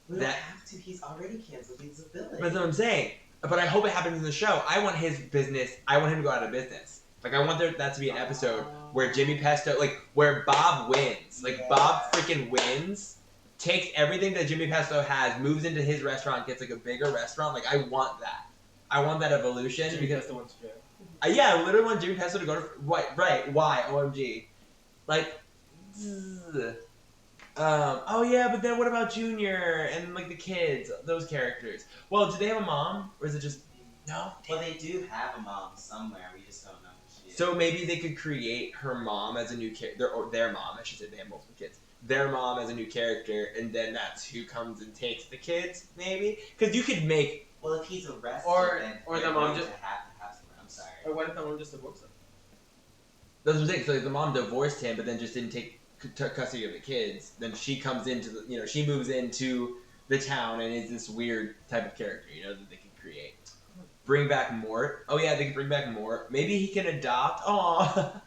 We that don't have to. He's already canceled. He's a villain. That's what I'm saying. But I hope it happens in the show. I want his business. I want him to go out of business. Like, I want that to be an episode where Jimmy Pesto, like, where Bob wins. Like, Bob freaking wins, takes everything that Jimmy Pesto has, moves into his restaurant, gets, like, a bigger restaurant. Like, I want that. I want that evolution. Jimmy Pesto wants to jail. Yeah, I literally want Jimmy Pesto to go to... Right. Why? OMG. Like... oh yeah, but then what about Junior and like the kids, those characters? Well, do they have a mom, or is it just no? Well, they do have a mom somewhere. We just don't know who she is. So maybe they could create her mom as a new character, or their mom. I should say they have multiple kids. Their mom as a new character, and then that's who comes and takes the kids. Maybe because you could make. Well, if he's arrested, or the mom just have to have someone. I'm sorry. Or what if the mom just divorced him? That's what I'm saying. So like, the mom divorced him, but then just didn't take custody of the kids. Then she comes into the, she moves into the town and is this weird type of character, that they can create. Bring back Mort. Oh yeah, they can bring back Mort. Maybe he can adopt. Aw.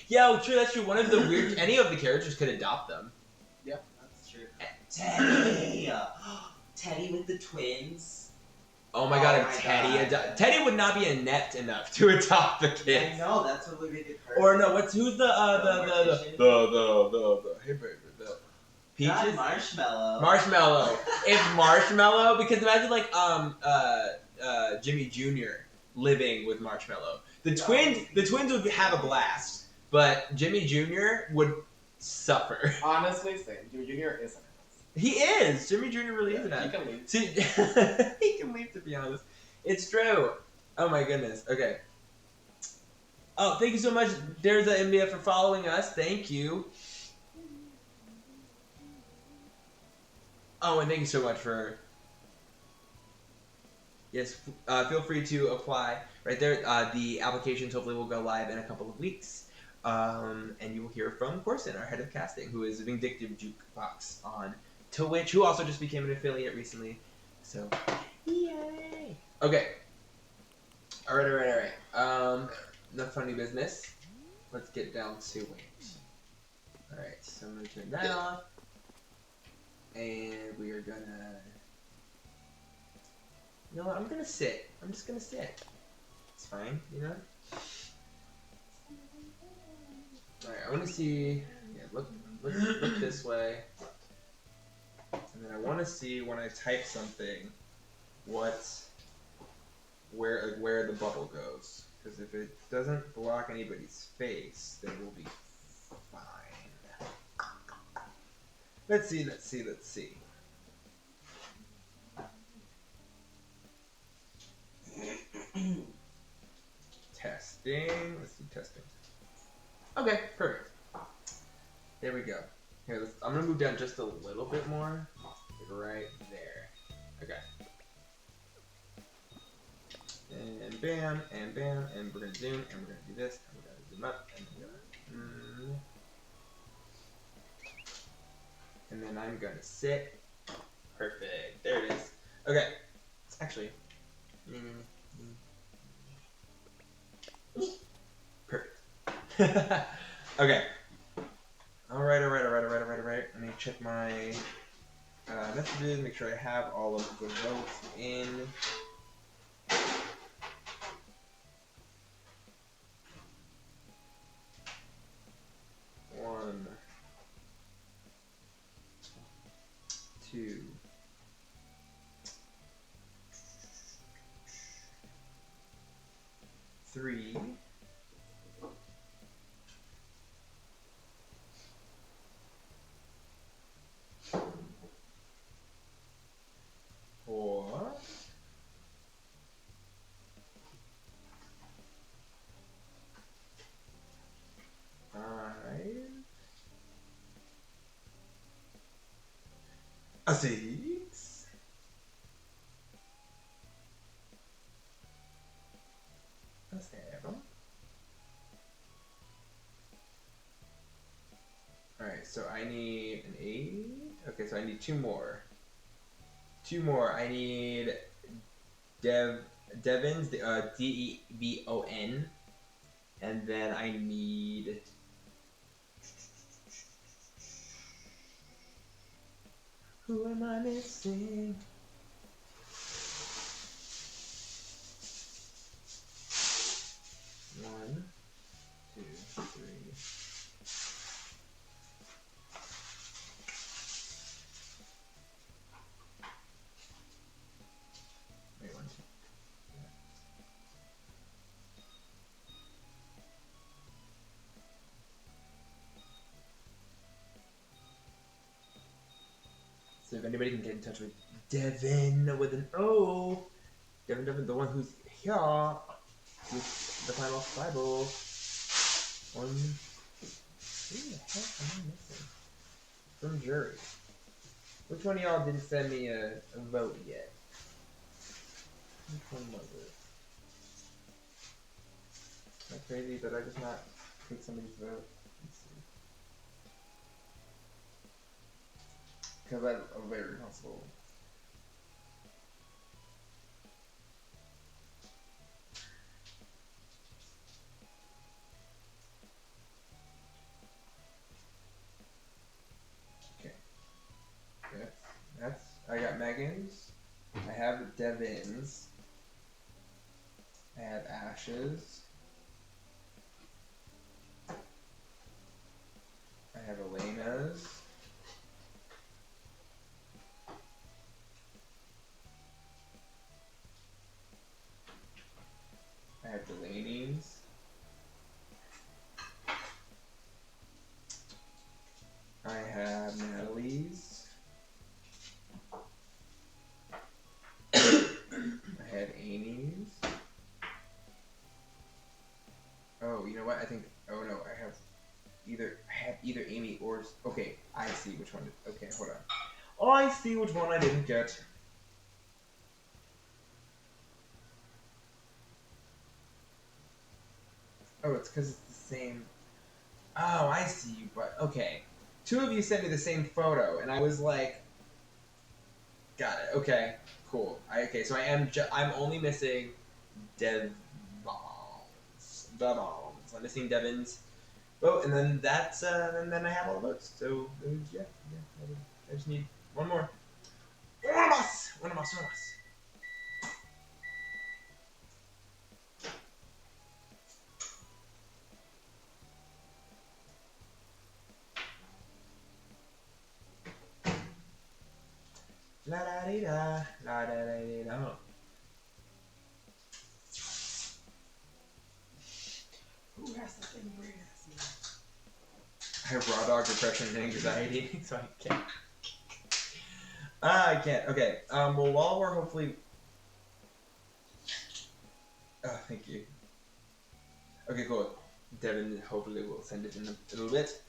Yeah, well, true. That's true. One of the weird. Any of the characters could adopt them. Yeah, that's true. Teddy. Teddy with the twins. Oh my god, if Teddy would not be inept enough to adopt the kids. I know, that's what would make it perfect. Or no, who's the hey baby, the Peaches? God, Marshmallow. Marshmallow. If Marshmallow, because imagine like Jimmy Jr. living with Marshmallow. The twins would have a blast, but Jimmy Jr. would suffer. Honestly, same. Jimmy Jr. isn't. He is. Jimmy Jr. really is that. He can leave. See, he can leave, to be honest. It's true. Oh my goodness. Okay. Oh, thank you so much, Derza India, for following us. Thank you. Oh, and thank you so much for... Yes, feel free to apply. Right there, the applications hopefully will go live in a couple of weeks. And you will hear from Corson, our head of casting, who is Vindictive Jukebox on Twitch, who also just became an affiliate recently. So, yay! Okay. Alright. Enough funny business. Let's get down to it. Alright, so I'm gonna turn that off. And we are gonna... You know what? I'm gonna sit. I'm just gonna sit. It's fine, Alright, I wanna see... Yeah, look this way. And then I want to see when I type something, where the bubble goes. Because if it doesn't block anybody's face, then we'll be fine. Let's see. Testing. Let's do testing. Okay, perfect. There we go. Here, I'm gonna move down just a little bit more. Right there. Okay. And bam, and we're gonna zoom, and we're gonna do this, and we're gonna zoom up, and we're gonna... And then I'm gonna sit. Perfect. There it is. Okay. Actually... Perfect. Okay. Alright. Let me check my messages, make sure I have all of the votes in. One, two, three, four, five, a six, a seven. Alright, so I need an 8. Okay, so I need two more. I need Devon's, Devon, and then I need who am I missing? One, two, three. Wait, one, two. So if anybody can get in touch with Devon with an O, Devon, the one who's here with the final Bible. One. Who the heck am I missing? From jury. Which one of y'all didn't send me a vote yet? Which one was it? Am I crazy? Did I just not take somebody's vote? Let's see. Because I'm very responsible. Okay. That's I got Megan's. I have Devon's. I have Ash's. I have Elena's. I have Delaney's. I have Natalie's. I have Amy's. Oh, you know what? I think. Oh no, I have either Amy or. Okay, I see which one. Okay, hold on. Oh, I see which one I didn't get. Oh, it's because it's the same. Oh, I see. But okay, two of you sent me the same photo, and I was like, got it. Okay, cool. Okay, so I'm only missing Devons. I'm missing Devon's vote, and then that's and then I have all the votes. So yeah. I just need one more. One of us. La da dee da, la da da dee da. Who has the thing where I have raw dog depression and anxiety, so I can't. I can't. Okay. Well, while we're hopefully. Oh, thank you. Okay, cool. Devon hopefully will send it in a little bit.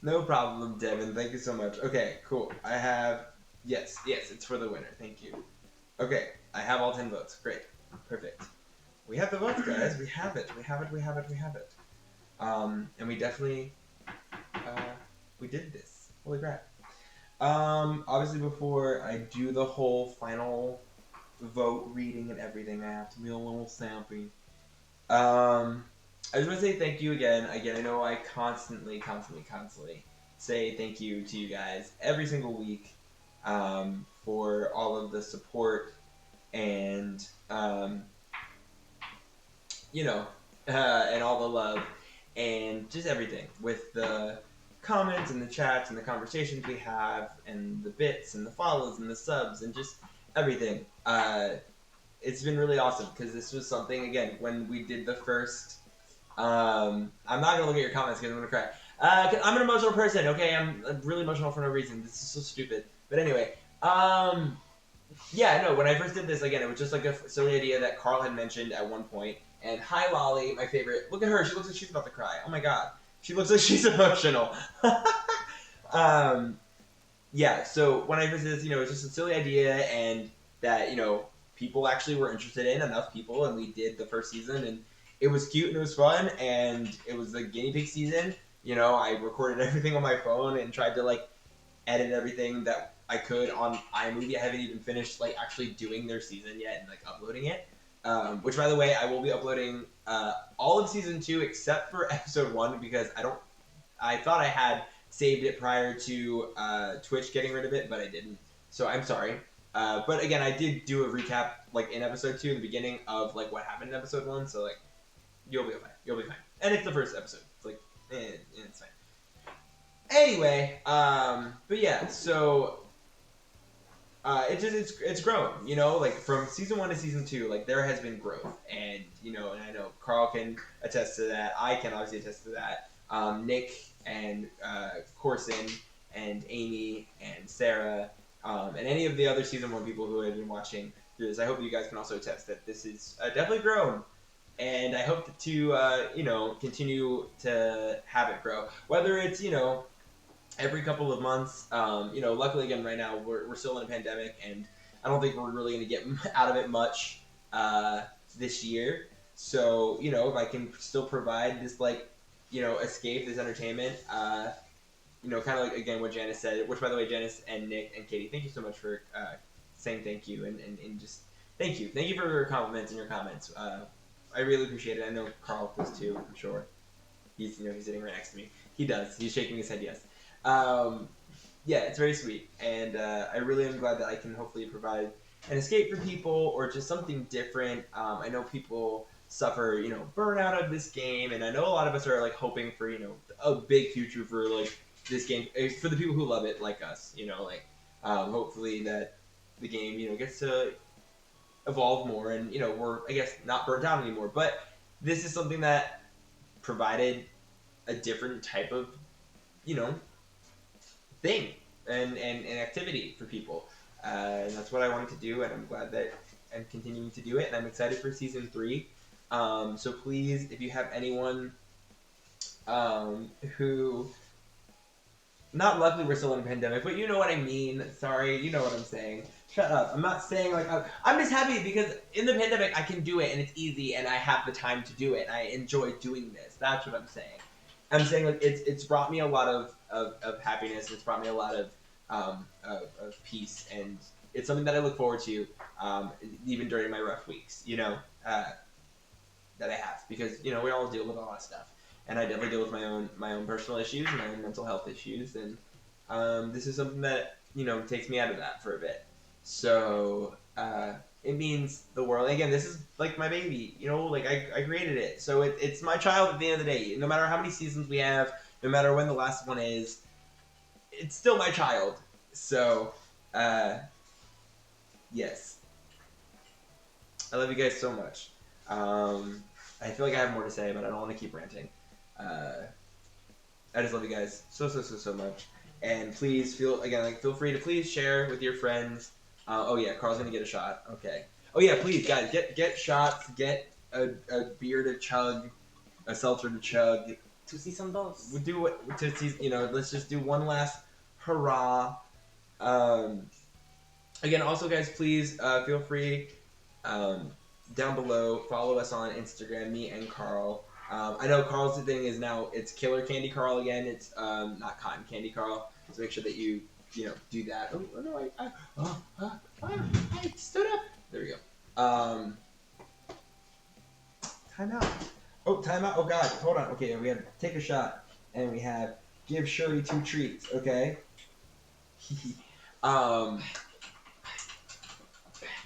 No problem, Devon. Thank you so much. Okay, cool. I have... Yes, it's for the winner. Thank you. Okay, I have all 10 votes. Great. Perfect. We have the votes, guys. We have it. And we definitely we did this. Holy crap! Obviously, before I do the whole final vote reading and everything, I have to be a little sappy. I just want to say thank you again. Again, I know I constantly say thank you to you guys every single week for all of the support and and all the love and just everything with the comments and the chats and the conversations we have and the bits and the follows and the subs and just everything. It's been really awesome because this was something, again, when we did the first I'm not gonna look at your comments because I'm gonna cry. 'Cause I'm an emotional person, okay? I'm really emotional for no reason. This is so stupid. But anyway, yeah, no. When I first did this, again, it was just like a silly idea that Carl had mentioned at one point. And hi, Lolly, my favorite. Look at her. She looks like she's about to cry. Oh my god, she looks like she's emotional. Yeah. So when I first did this, it was just a silly idea, and that people actually were interested in, enough people, and we did the first season, and it was cute and it was fun, and it was the guinea pig season. I recorded everything on my phone and tried to edit everything that I could on iMovie. I haven't even finished actually doing their season yet and uploading it. Which, by the way, I will be uploading all of season 2 except for episode 1 because I thought I had saved it prior to Twitch getting rid of it, but I didn't. So I'm sorry. But again, I did do a recap in episode 2 in the beginning of what happened in episode 1. So you'll be fine. You'll be fine. And it's the first episode. It's it's fine. Anyway, but yeah, so it's grown, from season 1 to season 2, there has been growth, and and I know Carl can attest to that. I can obviously attest to that. Nick and Corson and Amy and Sarah and any of the other season 1 people who have been watching through this, I hope you guys can also attest that this is definitely grown. And I hope to continue to have it grow. Whether it's, every couple of months. Luckily, again, right now, we're still in a pandemic, and I don't think we're really going to get out of it much this year. So, if I can still provide this, escape, this entertainment, kind of again, what Janice said, which, by the way, Janice and Nick and Katie, thank you so much for saying thank you, and just thank you. Thank you for your compliments and your comments. I really appreciate it. I know Carl does too, I'm sure. He's sitting right next to me. He does. He's shaking his head yes. Yeah, it's very sweet, and I really am glad that I can hopefully provide an escape for people or just something different. I know people suffer, burnout of this game, and I know a lot of us are hoping for, a big future for this game for the people who love it, like us. Hopefully that the game, gets to evolve more, and we're, I guess, not burnt out anymore. But this is something that provided a different type of thing and activity for people, and that's what I wanted to do, and I'm glad that I'm continuing to do it, and I'm excited for season 3. So please, if you have anyone who, not luckily we're still in a pandemic, but you know what I mean. Sorry, you know what I'm saying. Shut up. I'm not saying I'm just happy because in the pandemic I can do it and it's easy and I have the time to do it and I enjoy doing this. That's what I'm saying. I'm saying it's brought me a lot of happiness. It's brought me a lot of peace, and it's something that I look forward to even during my rough weeks. That I have, because we all deal with a lot of stuff, and I definitely deal with my own personal issues and my own mental health issues, and this is something that takes me out of that for a bit. So it means the world. And again, this is my baby. I created it, so it's my child at the end of the day. No matter how many seasons we have, no matter when the last one is, it's still my child. So yes, I love you guys so much. I feel like I have more to say, but I don't want to keep ranting. I just love you guys so much. And please feel free to please share with your friends. Oh yeah, Carl's gonna get a shot. Okay. Oh yeah, please guys, get shots. Get a beer to chug, a seltzer to chug. To see some dos. We'll do it to see. Let's just do one last hurrah. Again, also guys, please feel free. Down below, follow us on Instagram, me and Carl. I know Carl's thing is now it's Killer Candy Carl again. It's not Cotton Candy Carl. So make sure that you do that. Oh no, I stood up. There we go. Time out. Oh, time out. Oh God, hold on. Okay, we have to take a shot, and we have give Shirley 2 treats. Okay.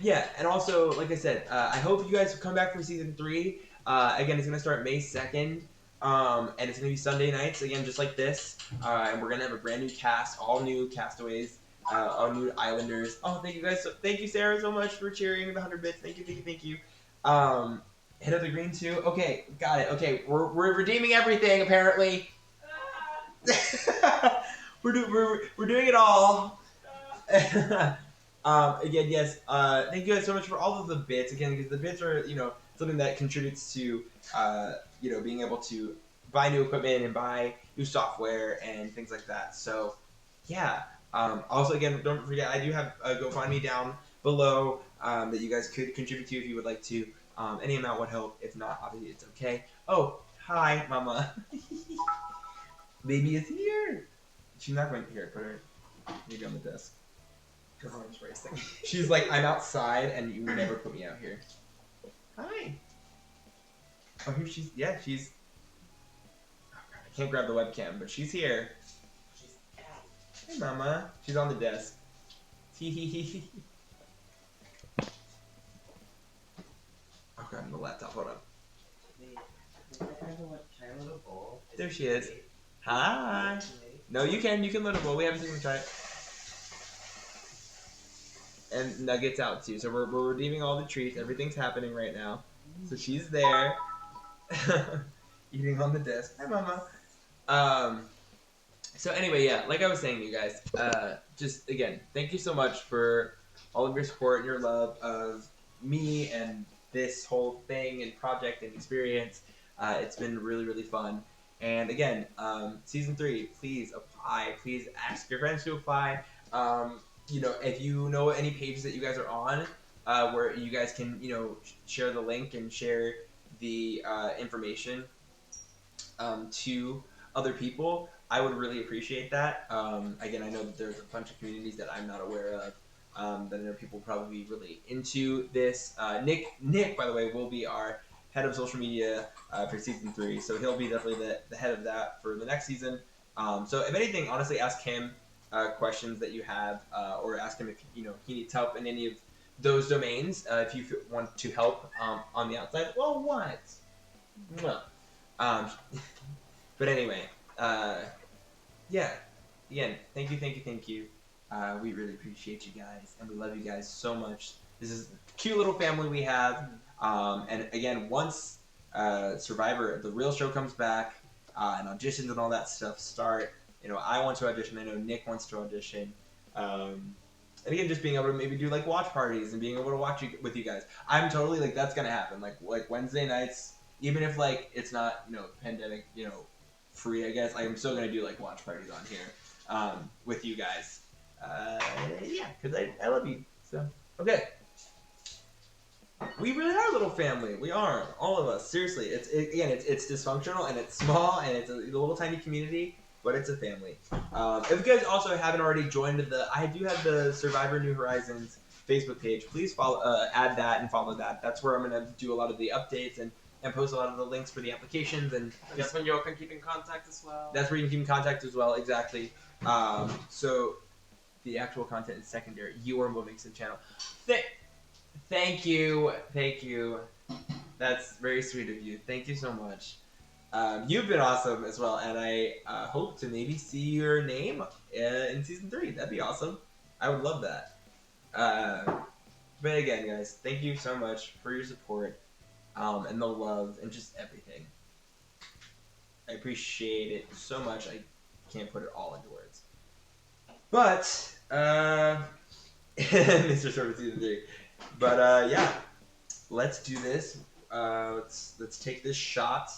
Yeah, and also, like I said, I hope you guys come back for season 3. Again, it's gonna start May 2nd, and it's gonna be Sunday nights again, just like this. And we're gonna have a brand new cast, all new castaways, all new Islanders. Oh, thank you guys! Thank you, Sarah, so much for cheering the 100 bits. Thank you. Hit up the green too. Okay, got it. Okay, we're redeeming everything apparently. we're doing it all. Again, yes. Thank you guys so much for all of the bits. Again, because the bits are something that contributes to being able to buy new equipment and buy new software and things like that. So yeah. Also, again, don't forget I do have a GoFundMe down below that you guys could contribute to if you would like to. Any amount would help. If not, obviously it's okay. Oh, hi, Mama. Baby is here. She's not going here. Put her maybe on the desk. Her arm's racing. She's like, I'm outside, and you would never put me out here. Hi. Oh, here she's. Yeah, she's. Oh God, I can't grab the webcam, but she's here. Hey, Mama. She's on the desk. Hee. Oh God, the laptop. Hold on. Can I have a little bowl? There she is. Hi. No, you can let her bowl. We haven't taken a try it. And Nuggets out too. So we're redeeming all the treats. Everything's happening right now. So she's there, eating on the desk. Hi, Mama. So anyway, yeah, like I was saying to you guys, just again, thank you so much for all of your support and your love of me and this whole thing and project and experience. It's been really, really fun. And again, season 3, please apply. Please ask your friends to apply. If you know any pages that you guys are on, where you guys can, share the link and share the information to other people, I would really appreciate that. Again, I know that there's a bunch of communities that I'm not aware of. That I know people will probably be really into this. Nick, by the way, will be our head of social media for season 3, so he'll be definitely the head of that for the next season. So if anything, honestly, ask him questions that you have, or ask him if he needs help in any of those domains. If you want to help on the outside, well, what? Well, but anyway, yeah. Again, thank you. We really appreciate you guys, and we love you guys so much. This is a cute little family we have. And again, once Survivor, the real show comes back, and auditions and all that stuff start, I want to audition. I know Nick wants to audition. And again, just being able to maybe do like watch parties and being able to watch with you guys. I'm totally like, that's gonna happen. Like Wednesday nights, even if like it's not pandemic free, I guess I'm still gonna do like watch parties on here with you guys. Yeah, because I love you. So okay. We really are a little family. We are, all of us. Seriously, it's dysfunctional and it's small and it's a little tiny community, but it's a family. If you guys also haven't already joined I do have the Survivor New Horizons Facebook page. Please follow, add that and follow that. That's where I'm gonna do a lot of the updates and post a lot of the links for the applications, and that's when you all can keep in contact as well. That's where you can keep in contact as well. Exactly. So the actual content is secondary. You are moving some channel. Thank you. That's very sweet of you. Thank you so much. You've been awesome as well, and I hope to maybe see your name in season 3. That'd be awesome. I would love that. But again, guys, thank you so much for your support and the love and just everything. I appreciate it so much. I can't put it all into words. But Mr. Service season 3. But yeah, let's do this. Let's take this shot.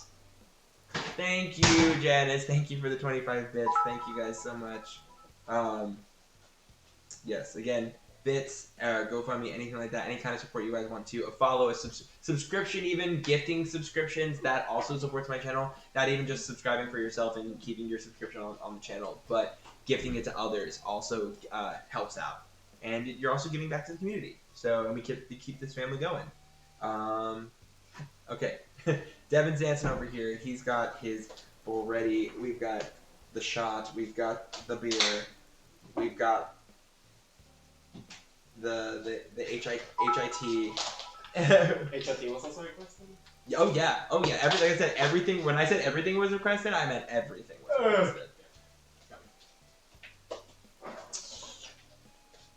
Thank you, Janice. Thank you for the 25 bits. Thank you guys so much. Yes, again, bits, GoFundMe, anything like that, any kind of support you guys want to, a follow, a subscription, even gifting subscriptions, that also supports my channel. Not even just subscribing for yourself and keeping your subscription on the channel, but gifting it to others also helps out. And you're also giving back to the community. So, and we keep this family going. Okay. Devin's dancing over here. He's got his bowl ready. We've got the shot. We've got the beer. We've got the HIT. HIT was also requested? Oh yeah. Everything I said, everything. When I said everything was requested, I meant everything was requested.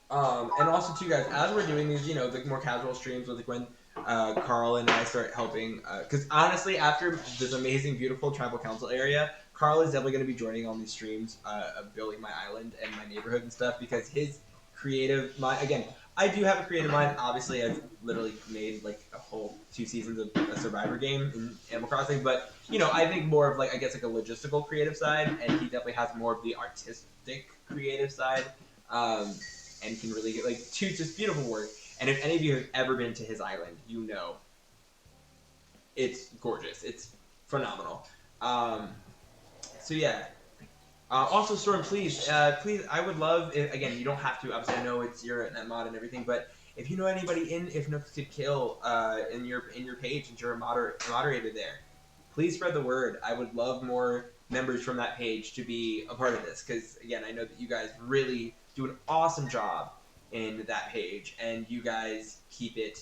And also too, guys, as we're doing these, the more casual streams with when Carl and I start helping, because honestly, after this amazing, beautiful tribal council area, Carl is definitely going to be joining on these streams of building my island and my neighborhood and stuff, because his creative mind, again, I do have a creative mind. Obviously, I've literally made like a whole 2 seasons of a Survivor game in Animal Crossing, but I think more of like, I guess, like a logistical creative side, and he definitely has more of the artistic creative side. And can really get just beautiful work. And if any of you have ever been to his island, it's gorgeous. It's phenomenal. So yeah. Also, Storm, please, I would love if, again, you don't have to. Obviously, I know you're a net mod and everything, but if you know anybody in If Nooks Could Kill in your page and you're a moderator there, please spread the word. I would love more members from that page to be a part of this, because again, I know that you guys really do an awesome job in that page, and you guys keep it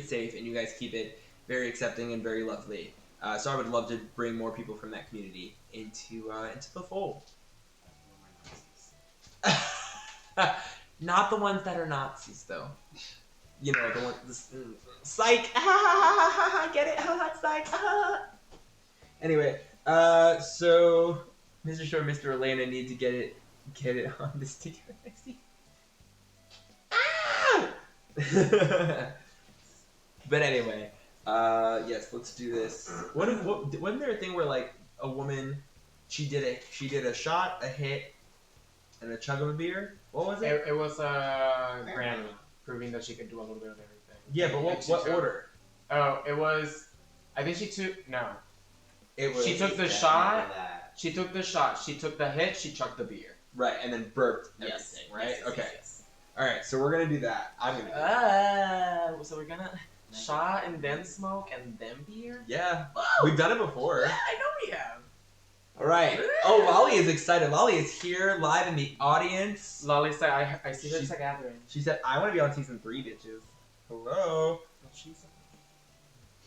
safe, and you guys keep it very accepting and very lovely. So I would love to bring more people from that community into the fold. Not the ones that are Nazis, though. The ones. Psych. Get it? Psych. Anyway, so Mr. Short, Mr. Elena need to get it on this together next week. But anyway, yes, let's do this. Wasn't there a thing where like a woman, she did a shot, a hit, and a chug of a beer? What was it? It was a granny proving that she could do a little bit of everything. Yeah, but what order? Oh, it was. I think she took no. She took the shot. She took the shot. She took the hit. She chugged the beer. Right, and then burped everything. Yes. Right. Yes, okay. Yes. All right. So we're gonna do that. I'm gonna. So we're gonna shot and then smoke and then beer. Yeah. Whoa. We've done it before. Yeah, I know we have. All right. Oh, Lolly is excited. Lolly is here live in the audience. Lolly said, "I see her gathering." She said, "I want to be on season 3, bitches." Hello.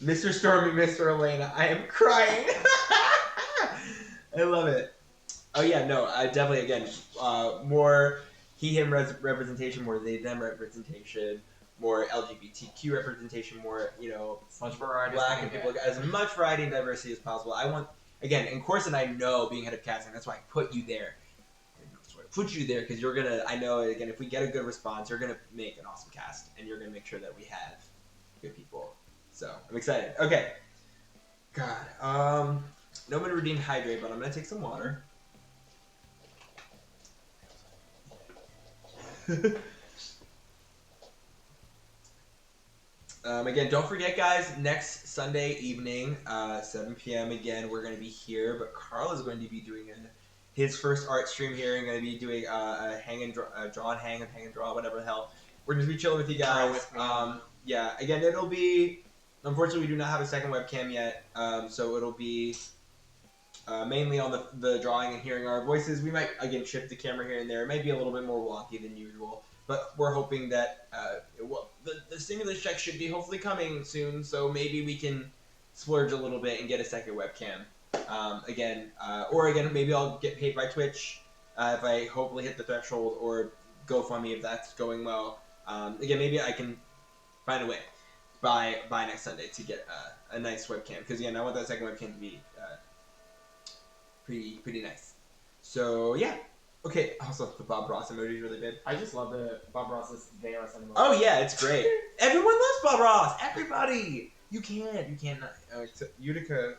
Mr. Stormy, Mr. Elena, I am crying. I love it. Oh yeah, no, I definitely, again, more he/him representation, more they/them representation, more LGBTQ representation, more much variety, black and people, as much variety and diversity as possible. I want, again, and Corson, I know being head of casting, that's why I put you there. Because you're gonna, I know, again, if we get a good response, you're gonna make an awesome cast, and you're gonna make sure that we have good people. So I'm excited. Okay. God. No one redeemed hydrate, but I'm gonna take some water. Again, don't forget, guys, next Sunday evening, 7 p.m. again, we're going to be here, but Carl is going to be doing his first art stream here, and going to be doing a hang and draw, whatever the hell. We're going to be chilling with you guys. Yeah, again, it'll be, unfortunately, we do not have a second webcam yet, so it'll be mainly on the drawing and hearing our voices. We might, again, shift the camera here and there. It might be a little bit more wonky than usual, but we're hoping that the stimulus check should be hopefully coming soon, so maybe we can splurge a little bit and get a second webcam. Or maybe I'll get paid by Twitch if I hopefully hit the threshold, or GoFundMe if that's going well. Again, maybe I can find a way by next Sunday to get a nice webcam, because again, I want that second webcam to be pretty nice. So yeah. Okay, also the Bob Ross emoji is really big. I just love the Bob Ross's They Are emoji. Oh yeah, it's great. Everyone loves Bob Ross. Everybody. You can't. Utica,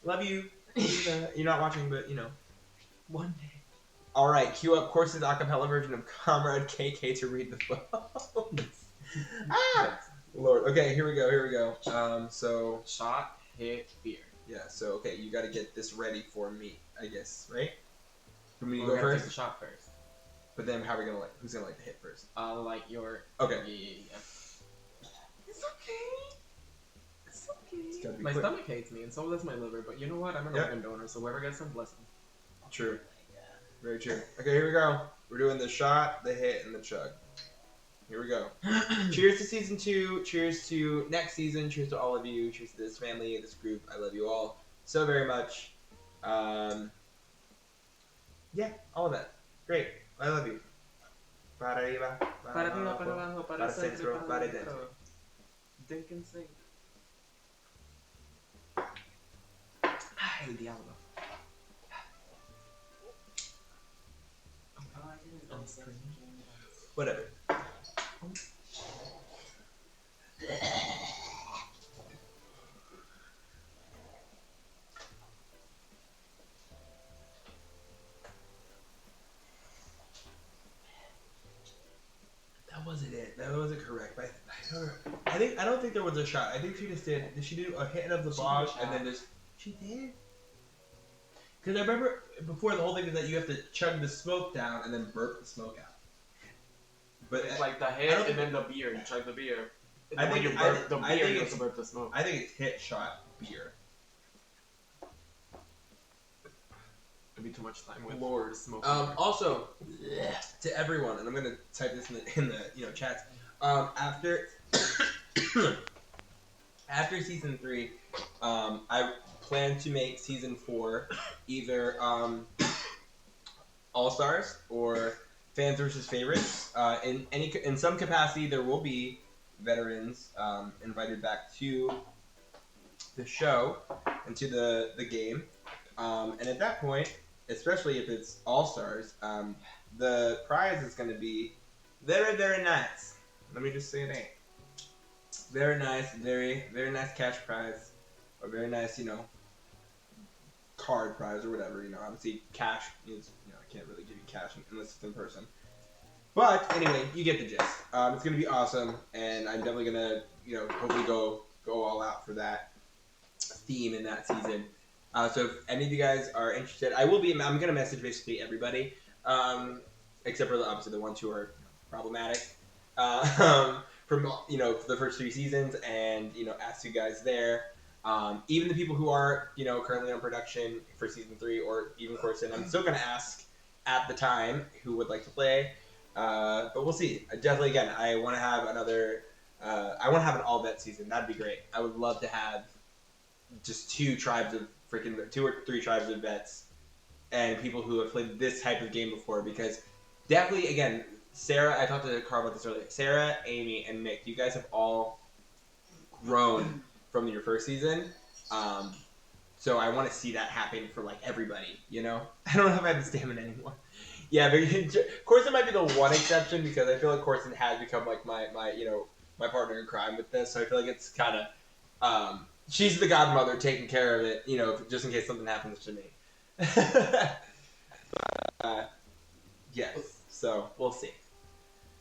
love you. You're not watching, but one day. All right, cue up Course's acapella version of Comrade KK to read the phones. Lord. Okay, here we go. So shot, hit, beer. Yeah. So okay, you got to get this ready for me, I guess, right? For me to We're go gonna first. take the shot first. But then, how are we gonna who's gonna the hit first? Like your. Okay. Yeah. It's okay. It's okay. My stomach hates me, and so does my liver. But you know what? I'm an organ donor, so whoever gets them, bless them. True. Very true. Okay, here we go. We're doing the shot, the hit, and the chug. Here we go. Cheers to season 2. Cheers to next season. Cheers to all of you. Cheers to this family, this group. I love you all so very much. Yeah, all of that. Great. I love you. Para arriba, para abajo, para centro, para dentro. Dink and sing. El diablo. Whatever. That wasn't it. That wasn't correct. But I don't think there was a shot. I think she just did. Did she do a hit of the bog and then just? She did. Because I remember before the whole thing is that you have to chug the smoke down and then burp the smoke out. But it's like the hit and then the beer. You chug the beer. And I think when you burp the beer, you have to burp the smoke. I think it's hit, shot, beer. It'd be too much time with Lord. smoke. Also, to everyone, and I'm gonna type this in the chats. After season 3, I plan to make season 4 either All Stars or fans versus favorites. In some capacity, there will be veterans invited back to the show and to the game. And at that point, especially if it's All Stars, the prize is going to be very, very nice. Let me just say it ain't. Very nice, very, very nice cash prize. Or very nice, card prize or whatever. Obviously cash is, I can't really give you cash unless it's in person. But anyway, you get the gist. It's going to be awesome, and I'm definitely going to, hopefully go all out for that theme in that season. So if any of you guys are interested, I'm going to message basically everybody, except for obviously the ones who are problematic from the first 3 seasons, and ask you guys there. Even the people who are currently on production for season 3 or even Corson, I'm still going to ask at the time who would like to play. But we'll see. Definitely, again, I want to have another. I want to have an all vet season. That'd be great. I would love to have just 2 or 3 tribes of vets and people who have played this type of game before. Because definitely, again, Sarah. I talked to Carl about this earlier. Sarah, Amy, and Nick. You guys have all grown from your first season. So I want to see that happen for everybody. I don't know if I have the stamina anymore. Yeah, but Corson might be the one exception because I feel like Corson has become my partner in crime with this. So I feel like it's kind of she's the godmother taking care of it, just in case something happens to me. Yes, so we'll see.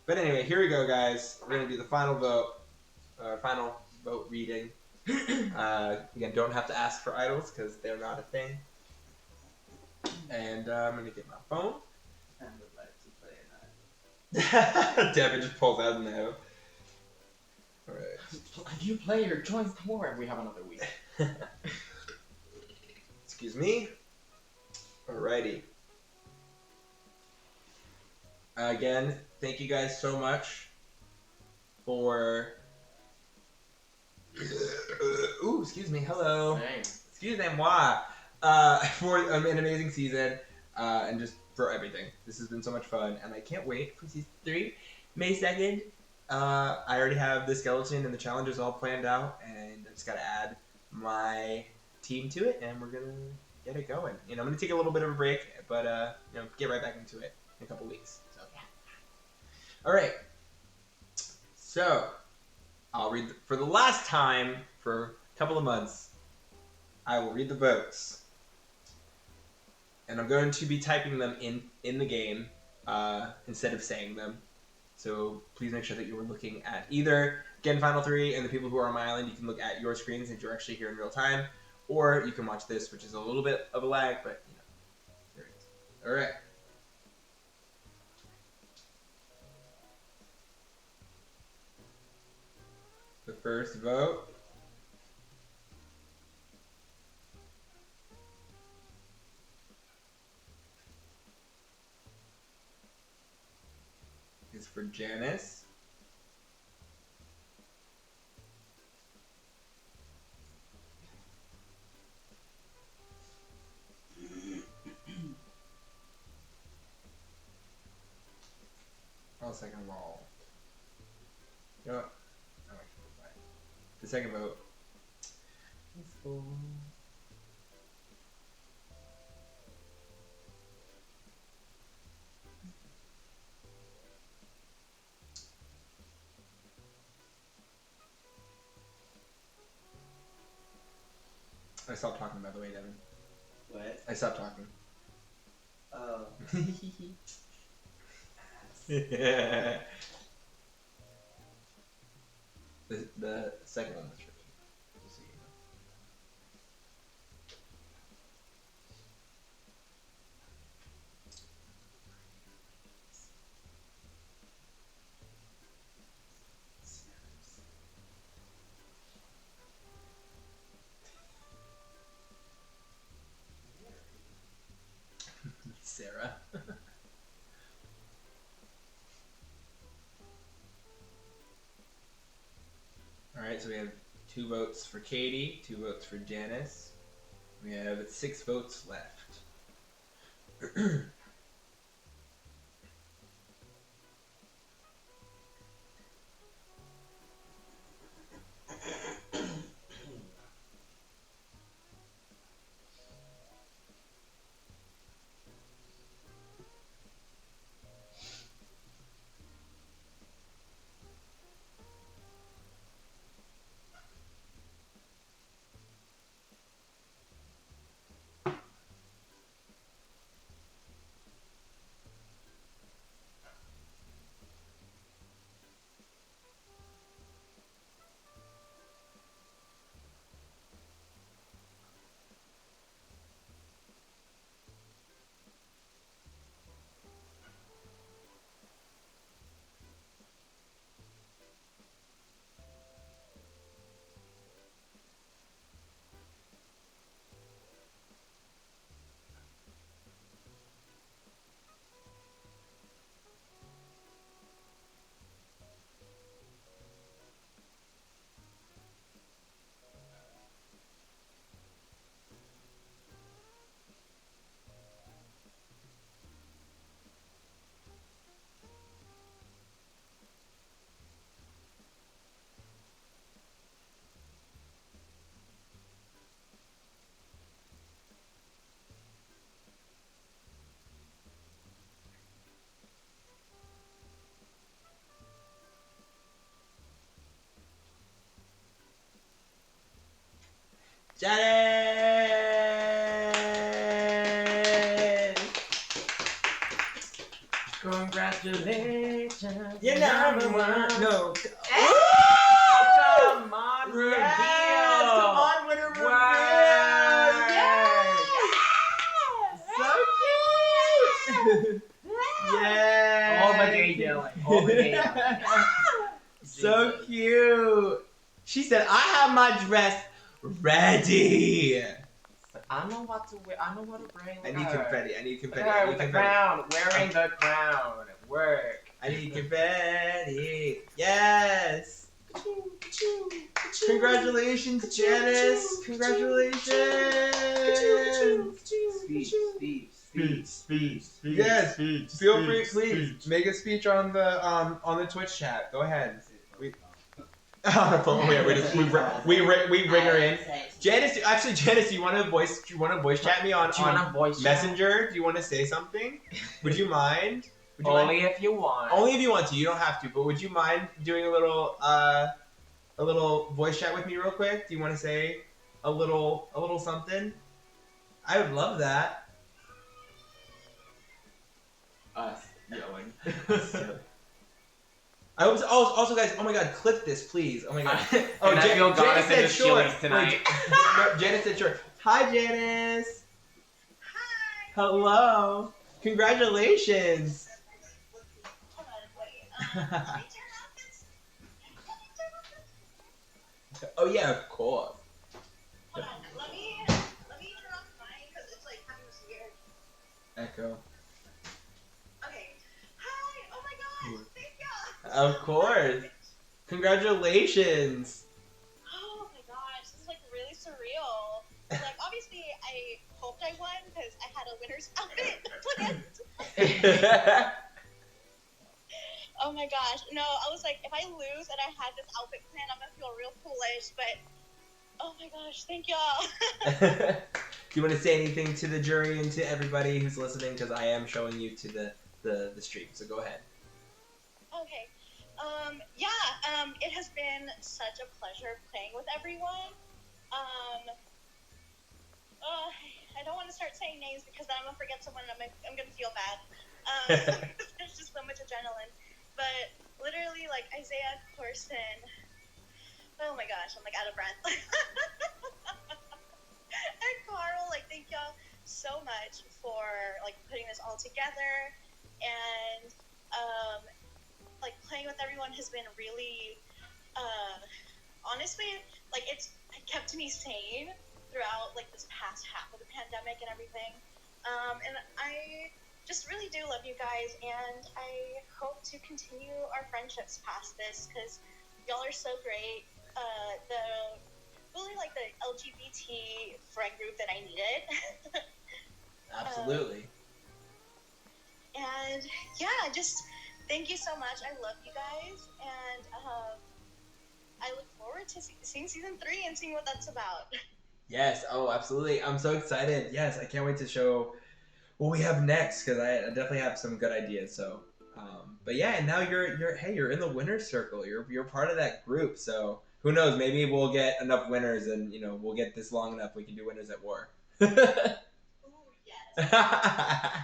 But anyway, here we go, guys. We're gonna do the final vote reading. Again, don't have to ask for idols because they're not a thing. And I'm gonna get my phone. I would like to play that. Devin just pulls out a no. Alright. You play your joins tomorrow. We have another week. Excuse me. Alrighty. Again, thank you guys so much for. Ooh, excuse me. Hello. Thanks. Excusez-moi. For an amazing season, and just for everything. This has been so much fun, and I can't wait for season 3, May 2nd. I already have the skeleton and the challenges all planned out, and I just gotta add my team to it, and we're gonna get it going. I'm gonna take a little bit of a break, but get right back into it in a couple weeks. So yeah. All right. So I'll read for the last time for a couple of months. I will read the votes. and I'm going to be typing them in the game instead of saying them. So please make sure that you are looking at either, again, Final 3, and the people who are on my island, you can look at your screens if you're actually here in real time, or you can watch this, which is a little bit of a lag, but, you know, there it is. All right. The first vote is for Janice. I'll second them all. You know what? I'm actually fine. The second vote is for... I stopped talking, by the way, Devin. What? I stopped talking. Oh. Yeah. The second one was for me. Just so you know. Sarah. Alright, so we have 2 votes for Katie, 2 votes for Janice. We have 6 votes left. Janice! Congratulations. You're number one. No. Oh, come on, reveal. Yes! Come on, winner reveal! Yes! So cute! Yes! All the gay yelling. All the gay yelling. So cute! She said, I have my dress ready! I know what to wear. I know what to bring. I need confetti. I need confetti. Look at her with the crown. Wearing the crown. Work. I need confetti. Yes! Congratulations, Janice! Congratulations! Speech. Yes! Feel free, please make a speech on the Twitch chat. Go ahead. On her phone. We ring her in. Janice, Janice, do you want to voice chat me on Messenger? Do you want to say something? Would you mind? Only if you want. Only if you want to. You don't have to. But would you mind doing a little voice chat with me real quick? Do you want to say a little something? I would love that. Us yelling. I was also guys. Oh my God, clip this, please. Oh my God. Oh, Janice said short tonight. No, Janice said short. Hi, Janice. Hi. Hello. Congratulations. Hold on, wait. Let me turn off this. Oh yeah, of course. Hold on, let me turn off mine because it's like having this weird Echo. Okay. Hi! Oh my gosh! Thank you! Of course. Congratulations. Oh my gosh, this is like really surreal. Like, obviously, I hoped I won because I had a winner's outfit planned. Oh my gosh. No, I was like, if I lose and I had this outfit planned, I'm gonna feel real foolish, but oh my gosh, thank y'all. Do you want to say anything to the jury and to everybody who's listening? Because I am showing you to the stream, so go ahead. Okay. It has been such a pleasure playing with everyone. I don't want to start saying names because then I'm gonna forget someone and I'm gonna feel bad. There's just so much adrenaline. But literally, like, Isaiah, Corson, oh my gosh, I'm like out of breath. And Carl, like, thank y'all so much for like putting this all together. And like playing with everyone has been really, honestly, like it kept me sane throughout like this past half of the pandemic and everything. And I just really do love you guys, and I hope to continue our friendships past this because y'all are so great. Really like the LGBT friend group that I needed. Absolutely. And yeah, just thank you so much. I love you guys, and I look forward to seeing season 3 and seeing what that's about. Yes. Oh, absolutely. I'm so excited. Yes, I can't wait to show what we have next because I definitely have some good ideas. So, but yeah, and now you're in the winner's circle. You're part of that group. So who knows? Maybe we'll get enough winners, and we'll get this long enough. We can do winners at war. Ooh, yes.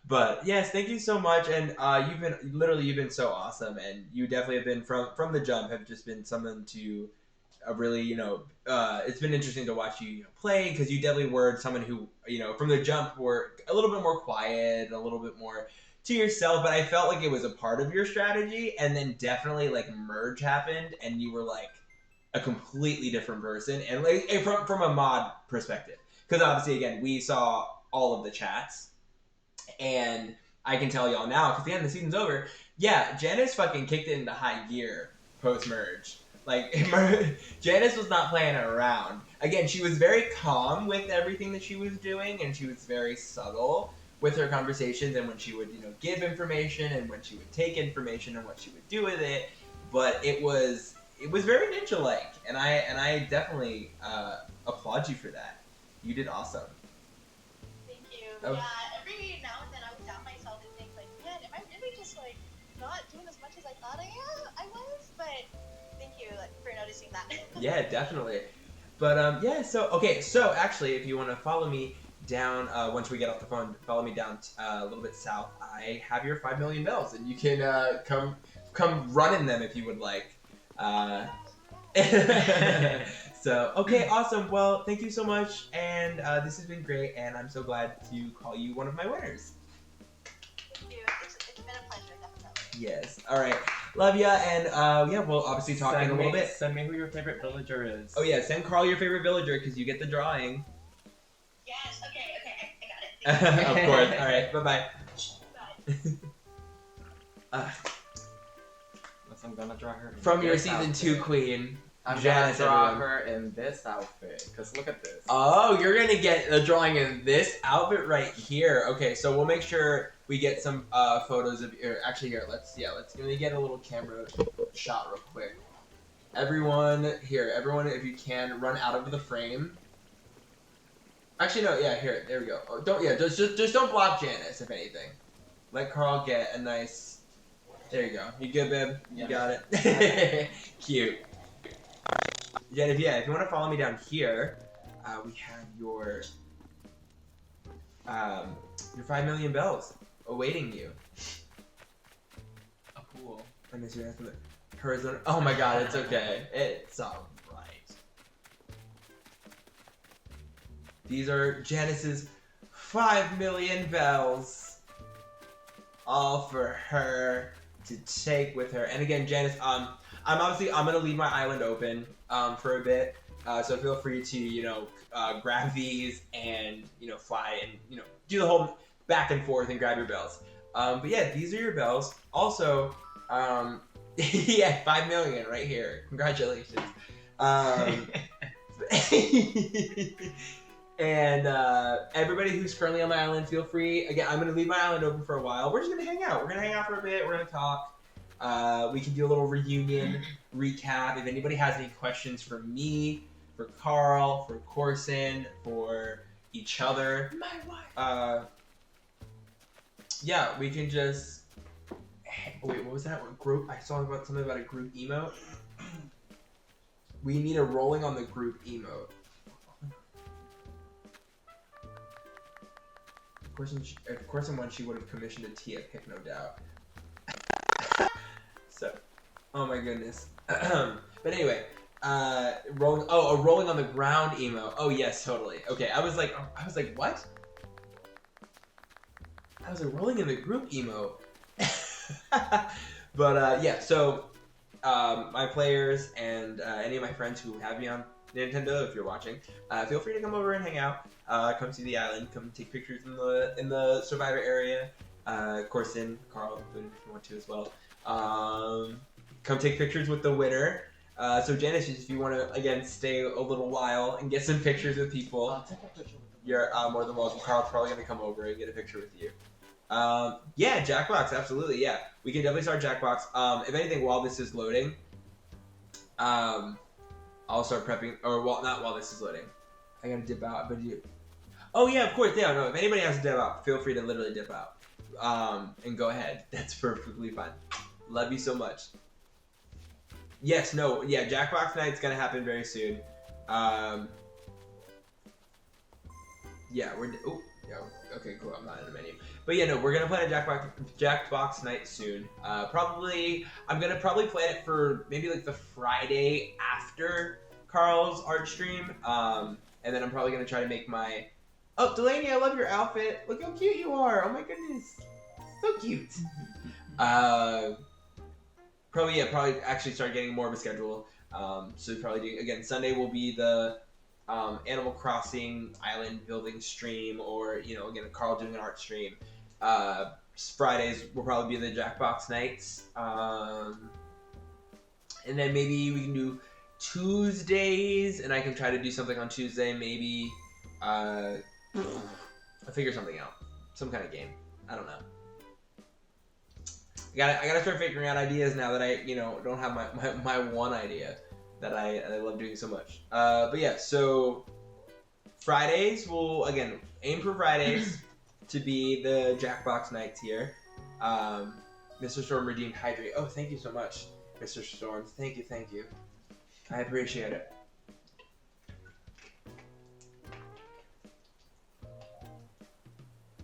But yes, thank you so much, and you've been so awesome, and you definitely have been from the jump have just been someone to really it's been interesting to watch you play because you definitely were someone who from the jump were a little bit more quiet, a little bit more to yourself, but I felt like it was a part of your strategy, and then definitely like merge happened, and you were like a completely different person, and like from a mod perspective, because obviously again we saw all of the chats. And I can tell y'all now, because the season's over. Yeah, Janice fucking kicked it into high gear post-merge. Like, Janice was not playing around. Again, she was very calm with everything that she was doing, and she was very subtle with her conversations, and when she would, give information, and when she would take information, and what she would do with it. But it was very ninja-like, and I definitely applaud you for that. You did awesome. Thank you. Oh. Yeah, every now and then I would doubt myself and think like, man, am I really just like not doing as much as I thought I was? But thank you for noticing that. Yeah, definitely. But yeah, so actually, if you want to follow me down once we get off the phone, follow me down a little bit south. I have your 5 million bells, and you can come run in them if you would like. So, okay, awesome. Well, thank you so much, and this has been great, and I'm so glad to call you one of my winners. Thank you. It's been a pleasure, definitely. Yes. All right. Love ya, and yeah, we'll obviously talk in a little bit. Send me who your favorite villager is. Oh yeah, send Carl your favorite villager because you get the drawing. Yes. Okay. I got it. Of course. All right. Bye-bye. I'm gonna draw her from your season 2 queen. I'm Janice, gonna draw everyone. her in this outfit, because look at this. Oh, you're gonna get a drawing in this outfit right here. Okay, so we'll make sure we get some photos of you. Actually, here, let's let me get a little camera shot real quick. Everyone, if you can, run out of the frame. Actually, no, yeah, here, there we go. Oh, just don't block Janice, if anything. Let Carl get a nice. There you go. You good, babe? You got it. Cute. Jen, if you want to follow me down here, we have your 5 million bells. awaiting you. A pool. I miss your answer. Horizontal. Oh my god, it's okay. It's alright. These are Janice's 5 million bells. All for her to take with her. And again, Janice, I'm gonna leave my island open for a bit. So feel free to, grab these and, fly and, do the whole back and forth and grab your bells. But yeah, these are your bells. Also, yeah, 5 million right here. Congratulations. And everybody who's currently on my island, feel free. Again, I'm going to leave my island open for a while. We're just going to hang out. We're going to hang out for a bit. We're going to talk. We can do a little reunion recap. If anybody has any questions for me, for Carl, for Corson, for each other. My wife. Yeah, we can just... Wait, what was that? What group? I saw something about a group emote. We need a rolling on the group emote. Of course, in one she would have commissioned a tea at Pick, no doubt. So, oh my goodness. But anyway, rolling. Oh, a rolling on the ground emo. Oh yes, totally. Okay, I was like, what? I was like rolling in the group emo. But yeah, so my players and any of my friends who have me on Nintendo, if you're watching, feel free to come over and hang out. Come see the island. Come take pictures in the Survivor area. Corson, Carl, included if you want to as well. Come take pictures with the winner. So Janice, if you want to again stay a little while and get some pictures with people, I'll take a picture with them. You're more than welcome. Carl's probably gonna come over and get a picture with you. Yeah, Jackbox, absolutely. Yeah, we can definitely start Jackbox. If anything, while this is loading, I'll start prepping, or not while this is loading. I gotta dip out, but you. Oh yeah, of course. Yeah, no. If anybody has to dip out, feel free to literally dip out, and go ahead. That's perfectly fine. Love you so much. Yes, no, yeah. Jackbox night's gonna happen very soon. Yeah, oh, yeah. Okay, cool. I'm not in the menu, but yeah, no, we're gonna plan a Jackbox night soon. I'm gonna probably plan it for maybe like the Friday after Carl's art stream. And then I'm probably gonna try to make my. Oh, Delaney, I love your outfit. Look how cute you are. Oh my goodness, so cute. Probably actually start getting more of a schedule. So probably do again. Sunday will be the Animal Crossing island building stream, or again Carl doing an art stream. Fridays will probably be the Jackbox nights, and then maybe we can do Tuesdays, and I can try to do something on Tuesday. Maybe I'll figure something out, some kind of game. I don't know. I gotta start figuring out ideas now that I don't have my one idea that I love doing so much. But yeah, so Fridays we'll again aim for Fridays to be the Jackbox nights here. Mr. Storm redeemed Hydrate. Oh, thank you so much, Mr. Storm. Thank you. I appreciate it.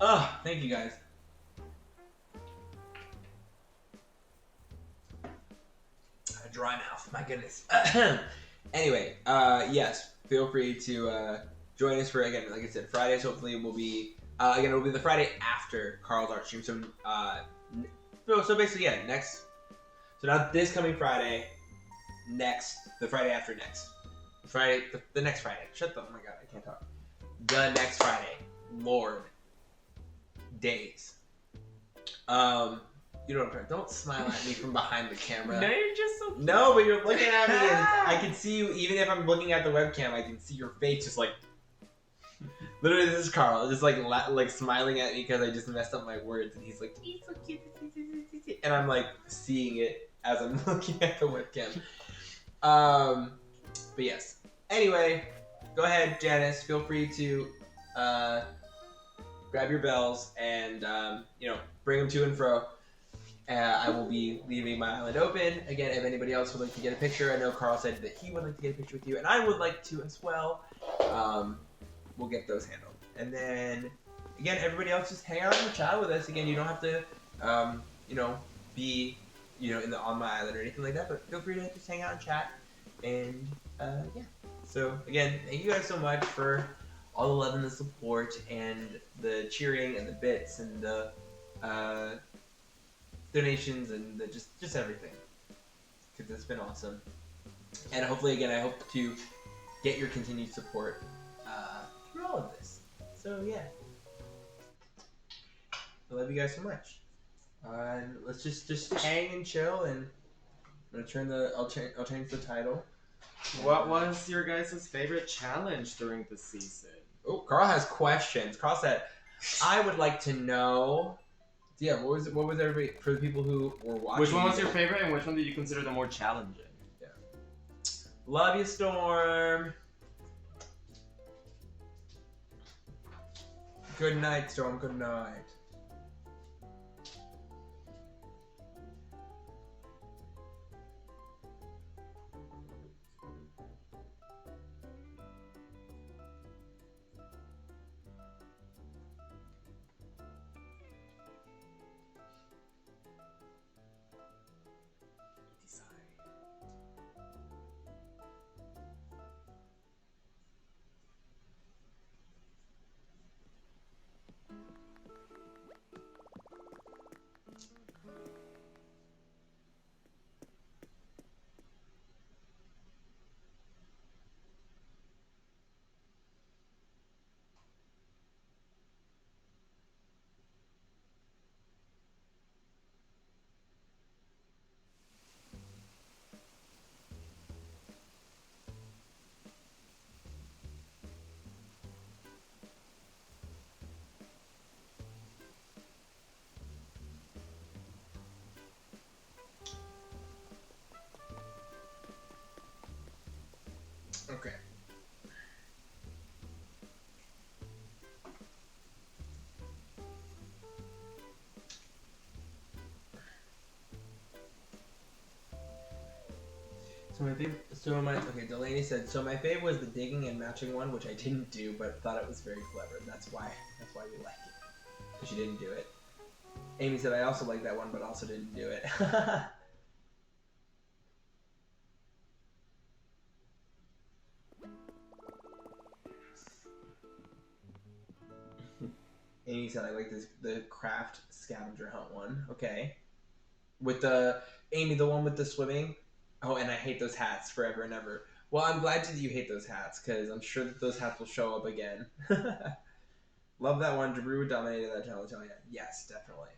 Oh, thank you guys. A dry mouth, my goodness. Anyway, yes, feel free to join us for, again, like I said, Fridays. Hopefully will be, again, it'll be the Friday after Carl's art stream. So basically, yeah, so not this coming Friday, the Friday after next. The next Friday. Oh my god, I can't talk. The next Friday. Lord. Days. You know what I'm trying. Don't smile at me from behind the camera. No, you're just so cute. No, but you're looking at me and I can see you, even if I'm looking at the webcam, I can see your face just like... Literally, this is Carl, just like smiling at me because I just messed up my words, and he's like, he's so cute, and I'm like seeing it as I'm looking at the webcam. But yes. Anyway, go ahead, Janice. Feel free to grab your bells and bring them to and fro. I will be leaving my island open. Again, if anybody else would like to get a picture, I know Carl said that he would like to get a picture with you, and I would like to as well. We'll get those handled. And then, again, everybody else, just hang out in the chat with us. Again, you don't have to, be, on my island or anything like that. But feel free to just hang out and chat. And yeah. So again, thank you guys so much for all the love and the support and the cheering and the bits and the donations and just everything. Because it's been awesome. And hopefully, again, I hope to get your continued support through all of this. So yeah, I love you guys so much. And let's just hang and chill. And I'm gonna I'll change the title. What was your guys' favorite challenge during the season? Oh, Carl has questions. Carl said, "I would like to know." Yeah, what was everybody, for the people who were watching? Which one was your favorite, and which one did you consider the more challenging? Yeah. Love you, Storm. Good night, Storm. Good night. Okay. Delaney said, so my fave was the digging and matching one, which I didn't do, but thought it was very clever. That's why we like it. Because you didn't do it. Amy said, I also like that one, but also didn't do it. Amy said, I like the craft scavenger hunt one. Okay. With the one with the swimming. Oh, and I hate those hats forever and ever. Well, I'm glad that you hate those hats, because I'm sure that those hats will show up again. Love that one. Drew dominated that challenge. Oh, yeah. Yes, definitely.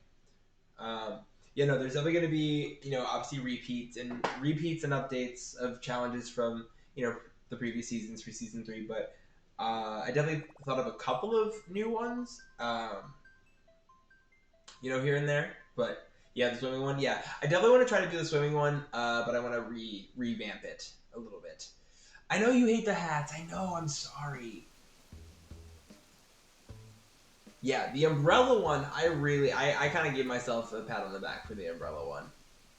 There's definitely going to be, obviously repeats and updates of challenges from, the previous seasons for season 3, but I definitely thought of a couple of new ones, here and there, but yeah, the swimming one, yeah. I definitely want to try to do the swimming one, but I want to revamp it a little bit. I know you hate the hats. I know. I'm sorry. Yeah, the umbrella one, I kind of gave myself a pat on the back for the umbrella one.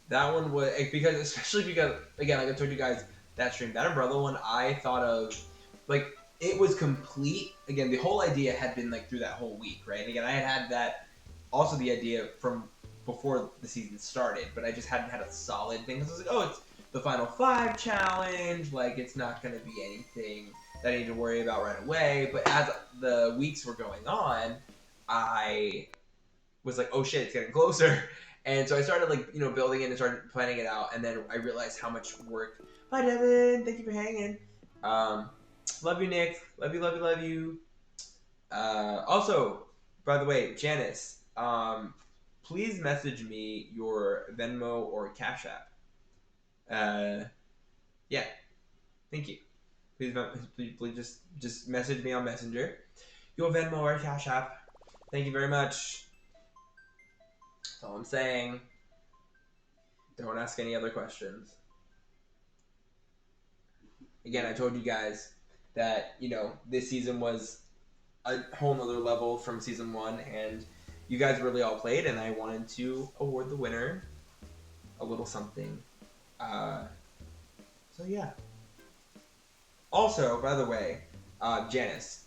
That one was, especially because, again, like I told you guys, that stream, that umbrella one, I thought of, like, it was complete. Again, the whole idea had been, like, through that whole week, right? And again, I had that, also the idea from before the season started, but I just hadn't had a solid thing. Because I was like, oh, it's the Final 5 challenge, like, it's not going to be anything that I need to worry about right away. But as the weeks were going on, I was like, oh shit, it's getting closer. And so I started, like, building it and started planning it out. And then I realized how much work. Bye, Devin. Thank you for hanging. Love you, Nick. Love you, love you, love you. Also, by the way, Janice, please message me your Venmo or Cash App. Yeah. Thank you. Please just message me on Messenger. Your Venmo or Cash App. Thank you very much. That's all I'm saying. Don't ask any other questions. Again, I told you guys that, this season was a whole nother level from season 1, and you guys really all played, and I wanted to award the winner a little something. So yeah. Also, by the way, Janice,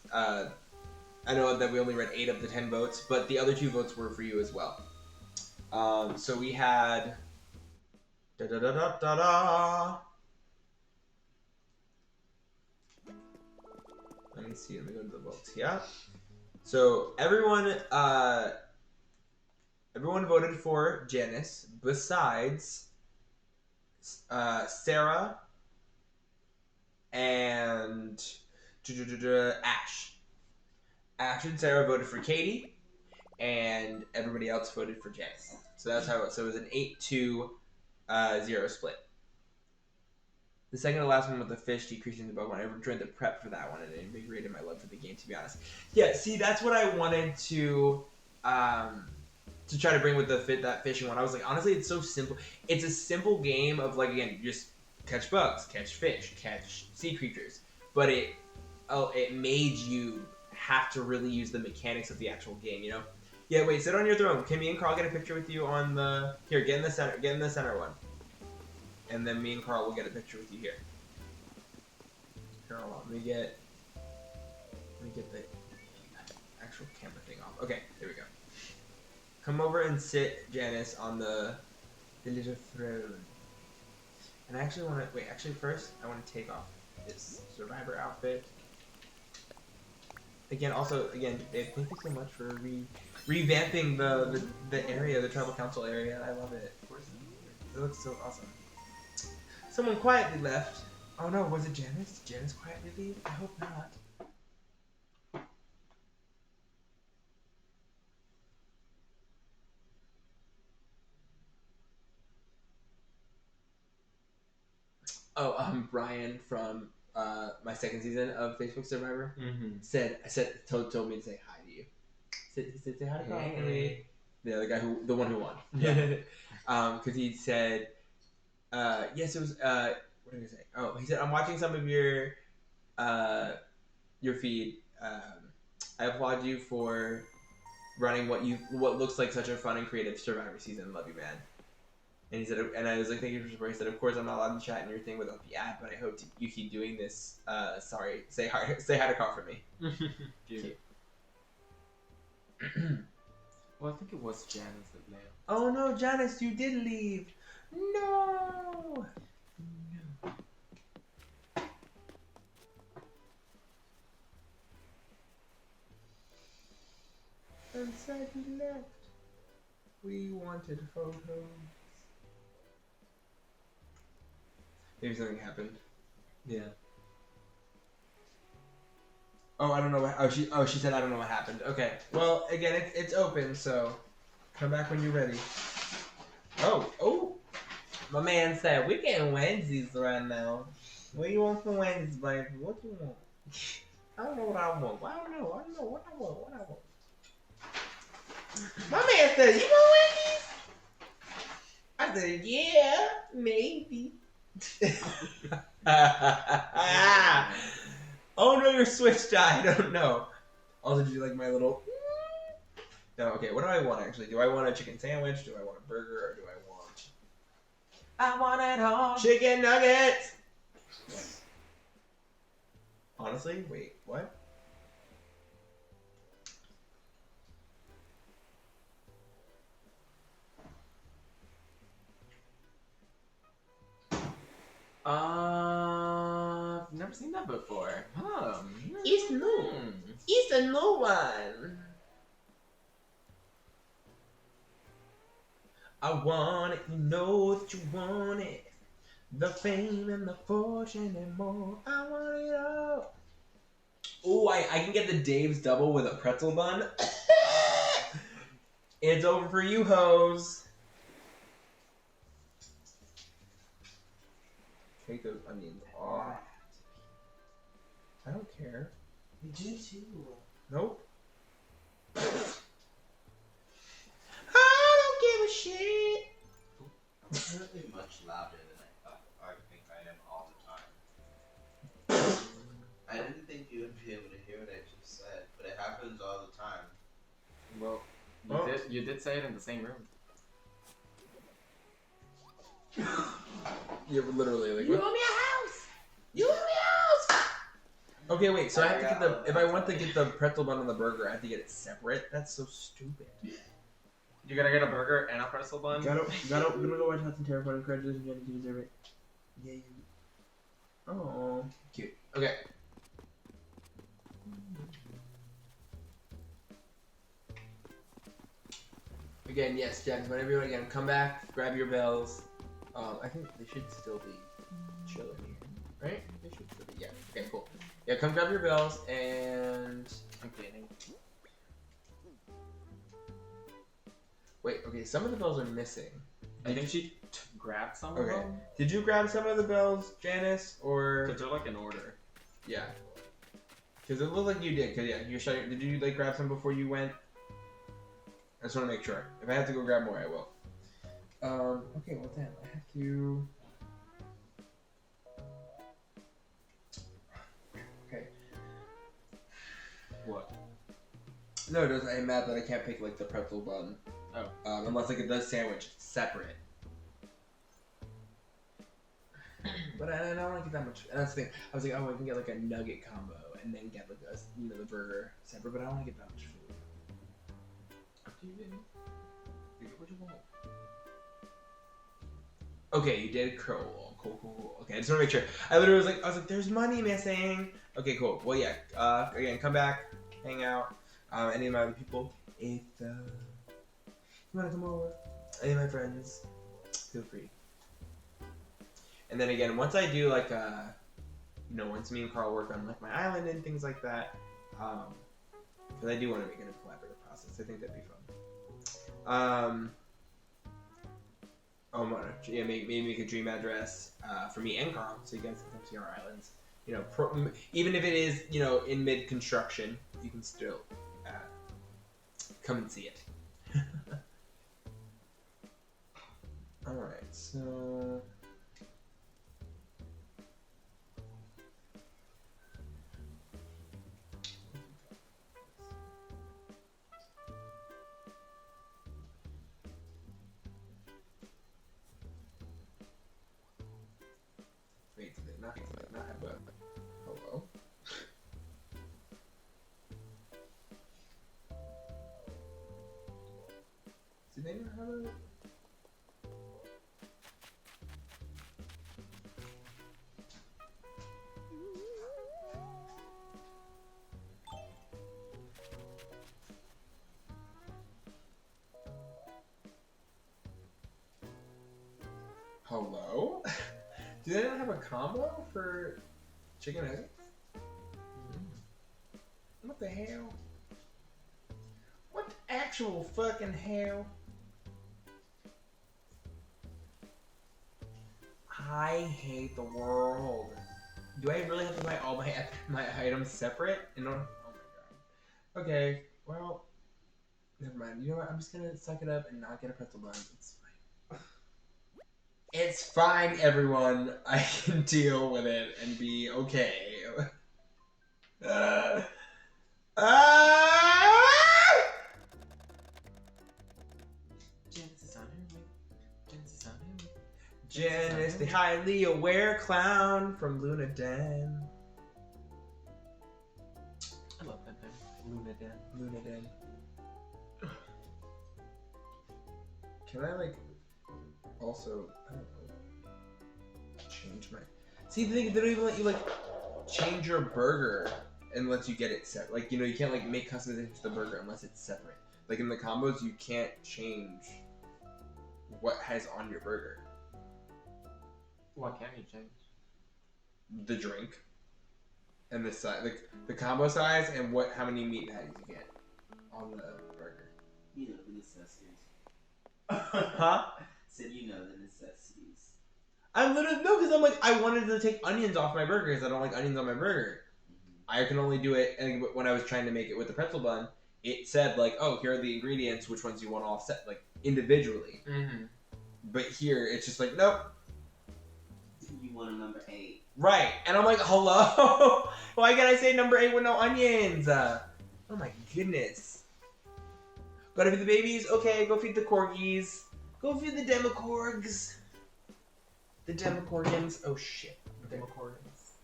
I know that we only read 8 of the 10 votes, but the other 2 votes were for you as well. So we had... Da-da-da-da-da-da. Let me see. Let me go to the votes. Yeah. So everyone voted for Janice besides Sarah and Ash. Ash and Sarah voted for Katie, and everybody else voted for Janice. So that's how it was. So it was an 8-2-0 split. The second to last one with the fish decreasing the bow one. I enjoyed the prep for that one, and it invigorated my love for the game, to be honest. Yeah, see, that's what I wanted to try to bring with that fishing one. I was like, honestly, it's so simple. It's a simple game of, like, again, just catch bugs, catch fish, catch sea creatures. But it made you have to really use the mechanics of the actual game, you know? Yeah, wait, sit on your throne. Can me and Carl get a picture with you on the... Here, get in the center one. And then me and Carl will get a picture with you here. Here, hold on. Let me get the actual camera thing off. Okay, there we go. Come over and sit, Janice, on the little throne. And I actually want to... Wait, actually first, I want to take off this Survivor outfit. Again, Dave, thank you so much for revamping the area, the tribal council area. I love it. It looks so awesome. Someone quietly left. Oh no, was it Janice? Did Janice quietly leave? I hope not. Oh, Brian from my second season of Facebook Survivor told me to say hi to you. He said say hi to Carl. Hey. The one who won. Yeah. Because he said, yes, it was. What did he say? Oh, he said I'm watching some of your feed. I applaud you for running what looks like such a fun and creative Survivor season. Love you, man. And he said, and I was like, thank you for support. He said, of course I'm not allowed to chat in your thing without the ad, but I hope you keep doing this. Sorry, say hi to Carl for me. Cute. Well, I think it was Janice that left. Oh no, Janice, you did leave. No. I'm sad you left. We wanted photos. Maybe something happened. Yeah. Oh, I don't know what. She said I don't know what happened. Okay. Well, again, it's open, so come back when you're ready. Oh. My man said we're getting Wednesdays right now. What do you want for Wednesdays, baby? What do you want? I don't know what I want. I don't know what I want. My man said, you want Wendy's? I said, yeah, maybe. Oh no, your Switch died. I don't know. Also, did you like my little... No, okay, what do I want actually? Do I want a chicken sandwich? Do I want a burger? Or do I want it all. Chicken nuggets! Honestly? Wait, what? I've never seen that before. It's new. It's a new one. I want it, you know that you want it. The fame and the fortune and more. I want it all. Ooh, I can get the Dave's double with a pretzel bun. It's over for you, hoes. Take those onions off. I don't care. You do too. Nope. I don't give a shit. I'm currently much louder than I think I am all the time. I didn't think you would be able to hear what I just said, but it happens all the time. Well, you did say it in the same room. You're literally like, you owe me a house! You owe me a house! Okay, wait. So I have to get the. If I want to get the pretzel bun on the burger, I have to get it separate. That's so stupid. You gotta get a burger and a pretzel bun. Gonna go watch Hot and Terrifying. Congratulations, Janice. You deserve it. Yeah. Oh, cute. Okay. Again, yes, Janice. Whenever you again come back, grab your bells. I think they should still be chilling here, right? They should still be. Yeah. Okay. Cool. Yeah. Come grab your bells and I'm cleaning. Wait. Okay. Some of the bells are missing. I think she grabbed some of them. Did you grab some of the bells, Janice, or? Because they're like in order. Yeah. Because it looked like you did. Cause yeah, did you like grab some before you went? I just want to make sure. If I have to go grab more, I will. Okay, well then, I have to... Okay. What? No, it doesn't. I'm mad that I can't pick, like, the pretzel bun. Oh. Unless, like, it does sandwich separate. But I don't like it that much. And that's the thing. I was like, oh, I can get, like, a nugget combo and then get, like, the burger separate, but I don't want to get that much food. You get what you want. Okay, you did cool. Okay, I just want to make sure. I literally was like, there's money missing. Okay, cool. Well, yeah. Again, come back, hang out. Any of my other people, if you want to come over, any of my friends, feel free. And then again, once I do like, once me and Carl work on like my island and things like that, because I do want to make it a collaborative process. I think that'd be fun. Maybe make a dream address for me and Carl, so you guys can come see our islands. Even if it is, in mid construction, you can still come and see it. All right, so. Wait, did they not have a hello? Did they not have a... Hello? Do they not have a combo for chicken nuggets? What the hell? What the actual fucking hell? I hate the world. Do I really have to buy all my items separate? Oh my god. Okay, well, never mind. You know what? I'm just gonna suck it up and not get a pretzel bun. It's fine. It's fine, everyone. I can deal with it and be okay. Janice is on her way. Janice is on her way. Janice, the highly aware clown from Luna Den. I love that name. Luna Den. Can I also, I don't know, change my... See, they don't even let you change your burger and let you get it set. You can't make customizations to the burger unless it's separate. In the combos, you can't change what has on your burger. What can you change? The drink and the size, the combo size, and how many meat patties you get on the burger. You know the necessities. Huh? Said you know the necessities. I'm literally because I wanted to take onions off my burger because I don't like onions on my burger. I can only do it, and when I was trying to make it with the pretzel bun, it said oh, here are the ingredients, which ones you want to offset individually. Mm-hmm. But here it's just nope. You want a number 8. Right, and I'm like, hello? Why can I say number 8 with no onions? Oh my goodness. Gotta feed the babies? Okay, go feed the corgis. Go feed the democorgs. The democorgans. Oh shit. Democorgans.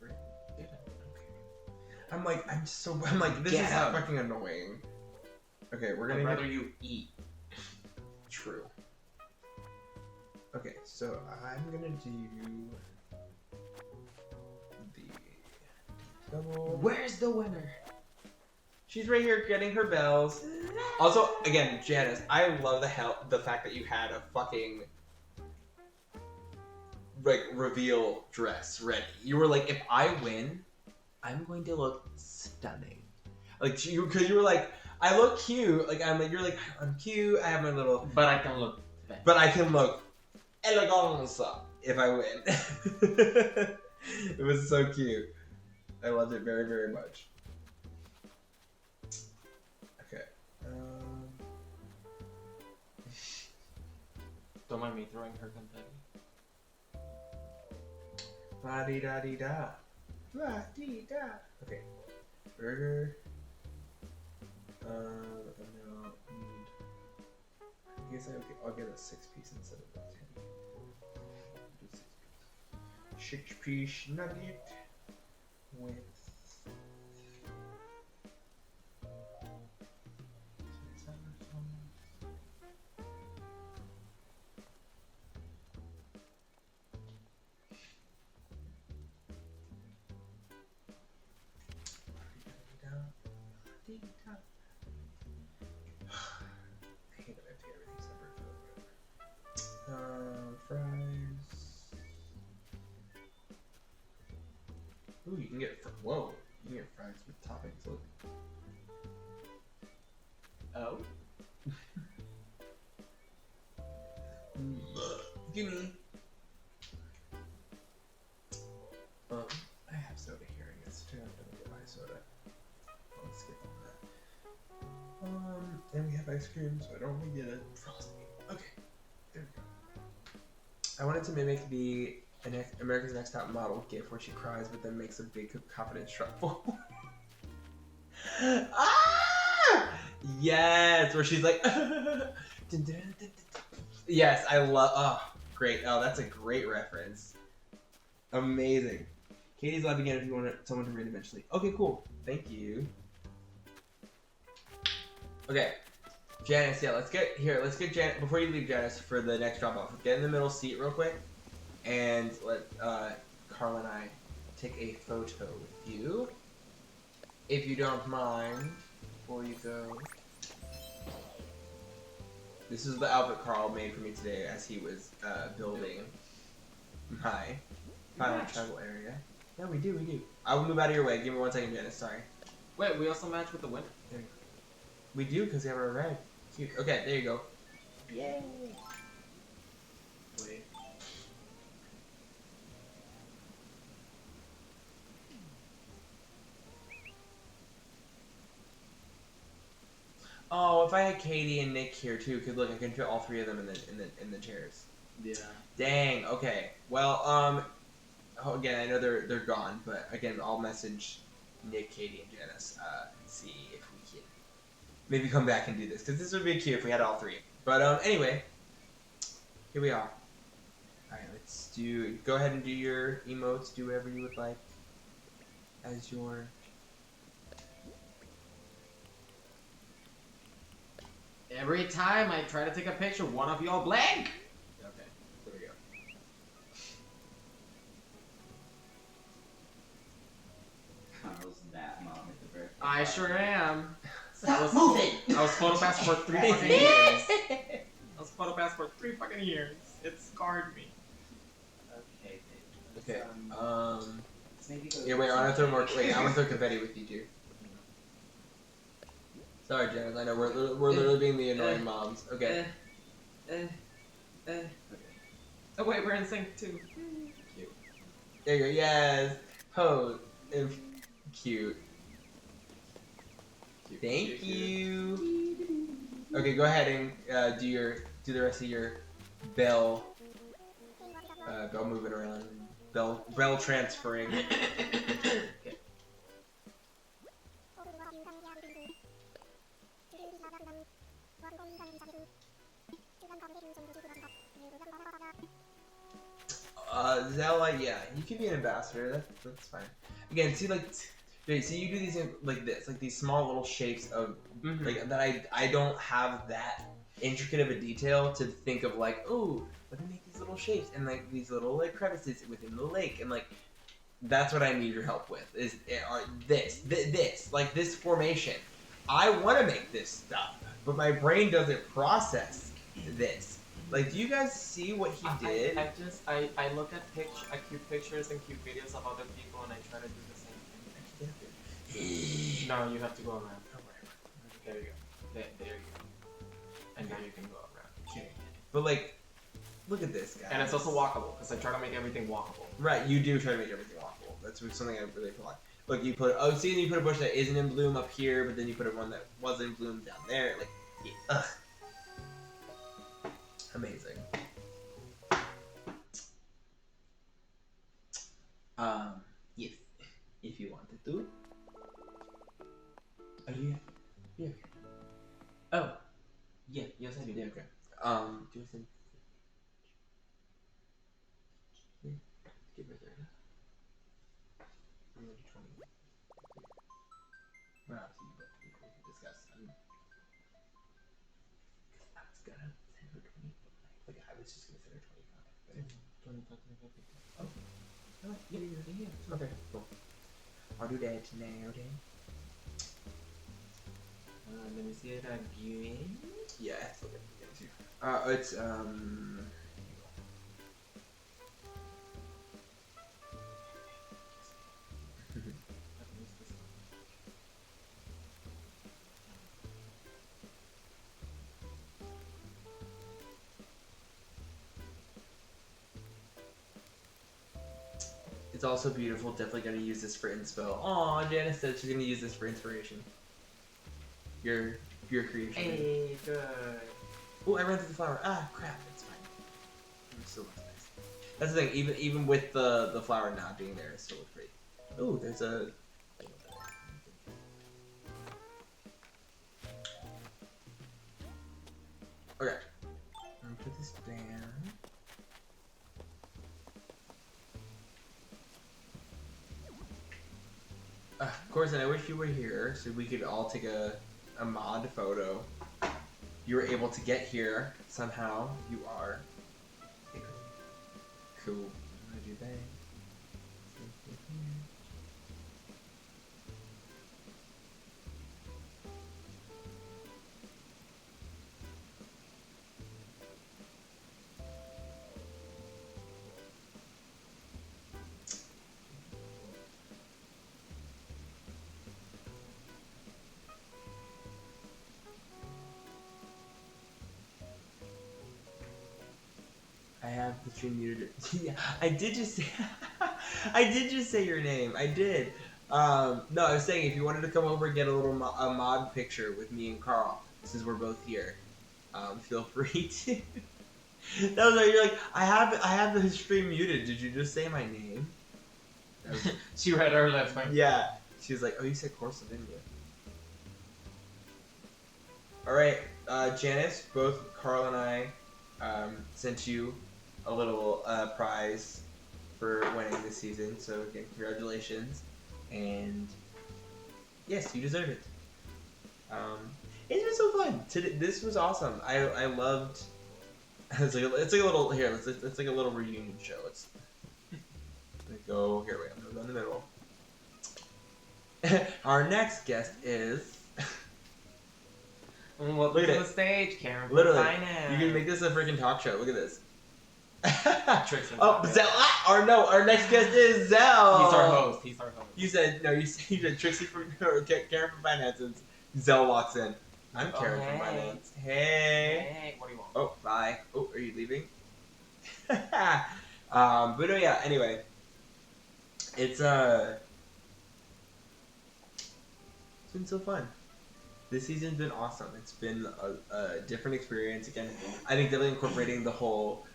right? Yeah. Okay. I'm like, this is fucking annoying. Okay, we're gonna. I'd rather you eat. True. Okay, so I'm gonna do the double. Where's the winner? She's right here getting her bells. Also, again, Janice, I love the fact that you had a fucking like reveal dress ready. You were like, if I win, I'm going to look stunning. Like cause you were like, I look cute. Like you're like, I'm cute. I have my little. But I can look. But I can look elegant if I win. It was so cute. I loved it very, very much. Okay. Don't mind me throwing her confetti. La di da di da. La di da. Okay. Burger. No, I guess I'll get a 6-piece instead of a 10. 6-piece nugget with I hate that I have to get everything separate. Fries. Ooh, you can get whoa! You can get fries with toppings. Look. Oh. Gimme. I have soda here, I guess too. I'm gonna get my soda. I'll skip on that. And we have ice cream, so I don't want to get a frosty. Okay, there we go. I wanted to mimic the America's Next Top Model gif where she cries but then makes a big confidence shuffle. Ah! Yes, where she's like, yes, I love. Oh, great. Oh, that's a great reference. Amazing. Katie's live again if you want someone to read eventually. Okay, cool. Thank you. Okay, Janice. Yeah, let's get Janice before you leave, Janice, for the next drop off. Get in the middle seat real quick, and let Carla and I take a photo with you, if you don't mind. Before you go. This is the outfit Carl made for me today as he was building my final travel area. Yeah, we do. I will move out of your way. Give me 1 second, Janice. Sorry. Wait, we also match with the winner. There you go. We do because we have our red. Cute. Okay, there you go. Yay. Wait. Oh, if I had Katie and Nick here too, because look, I can fit all 3 of them in the chairs. Yeah. Dang. Okay. Well, again, I know they're gone, but again, I'll message Nick, Katie, and Janice and see if we can maybe come back and do this, because this would be cute if we had all 3. But anyway, here we are. All right, let's go ahead and do your emotes. Do whatever you would like as your. Every time I try to take a picture, one of y'all blank. Okay, there we go. How's that mom at the birthday? I sure am. Stop moving! I was photopassed for 3 fucking years. I was photopassed for 3 fucking years. It scarred me. Okay, babe. Okay. Let's maybe go Yeah, wait. I want to throw more. Wait, I want to throw confetti with you too. Sorry, Janice. I know we're literally being the annoying moms. Okay. Oh wait, we're in sync too. Cute. There you go. Yes. Pose. Cute. Thank you. Okay, go ahead and do the rest of your bell moving around, bell transferring. Okay. Zella, yeah, you can be an ambassador. That's fine. Again, see, like, see, you do these like this, like these small little shapes of like that. I don't have that intricate of a detail to think of like, oh, let me make these little shapes and like these little like crevices within the lake, and like that's what I need your help with. Is this like this formation? I want to make this stuff, but my brain doesn't process this. Like, do you guys see what he did? I look at cute pictures and cute videos of other people, and I try to do the same thing. No, you have to go around. There you go. There you go. And now you can go around. Okay. But like, look at this, guys. And it's also walkable because I try to make everything walkable. Right, you do try to make everything walkable. That's something I really feel like. Look, you put you put a bush that isn't in bloom up here, but then you put one that was in bloom down there. Like, ugh. Amazing. Yes, if you wanted to. Are you? Yeah. Oh. Yeah. Yes, I do. Yeah. Okay. Do you think? Yeah. Get right there. I'm already trying to. Well, not to you, but we can discuss. I was gonna send her 20. Like I was just gonna send her 25. But 25. Oh. No, yeah. Okay. Cool. I'll do that now then. Let me see it again. Yeah, it's okay. It's It's also beautiful. Definitely gonna use this for inspo. Aw, Janice said she's gonna use this for inspiration. Your creation. Hey, good. Oh, I ran through the flower. Ah, crap. It's fine. It still looks nice. That's the thing. Even with the flower not being there, it still looks great. Oh, there's a. Okay. I'm gonna put this down. Of course, and I wish you were here so we could all take a mod photo. You were able to get here somehow. You are. Cool. I'm gonna do that. I have the stream muted. Yeah, I did just say I did just say your name. I did. No, I was saying if you wanted to come over and get a little a mod picture with me and Carl, since we're both here, feel free to. That was like you're like I have the stream muted. Did you just say my name? She read our lips. Yeah. She was like, oh, you said Corsa, didn't you? All right, Janice. Both Carl and I sent you a little prize for winning this season. So again, congratulations, and yes, you deserve it. It's been so fun. This was awesome. I loved. It's like a little here. It's like a little reunion show. Let's go here. Wait, I'm gonna go in the middle. Our next guest is. Look at the stage, Karen. Literally, you can make this a freaking talk show. Look at this. Oh, Zell. Our next guest is Zell. He's our host. You said Trixie from Karen from Finance, and Zell walks in. I'm Karen from Finance. Hey. What do you want? Oh, bye. Oh, are you leaving? But no, yeah. Anyway, it's been so fun. This season's been awesome. It's been a different experience. Again, I think definitely incorporating the whole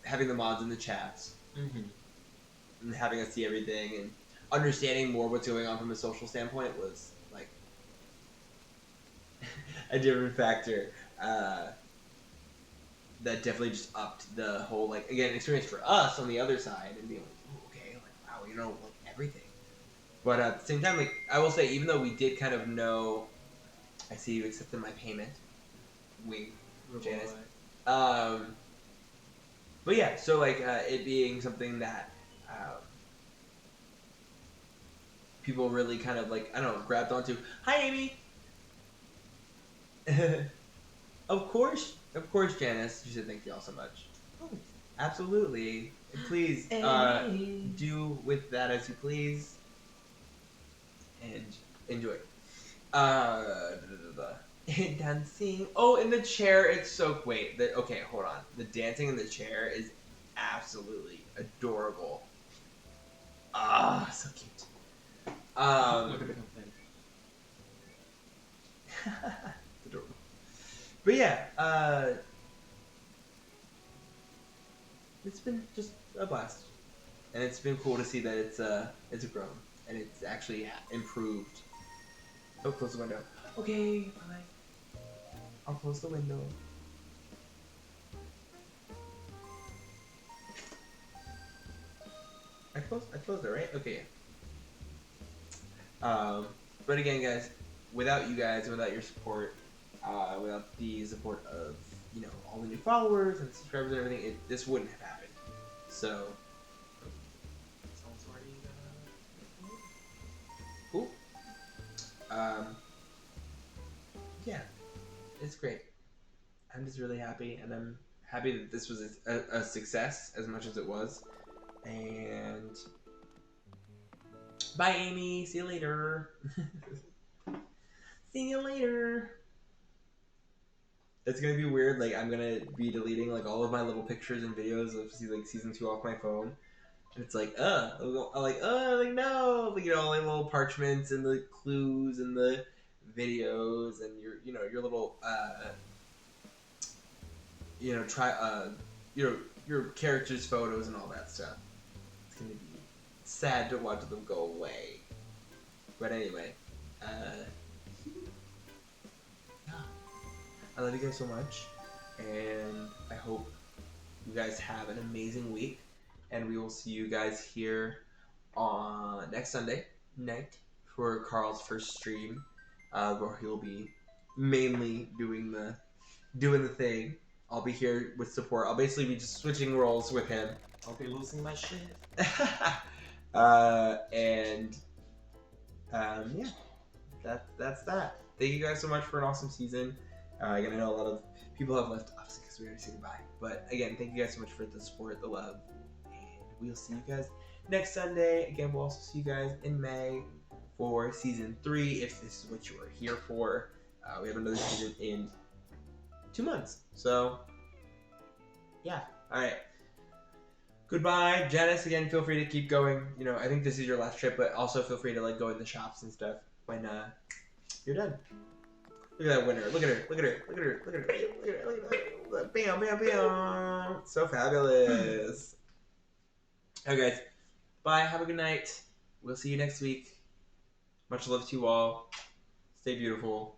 having the mods in the chats, and having us see everything and understanding more what's going on from a social standpoint was like a different factor. that definitely just upped the whole, like, again, experience for us on the other side, and being like, ooh, okay, like, wow, you know, like, everything. But at the same time, like, I will say, even though we did kind of know, I see you accepted my payment, wink, Janice. But yeah, so, like, it being something that people really kind of, like, I don't know, grabbed onto. Hi, Amy! Of course, Janice. You said thank you all so much. Oh, absolutely. Please do with that as you please, and enjoy. Dancing. Oh, in the chair, it's so wait. Okay, hold on. The dancing in the chair is absolutely adorable. Ah, so cute. Look at the complaint. It's adorable. But yeah, it's been just a blast, and it's been cool to see that it's grown and it's actually improved. Oh, close the window. Okay, bye. I'll close the window. I closed it, right? Okay. But again, guys, without you guys, without your support, without the support of, you know, all the new followers and subscribers and everything, this wouldn't have happened. So, Someone's already cool. Yeah, it's great. I'm just really happy, and I'm happy that this was a success as much as it was. And bye, Amy. See you later. See you later. It's gonna be weird. Like, I'm gonna be deleting like all of my little pictures and videos of like season 2 off my phone. And it's like, I'm like no, like, you know, like little parchments and the clues and the videos and your little your characters' photos and all that stuff. It's gonna be sad to watch them go away. But anyway, I love you guys so much, and I hope you guys have an amazing week, and we will see you guys here on next Sunday night for Carl's first stream, where he'll be mainly doing the thing. I'll be here with support. I'll basically be just switching roles with him. I'll be losing my shit. Yeah, that's that. Thank you guys so much for an awesome season. Again, I know a lot of people have left, obviously, because we already said goodbye. But again, thank you guys so much for the support, the love, and we'll see you guys next Sunday. Again, we'll also see you guys in May for season 3, if this is what you are here for. We have another season in 2 months. So, yeah. All right. Goodbye, Janice. Again, feel free to keep going. You know, I think this is your last trip, but also feel free to like go in the shops and stuff when you're done. Look at that winner. Look at her. Look at her. Look at her. Look at her. Look at her. Look at her. Bam, bam, bam. So fabulous. Okay, guys. Bye. Have a good night. We'll see you next week. Much love to you all. Stay beautiful.